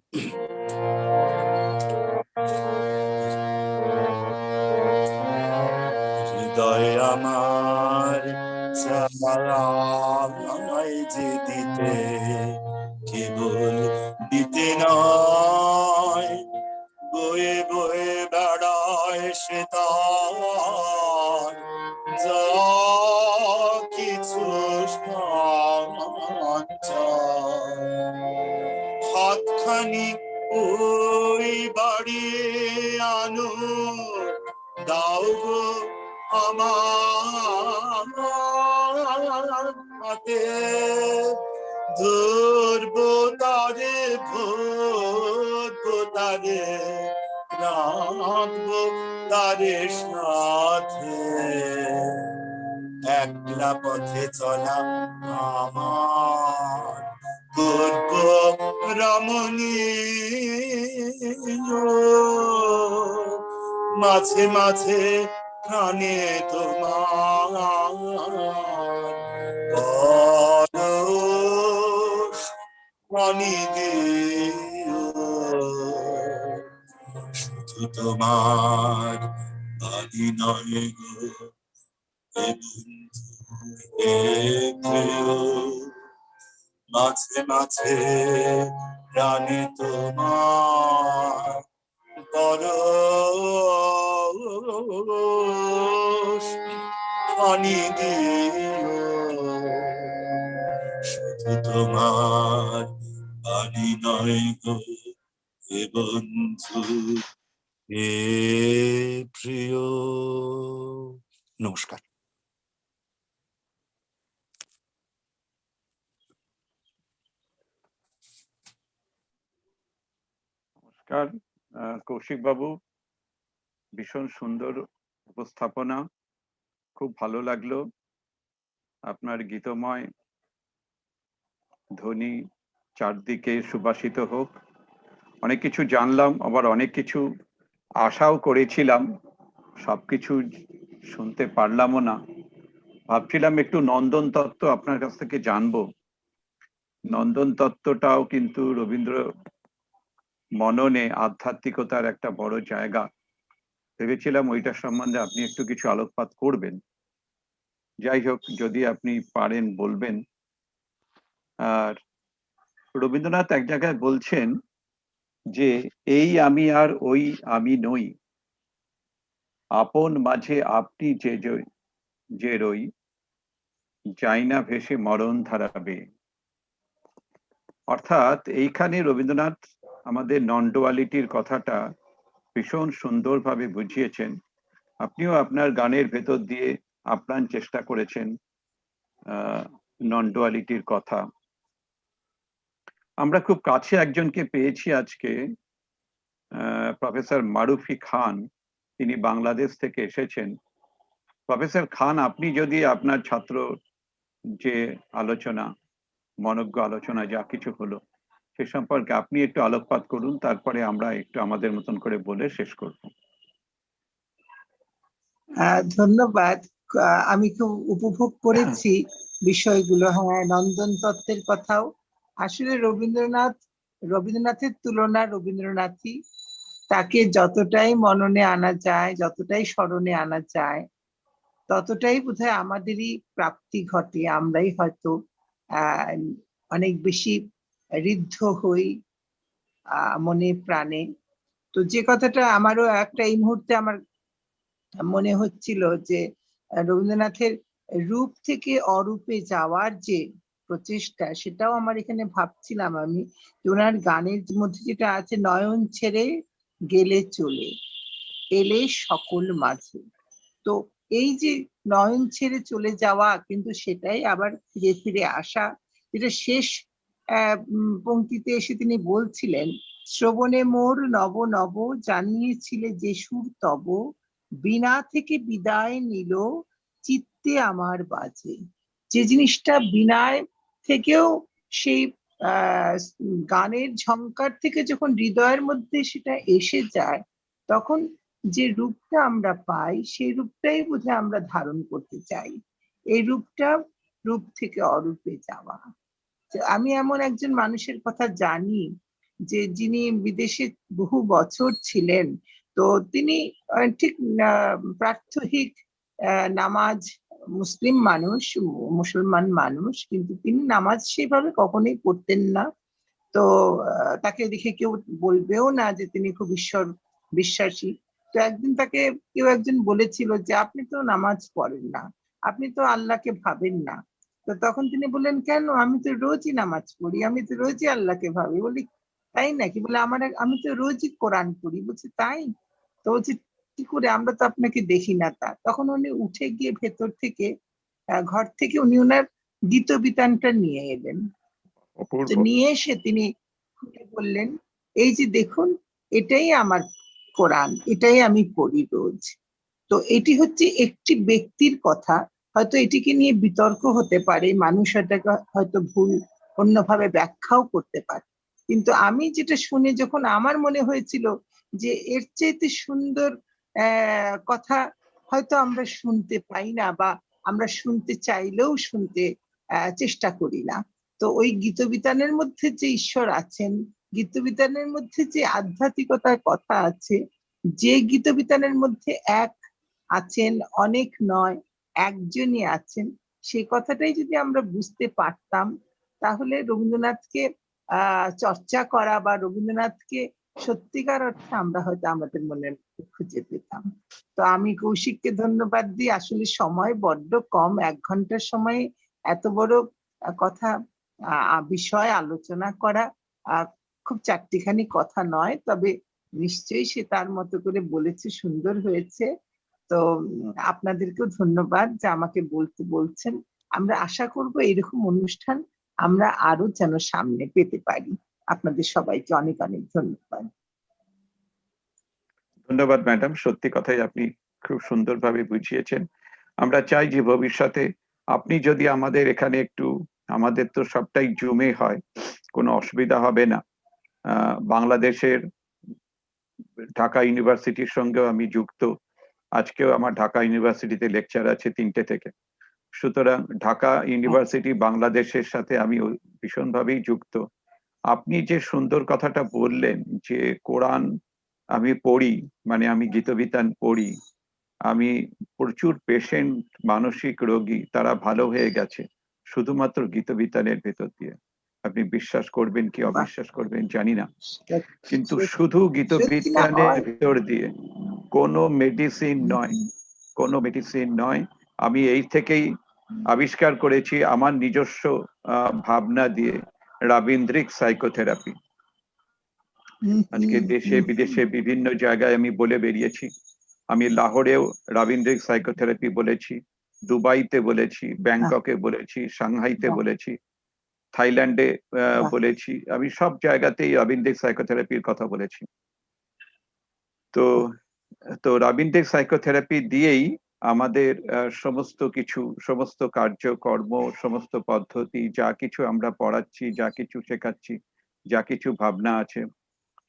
Speaker 9: আমার চাই যে দিতে, কেবল দিতে নয়, বয়ে বয়ে বেড়ায় সে তার যা কিছু হাতখানি ওই বাড়িয়ে আনো, দাও গো আমার হাতে, ধরবো তারে ভরবো তারে, রাখবো তারে সাথে। একলা পথে চলা আমার করবো রমণী, মাঝে মাঝে প্রাণে তোমার পরশ পানি দিও, শুধু তোমার বাড়ি নয় গো এ বন্ধু এ প্রিয়, মাঝে মাঝে প্রাণে তোমার পরশ পানি দিও, শুধু তোমার বাড়ি নয় গো এ বন্ধু এ প্রিয়। নমস্কার।
Speaker 1: নমস্কার কৌশিক বাবু, ভীষণ সুন্দর উপস্থাপনা, খুব ভালো লাগলো। আপনার গীতময় ধ্বনি চারদিকে সুবাসিত হোক। অনেক কিছু জানলাম, আবার অনেক কিছু আশাও করেছিলাম, সবকিছু শুনতে পারলামও না। ভাবছিলাম একটু নন্দন তত্ত্ব আপনার কাছ থেকে জানবো। নন্দন তত্ত্বটাও কিন্তু রবীন্দ্র মননে আধ্যাত্মিকতার একটা বড় জায়গা। ভেবেছিলাম ওইটার সম্বন্ধে আপনি একটু কিছু আলোকপাত করবেন। যাই হোক, যদি আপনি পারেন বলবেন। আর রবীন্দ্রনাথ এক জায়গায় বলছেন যে এই আমি আর ওই আমি নই, আপন মাঝে আপনি যে রই, যাই না ভেসে মরণ ধারাবে। অর্থাৎ এইখানে রবীন্দ্রনাথ আমাদের নন ডুয়ালিটির কথাটা ভীষণ সুন্দরভাবে বুঝিয়েছেন। আপনিও আপনার গানের ভেতর দিয়ে আপ্রাণ চেষ্টা করেছেন নন ডুয়ালিটির কথা। আমরা খুব কাছে একজনকে পেয়েছি আজকে, প্রফেসর মারুফি খান, তিনি বাংলাদেশ থেকে এসেছেন। প্রফেসর খান, আপনি যদি আপনার ছাত্র যে আলোচনা, মনজ্ঞ আলোচনা যা কিছু হলো সে সম্পর্কে আপনি একটু আলোকপাত করুন, তারপরে আমরা একটু আমাদের মতন করে বলে শেষ করব।
Speaker 10: ধন্যবাদ। আমি খুব উপভোগ করেছি বিষয়গুলো। হ্যাঁ, নন্দন তত্ত্বের কথাও আসলে রবীন্দ্রনাথের তুলনা রবীন্দ্রনাথই। তাকে যতটাই মননে আনা যায়, যতটাই স্মরণে আনা যায়, ততটাই বোধহয় আমাদেরই প্রাপ্তি ঘটে। আমরাই হয়তো অনেক বেশি ঋদ্ধ হই মনে প্রাণে। তো যে কথাটা আমারও একটা এই মুহূর্তে আমার মনে হচ্ছিল যে রবীন্দ্রনাথের রূপ থেকে অরূপে যাওয়ার যে প্রচেষ্টা, সেটাও আমার এখানে ভাবছিলাম আমি। ওনার গানের মধ্যে যেটা আছে, নয়ন ছেড়ে গেলে চলে এলে সকল মাঝে। তো এই যে নয়ন ছেড়ে চলে যাওয়া, কিন্তু সেটাই আবার ফিরে ফিরে আসা, যেটা শেষ পংক্তিতে এসে তিনি বলছিলেন, শ্রবণে মোর নব নব জানিয়েছিলে যে সুর তব, বিনা থেকে বিদায় নিল চিত্তে আমার বাজে। যে জিনিসটা বিনায় থেকেও সেই গানের ঝংকার থেকে যখন হৃদয়ের মধ্যে সেটা এসে যায়, তখন যে রূপটা আমরা পাই সেই রূপটাই বোধহয় আমরা ধারণ করতে চাই। এই রূপ থেকে অরূপে যাওয়া। আমি এমন একজন মানুষের কথা জানি যে যিনি বিদেশে বহু বছর ছিলেন। তো তিনি ঠিক প্রাত্যহিক নামাজ মুসলিম মানুষ, মুসলমান মানুষ, কিন্তু তিনি নামাজ সেভাবে কখনোই পড়তেন না। তো তাকে দেখে কেউ বলবেও না যে তিনি খুব ঈশ্বর বিশ্বাসী। তো একদিন তাকে কেউ একজন বলেছিল যে আপনি তো নামাজ পড়েন না, আপনি তো আল্লাহকে ভাবেন না। তো তখন তিনি বললেন, কেন, আমি তো রোজই নামাজ পড়ি, আমি তো রোজই আল্লাহকে ভাবি। বলি, তাই নাকি? বলে, আমি তো রোজই কোরআন পড়ি। বলছে, তাই? তো বলছি, কি করে, আমরা তো আপনাকে দেখি না। তা তখন উনি উঠে গিয়ে ভেতর থেকে ঘর থেকে উনি ওনার গীতবিতানটা নিয়ে এলেন। তো নিয়ে এসে তিনি বললেন, এই যে দেখুন, এটাই আমার কোরআন, এটাই আমি পড়ি রোজ। তো এটি হচ্ছে একটি ব্যক্তির কথা, হয়তো এটিকে নিয়ে বিতর্ক হতে পারে, মানুষ এটাকে হয়তো ভুল অন্যভাবে ব্যাখ্যাও করতে পারে, কিন্তু আমি যেটা শুনে যখন আমার মনে হয়েছিল যে এর চাইতে সুন্দর কথা হয়তো আমরা শুনতে পাই না, বা আমরা শুনতে চাইলেও শুনতে চেষ্টা করি না। তো ওই গীতবিতানের মধ্যে যে ঈশ্বর আছেন, গীতবিতানের মধ্যে যে আধ্যাত্মিকতার কথা আছে, যে গীতবিতানের মধ্যে এক আছেন, অনেক নয়, একজনই আছেন, সেই কথাটাই যদি আমরা বুঝতে পারতাম, তাহলে রবীন্দ্রনাথকে চর্চা করা বা রবীন্দ্রনাথকে সত্যিকার অর্থে আমরা হয়তো আমাদের মনের মধ্যে খুঁজে পেতাম। তো আমি কৌশিককে ধন্যবাদ দিই, আসলে সময় বড্ড কম, 1 ঘন্টার সময়ে এত বড় কথা বিষয় আলোচনা করা খুব চারটিখানি কথা নয়, তবে নিশ্চয়ই সে তার মতো করে বলেছে, সুন্দর হয়েছে। তো আপনাদেরকেও ধন্যবাদ যে আমাকে বলতে বলছেন। আমরা আশা করব এরকম অনুষ্ঠান আমরা আরো যেন সামনে পেতে পারি। আপনাদের সবাইকে অনেক অনেক ধন্যবাদ।
Speaker 1: ধন্যবাদ ম্যাডাম, সত্যি কথাই আপনি খুব সুন্দরভাবে বুঝিয়েছেন। আমরা চাই যে ভবিষ্যতে আপনি যদি আমাদের এখানে একটু, আমাদের তো সবটাই জুমে হয়, কোনো অসুবিধা হবে না। বাংলাদেশের ঢাকা ইউনিভার্সিটির সঙ্গেও আমি যুক্ত, আজকেও আমার ঢাকা ইউনিভার্সিটিতে লেকচার আছে 3টে থেকে। সুতরাং ঢাকা ইউনিভার্সিটি বাংলাদেশের সাথে আমি ভীষণভাবেই যুক্ত। আপনি যে সুন্দর কথাটা বললেন যে কোরআন আমি পড়ি, মানে আমি গীতবিতান পড়ি, আমি প্রচুর পেশেন্ট, মানসিক রোগী, তারা ভালো হয়ে গেছে শুধুমাত্র গীতবিতানের ভেতর দিয়ে। আপনি বিশ্বাস করবেন কি অবিশ্বাস করবেন জানি না, কিন্তু শুধু গীতবিতানের ভেতর দিয়ে, কোনো মেডিসিন নয়, কোনো মেডিসিন নয়। আমি এই থেকেই আবিষ্কার করেছি আমার নিজস্ব ভাবনা দিয়ে রাবীন্দ্রিক সাইকোথেরাপি। আজকে দেশে বিদেশে বিভিন্ন জায়গায় আমি বলে বেরিয়েছি। আমি লাহোরেও রাবীন্দ্রিক সাইকোথেরাপি বলেছি, দুবাইতে বলেছি, ব্যাংককে বলেছি, সাংহাইতে বলেছি, থাইল্যান্ডে বলেছি, আমি সব জায়গাতেই রাবীন্দ্রিক সাইকোথেরাপির কথা বলেছি। তো রাবীন্দ্রিক সাইকোথেরাপি দিয়েই আমাদের সমস্ত কিছু, সমস্ত কার্যকর্ম, সমস্ত পদ্ধতি, যা কিছু আমরা পড়াচ্ছি, যা কিছু শেখাচ্ছি, যা কিছু ভাবনা আছে,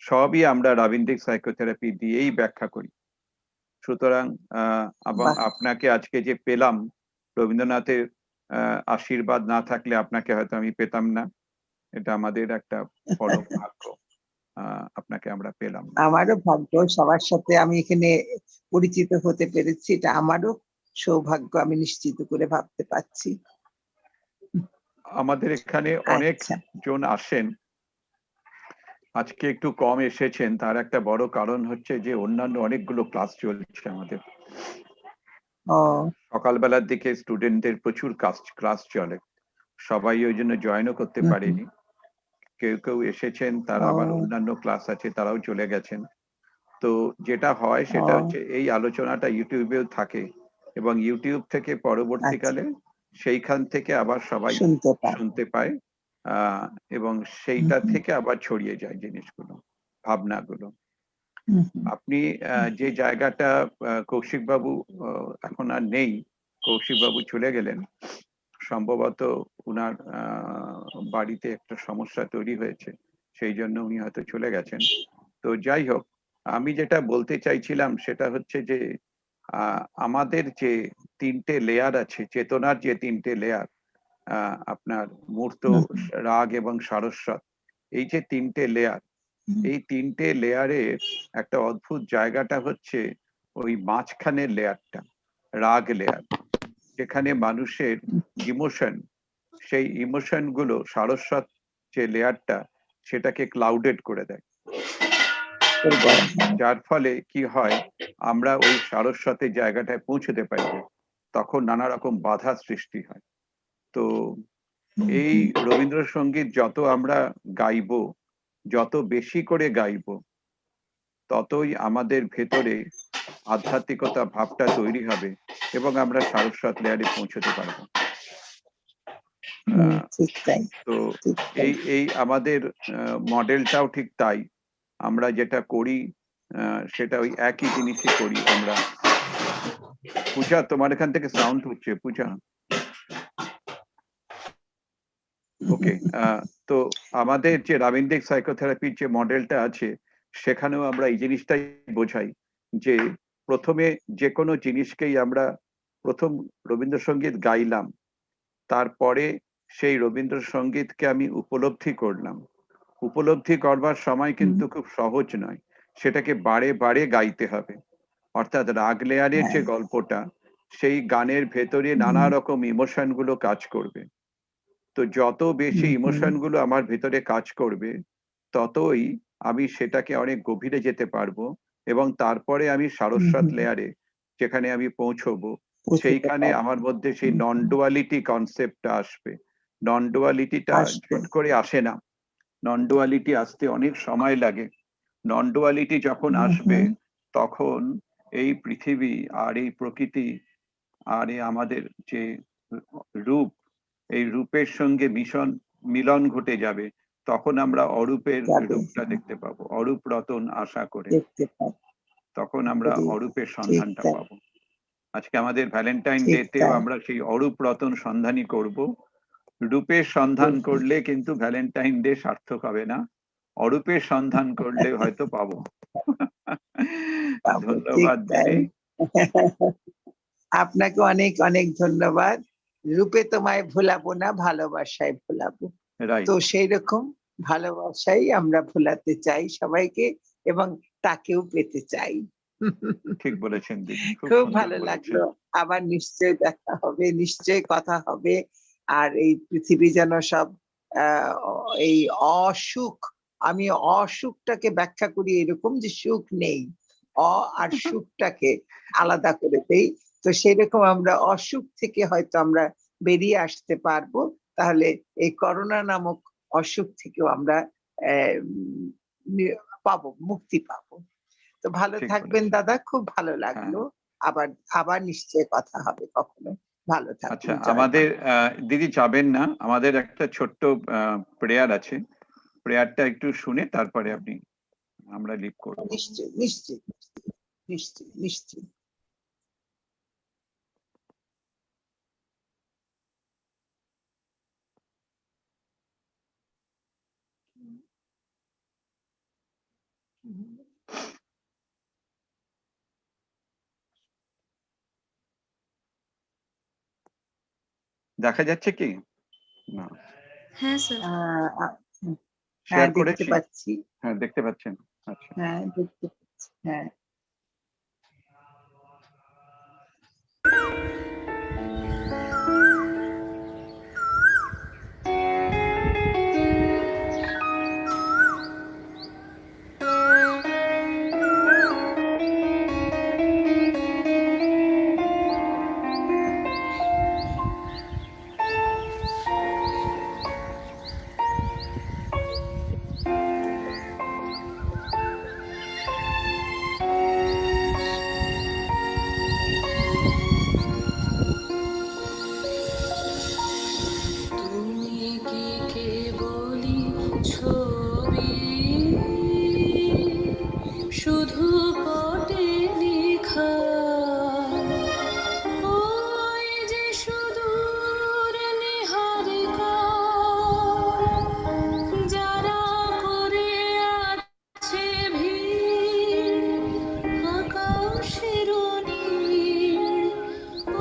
Speaker 1: সবই আমরা রাবীন্দ্রিক সাইকোথেরাপি দিয়েই ব্যাখ্যা করি। সুতরাং আপনাকে আজকে যে পেলাম, রবীন্দ্রনাথের আশীর্বাদ না থাকলে আপনাকে হয়তো আমি পেতাম না। এটা আমাদের একটা বড় ভাগ্য, আপনাকে আমরা পেলাম।
Speaker 10: আমারও ভাগ্য, সবার সাথে আমি এখানে পরিচিত হতে পেরেছি, এটা আমারও সৌভাগ্য, আমি নিশ্চিত করে ভাবতে পারছি।
Speaker 1: আমাদের এখানে অনেক জন আসেন, আজকে একটু কম এসেছেন, তার একটা বড় কারণ হচ্ছে যে অন্যান্য অনেকগুলো ক্লাস চলছে আমাদের। সকালবেলার দিকে স্টুডেন্টদের প্রচুর ক্লাস চলে, সবাই ওই জন্য জয়েনও করতে পারেনি। কেউ কেউ এসেছেন, তারা আবার অন্যান্য ক্লাস আছে, তারাও চলে গেছেন। তো যেটা হয় সেটা হচ্ছে এই আলোচনাটা ইউটিউবেও থাকে, এবং ইউটিউব থেকে পরবর্তীকালে সেইখান থেকে আবার সবাই শুনতে পায়, এবং সেইটা থেকে আবার ছড়িয়ে যায় জিনিসগুলো, ভাবনাগুলো। আপনি যে জায়গাটা, কৌশিক বাবু এখন আর নেই, কৌশিক বাবু চলে গেলেন, সম্ভবত উনার বাড়িতে একটা সমস্যা তৈরি হয়েছে, সেই জন্য উনি হয়তো চলে গেছেন। তো যাই হোক, আমি যেটা বলতে চাইছিলাম সেটা হচ্ছে যে আমাদের যে 3টে লেয়ার আছে, চেতনার যে 3টে লেয়ার, আপনার মূর্ত, রাগ এবং সারস্বত, এই যে 3টে লেয়ার, এই 3টে লেয়ারের একটা অদ্ভুত জায়গাটা হচ্ছে ওই মাঝখানের লেয়ারটা। রাগ লেয়ার, যেখানে মানুষের ইমোশন, সেই ইমোশন গুলো সারস্বত যে লেয়ারটা সেটাকে ক্লাউডেড করে দেয়, যার ফলে কি হয় আমরা ওই সারস্বতের জায়গাটায় পৌঁছতে পারি না, তখন নানা রকম বাধা সৃষ্টি হয়। তো এই রবীন্দ্রসঙ্গীত যত আমরা গাইবো, যত বেশি করে গাইবো, ততই আমাদের ভেতরে আধ্যাত্মিকতা ভাবটা তৈরি হবে এবং আমরা সারস্বত লেয়ারে পৌঁছতে পারবো। তো এই আমাদের মডেলটাও ঠিক তাই। আমরা যেটা করি সেটা ওই একই জিনিসই করি আমরা। পূজা, তোমার এখান থেকে সাউন্ড হচ্ছে পূজা। ওকে, তো আমাদের যে রাবীন্দ্রিক সাইকোথেরাপির যে মডেলটা আছে সেখানেও আমরা এই জিনিসটাই বোঝাই যে প্রথমে যে কোনো জিনিসকেই আমরা প্রথম রবীন্দ্রসঙ্গীত গাইলাম, তারপরে সেই রবীন্দ্রসঙ্গীতকে আমি উপলব্ধি করলাম। উপলব্ধি করবার সময় কিন্তু খুব সহজ নয়, সেটাকে বারে বারে গাইতে হবে। অর্থাৎ রাগ লেয়ারের যে গল্পটা, সেই গানের ভেতরে নানা রকম ইমোশন গুলো কাজ করবে। তো যত বেশি ইমোশন গুলো আমার ভেতরে কাজ করবে, ততই আমি সেটাকে অনেক গভীরে যেতে পারবো এবং তারপরে আমি সারস্বত লেয়ারে যেখানে আমি পৌঁছবো, সেইখানে আমার মধ্যে সেই নন ডুয়ালিটি কনসেপ্টটা আসবে। নন ডুয়ালিটিটা ঝট করে আসে না, নন ডুয়ালিটি আসতে অনেক সময় লাগে। নন ডুয়ালিটি যখন আসবে তখন এই পৃথিবী আর এই প্রকৃতি আর এই আমাদের যে রূপ, এই রূপের সঙ্গে মিলন ঘটে যাবে, তখন আমরা অরূপের রূপটা দেখতে পাবো। অরূপ রতন আশা করে তখন আমরা অরূপের সন্ধানটা পাবো। আজকে আমাদের ভ্যালেন্টাইন ডেতেও আমরা সেই অরূপ রতন সন্ধানই করব। রূপের সন্ধান করলে কিন্তু ভ্যালেন্টাইন ডে সার্থক হবে না, অরূপের সন্ধান করলে হয়তো পাবো। ধন্যবাদ দিদি।
Speaker 10: আপনাকে অনেক অনেক ধন্যবাদ। রূপে তোমায় ভোলাবো না, ভালোবাসায় ভোলাবো। তো সেই রকম ভালোবাসাই আমরা ভোলাতে চাই সবাইকে এবং তাকেও পেতে চাই।
Speaker 1: ঠিক বলেছেন দিদি,
Speaker 10: খুব ভালো লাগলো। আবার নিশ্চয়ই দেখা হবে, নিশ্চয়ই কথা হবে। আর এই পৃথিবী যেন সব এই অসুখ, আমি অসুখটাকে ব্যাখ্যা করি এরকম যে সুখ নেই, আর সুখটাকে আলাদা করে দেই। তো সেরকম আমরা অসুখ থেকে হয়তো আমরা বেরিয়ে আসতে পারবো, তাহলে এই করোনা নামক অসুখ থেকেও আমরা পাবো, মুক্তি পাবো। তো ভালো থাকবেন দাদা, খুব ভালো লাগলো। আবার নিশ্চয়ই কথা হবে কখনো। ভালো থাকবেন।
Speaker 1: আচ্ছা, আমাদের দিদি যাবেন না, আমাদের একটা ছোট্ট প্রেয়ার আছে, প্রেয়ারটা একটু শুনে তারপরে আমরা লিভ করব।
Speaker 10: নিশ্চয় নিশ্চয় নিশ্চয় নিশ্চয়।
Speaker 1: দেখা যাচ্ছে কি না?
Speaker 2: হ্যাঁ স্যার,
Speaker 1: শেয়ার
Speaker 10: দেখতে
Speaker 1: করেছি।
Speaker 10: পাচ্ছি।
Speaker 1: হ্যাঁ, দেখতে পাচ্ছেন? আচ্ছা,
Speaker 10: হ্যাঁ দেখতে পাচ্ছি। হ্যাঁ,
Speaker 11: শুধু পটে লেখা ওই যে সুদূর নিহারিকা, যারা করে আছে ভিড় আকাশের নীল,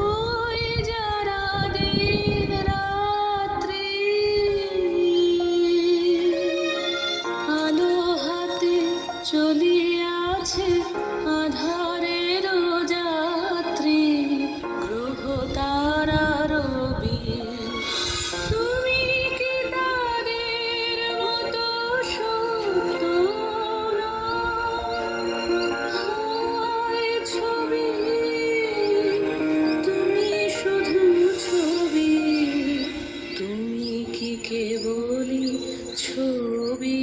Speaker 11: ওই যারা দিন রাত্রি আলো হাতে চলিয়াছে আধারের যাত্রী, কবি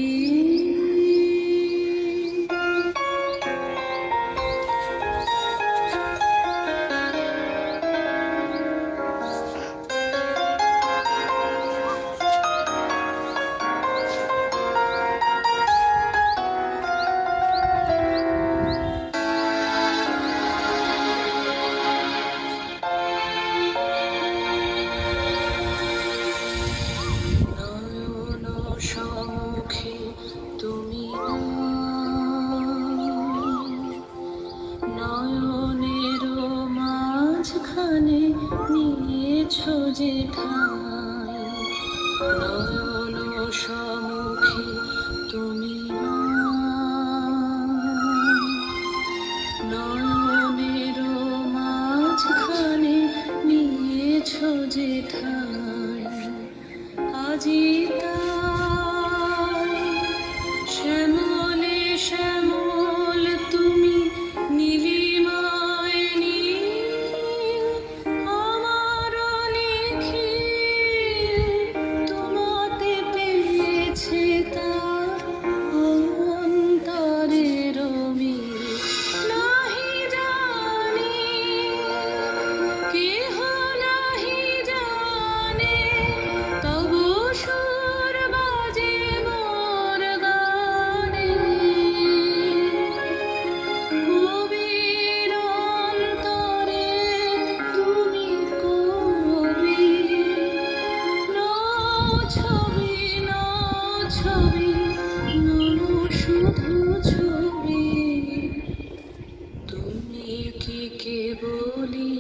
Speaker 11: নয়ন সম্মুখে তুমি নয়নের মাঝখানে নিয়েছো যে ঠাই নয়ন সম্মুখে তুমি নয়নের মাঝখানে নিয়েছো যে ঠাই আজি তাই শ্যামলে শ্যামল তুমি নীলিমায় নীল আমার নিখিল তোমাতে পেয়েছে তার অন্তরের মিল নাহি জানি কেহ নাহি জানে তব সুর বাজে মোর গানে কবির অন্তরে তুমি কবি নাও ছবি নাও শুধু ছবি তুমি কি কেবলি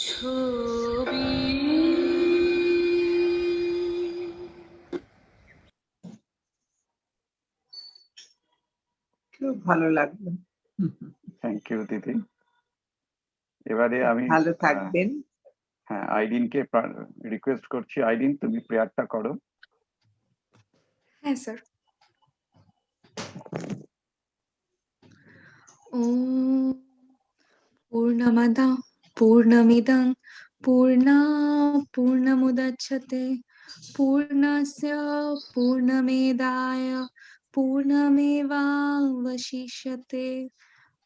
Speaker 11: ছবি
Speaker 10: খুব ভালো লাগলো।
Speaker 12: থ্যাংক ইউ দিদি। এবারে আমি
Speaker 10: ভালো থাকবেন।
Speaker 12: হ্যাঁ, আইরিনকে রিকোয়েস্ট করছি, আইরিন তুমি প্রেয়ারটা করো।
Speaker 2: হ্যাঁ স্যার। ওম পূর্ণমাদা পূর্ণমিদং পূর্ণমুদচ্যতে পূর্ণস্য পূর্ণমেদায় পূর্ণমেবাবশিষ্যতে।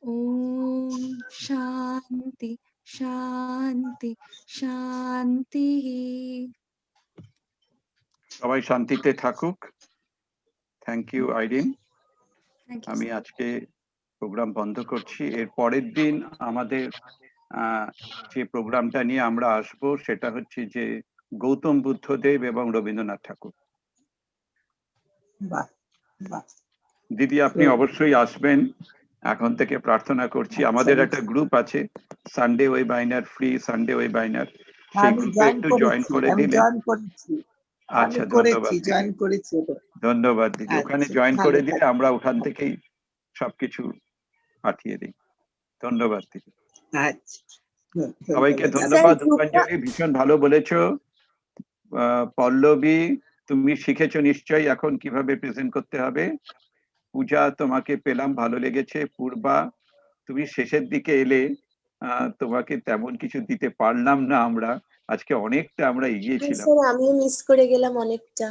Speaker 2: ওম শান্তি শান্তি শান্তি।
Speaker 12: সবাই শান্তিতে থাকুক। Thank you Irene. আমি আজকে প্রোগ্রাম বন্ধ করছি। এর পরের দিন আমাদের যে প্রোগ্রামটা নিয়ে আমরা আসব সেটা হচ্ছে যে গৌতম বুদ্ধদেব এবং রবীন্দ্রনাথ ঠাকুর। দিদি আপনি অবশ্যই আসবেন, এখন থেকে প্রার্থনা করছি। আমাদের একটা গ্রুপ আছে সানডে ওয়েবাইনার, ফ্রি সানডে ওয়েবাইনার, সেই গ্রুপে একটু জয়েন করে দিলে। আচ্ছা, ধন্যবাদ দিদি। ওখানে জয়েন করে দিলে আমরা ওখান থেকেই সবকিছু পাঠিয়ে দিই। ধন্যবাদ দিদি। সবাইকে ধন্যবাদ। রূপাঞ্জলি ভীষণ ভালো বলেছো। পল্লবী তুমি শিখেছো নিশ্চয়ই এখন কিভাবে প্রেজেন্ট করতে হবে। পূজা তোমাকে পেলাম, ভালো লেগেছে। পূর্বা তুমি শেষের দিকে এলে, তোমাকে তেমন কিছু দিতে পারলাম না আমরা আজকে, অনেকটা আমরা এগিয়েছিলাম।
Speaker 13: আমিও মিস করে গেলাম অনেকটা,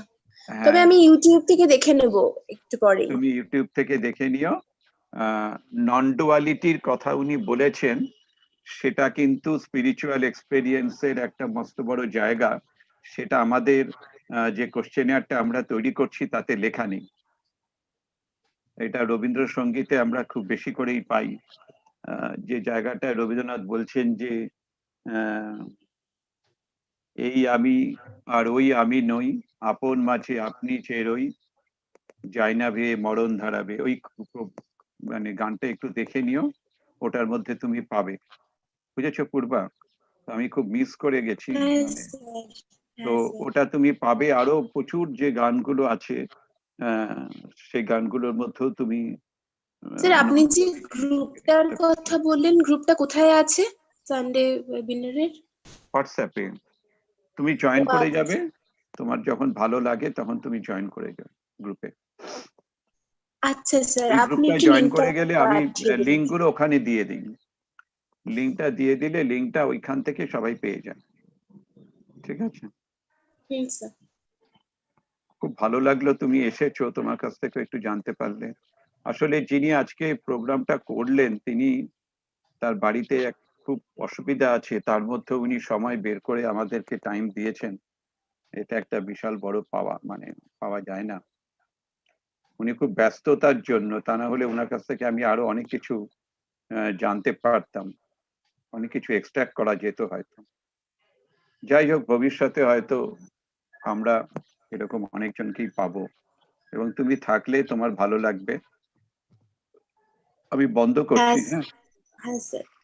Speaker 13: তবে আমি ইউটিউব থেকে দেখে নেব একটু পরে।
Speaker 12: তুমি ইউটিউব থেকে দেখে নিও। নন ডুয়ালিটির কথা উনি বলেছেন, সেটা কিন্তু স্পিরিচুয়াল এক্সপেরিয়েন্সের একটা মস্ত বড় জায়গা। সেটা আমাদের যে কোশ্চেনারটা আমরা তৈরি করছি তাতে লেখা নেই। এটা রবীন্দ্রসঙ্গীতে আমরা খুব বেশি করেই পাই, যে জায়গাটা রবীন্দ্রনাথ বলছেন যে এই আমি আর ওই আমি নই, আপন মাঝে আপনি চেরই, যাই না ভে মরণ ধারাবে। ওই মানে গানটা একটু দেখে নিও, ওটার মধ্যে তুমি পাবে। বুঝেছো পূর্বা? আমি খুব মিস করে গেছি, মানে তো ওটা তুমি পাবে। আরো প্রচুর যে গানগুলো আছে সেই গানগুলোর মধ্যেও তুমি।
Speaker 13: স্যার আপনি যে গ্রুপটার কথা বললেন, গ্রুপটা কোথায় আছে? সানডে ওয়েবিনারের
Speaker 12: হোয়াটসঅ্যাপে তুমি জয়েন করে যাবে, তোমার যখন ভালো লাগে তখন তুমি জয়েন করে যাবে গ্রুপে।
Speaker 13: আচ্ছা স্যার, আপনি
Speaker 12: গ্রুপটা
Speaker 13: একটু
Speaker 12: জয়েন করে গেলে আমি লিংকগুলো ওখানে দিয়ে দিই। লিংকটা দিয়ে দিলে লিংকটা ওইখান থেকে সবাই পেয়ে যায়। ঠিক আছে?
Speaker 13: হুম স্যার।
Speaker 12: খুব ভালো লাগলো তুমি এসেছো, তোমার কাছ থেকে একটু জানতে পারলে। আসলে যিনি আজকে প্রোগ্রামটা করলেন তিনি তার বাড়িতে খুব অসুবিধা আছে, তার মধ্যে উনি সময় বের করে আমাদেরকে টাইম দিয়েছেন। এটা একটা বিশাল বড় পাওয়া, মানে পাওয়া যায় না। উনি খুব ব্যস্ততার জন্য, তা না হলে ওনার কাছ থেকে আমি আরো অনেক কিছু জানতে পারতাম, অনেক কিছু এক্সট্রাক্ট করা যেত হয়তো। যাই হোক, ভবিষ্যতে হয়তো আমরা এরকম অনেকজনকেই পাবো, এবং তুমি থাকলে তোমার ভালো লাগবে। আমি বন্ধ করছি। হ্যাঁ
Speaker 13: হ্যাঁ স্যার।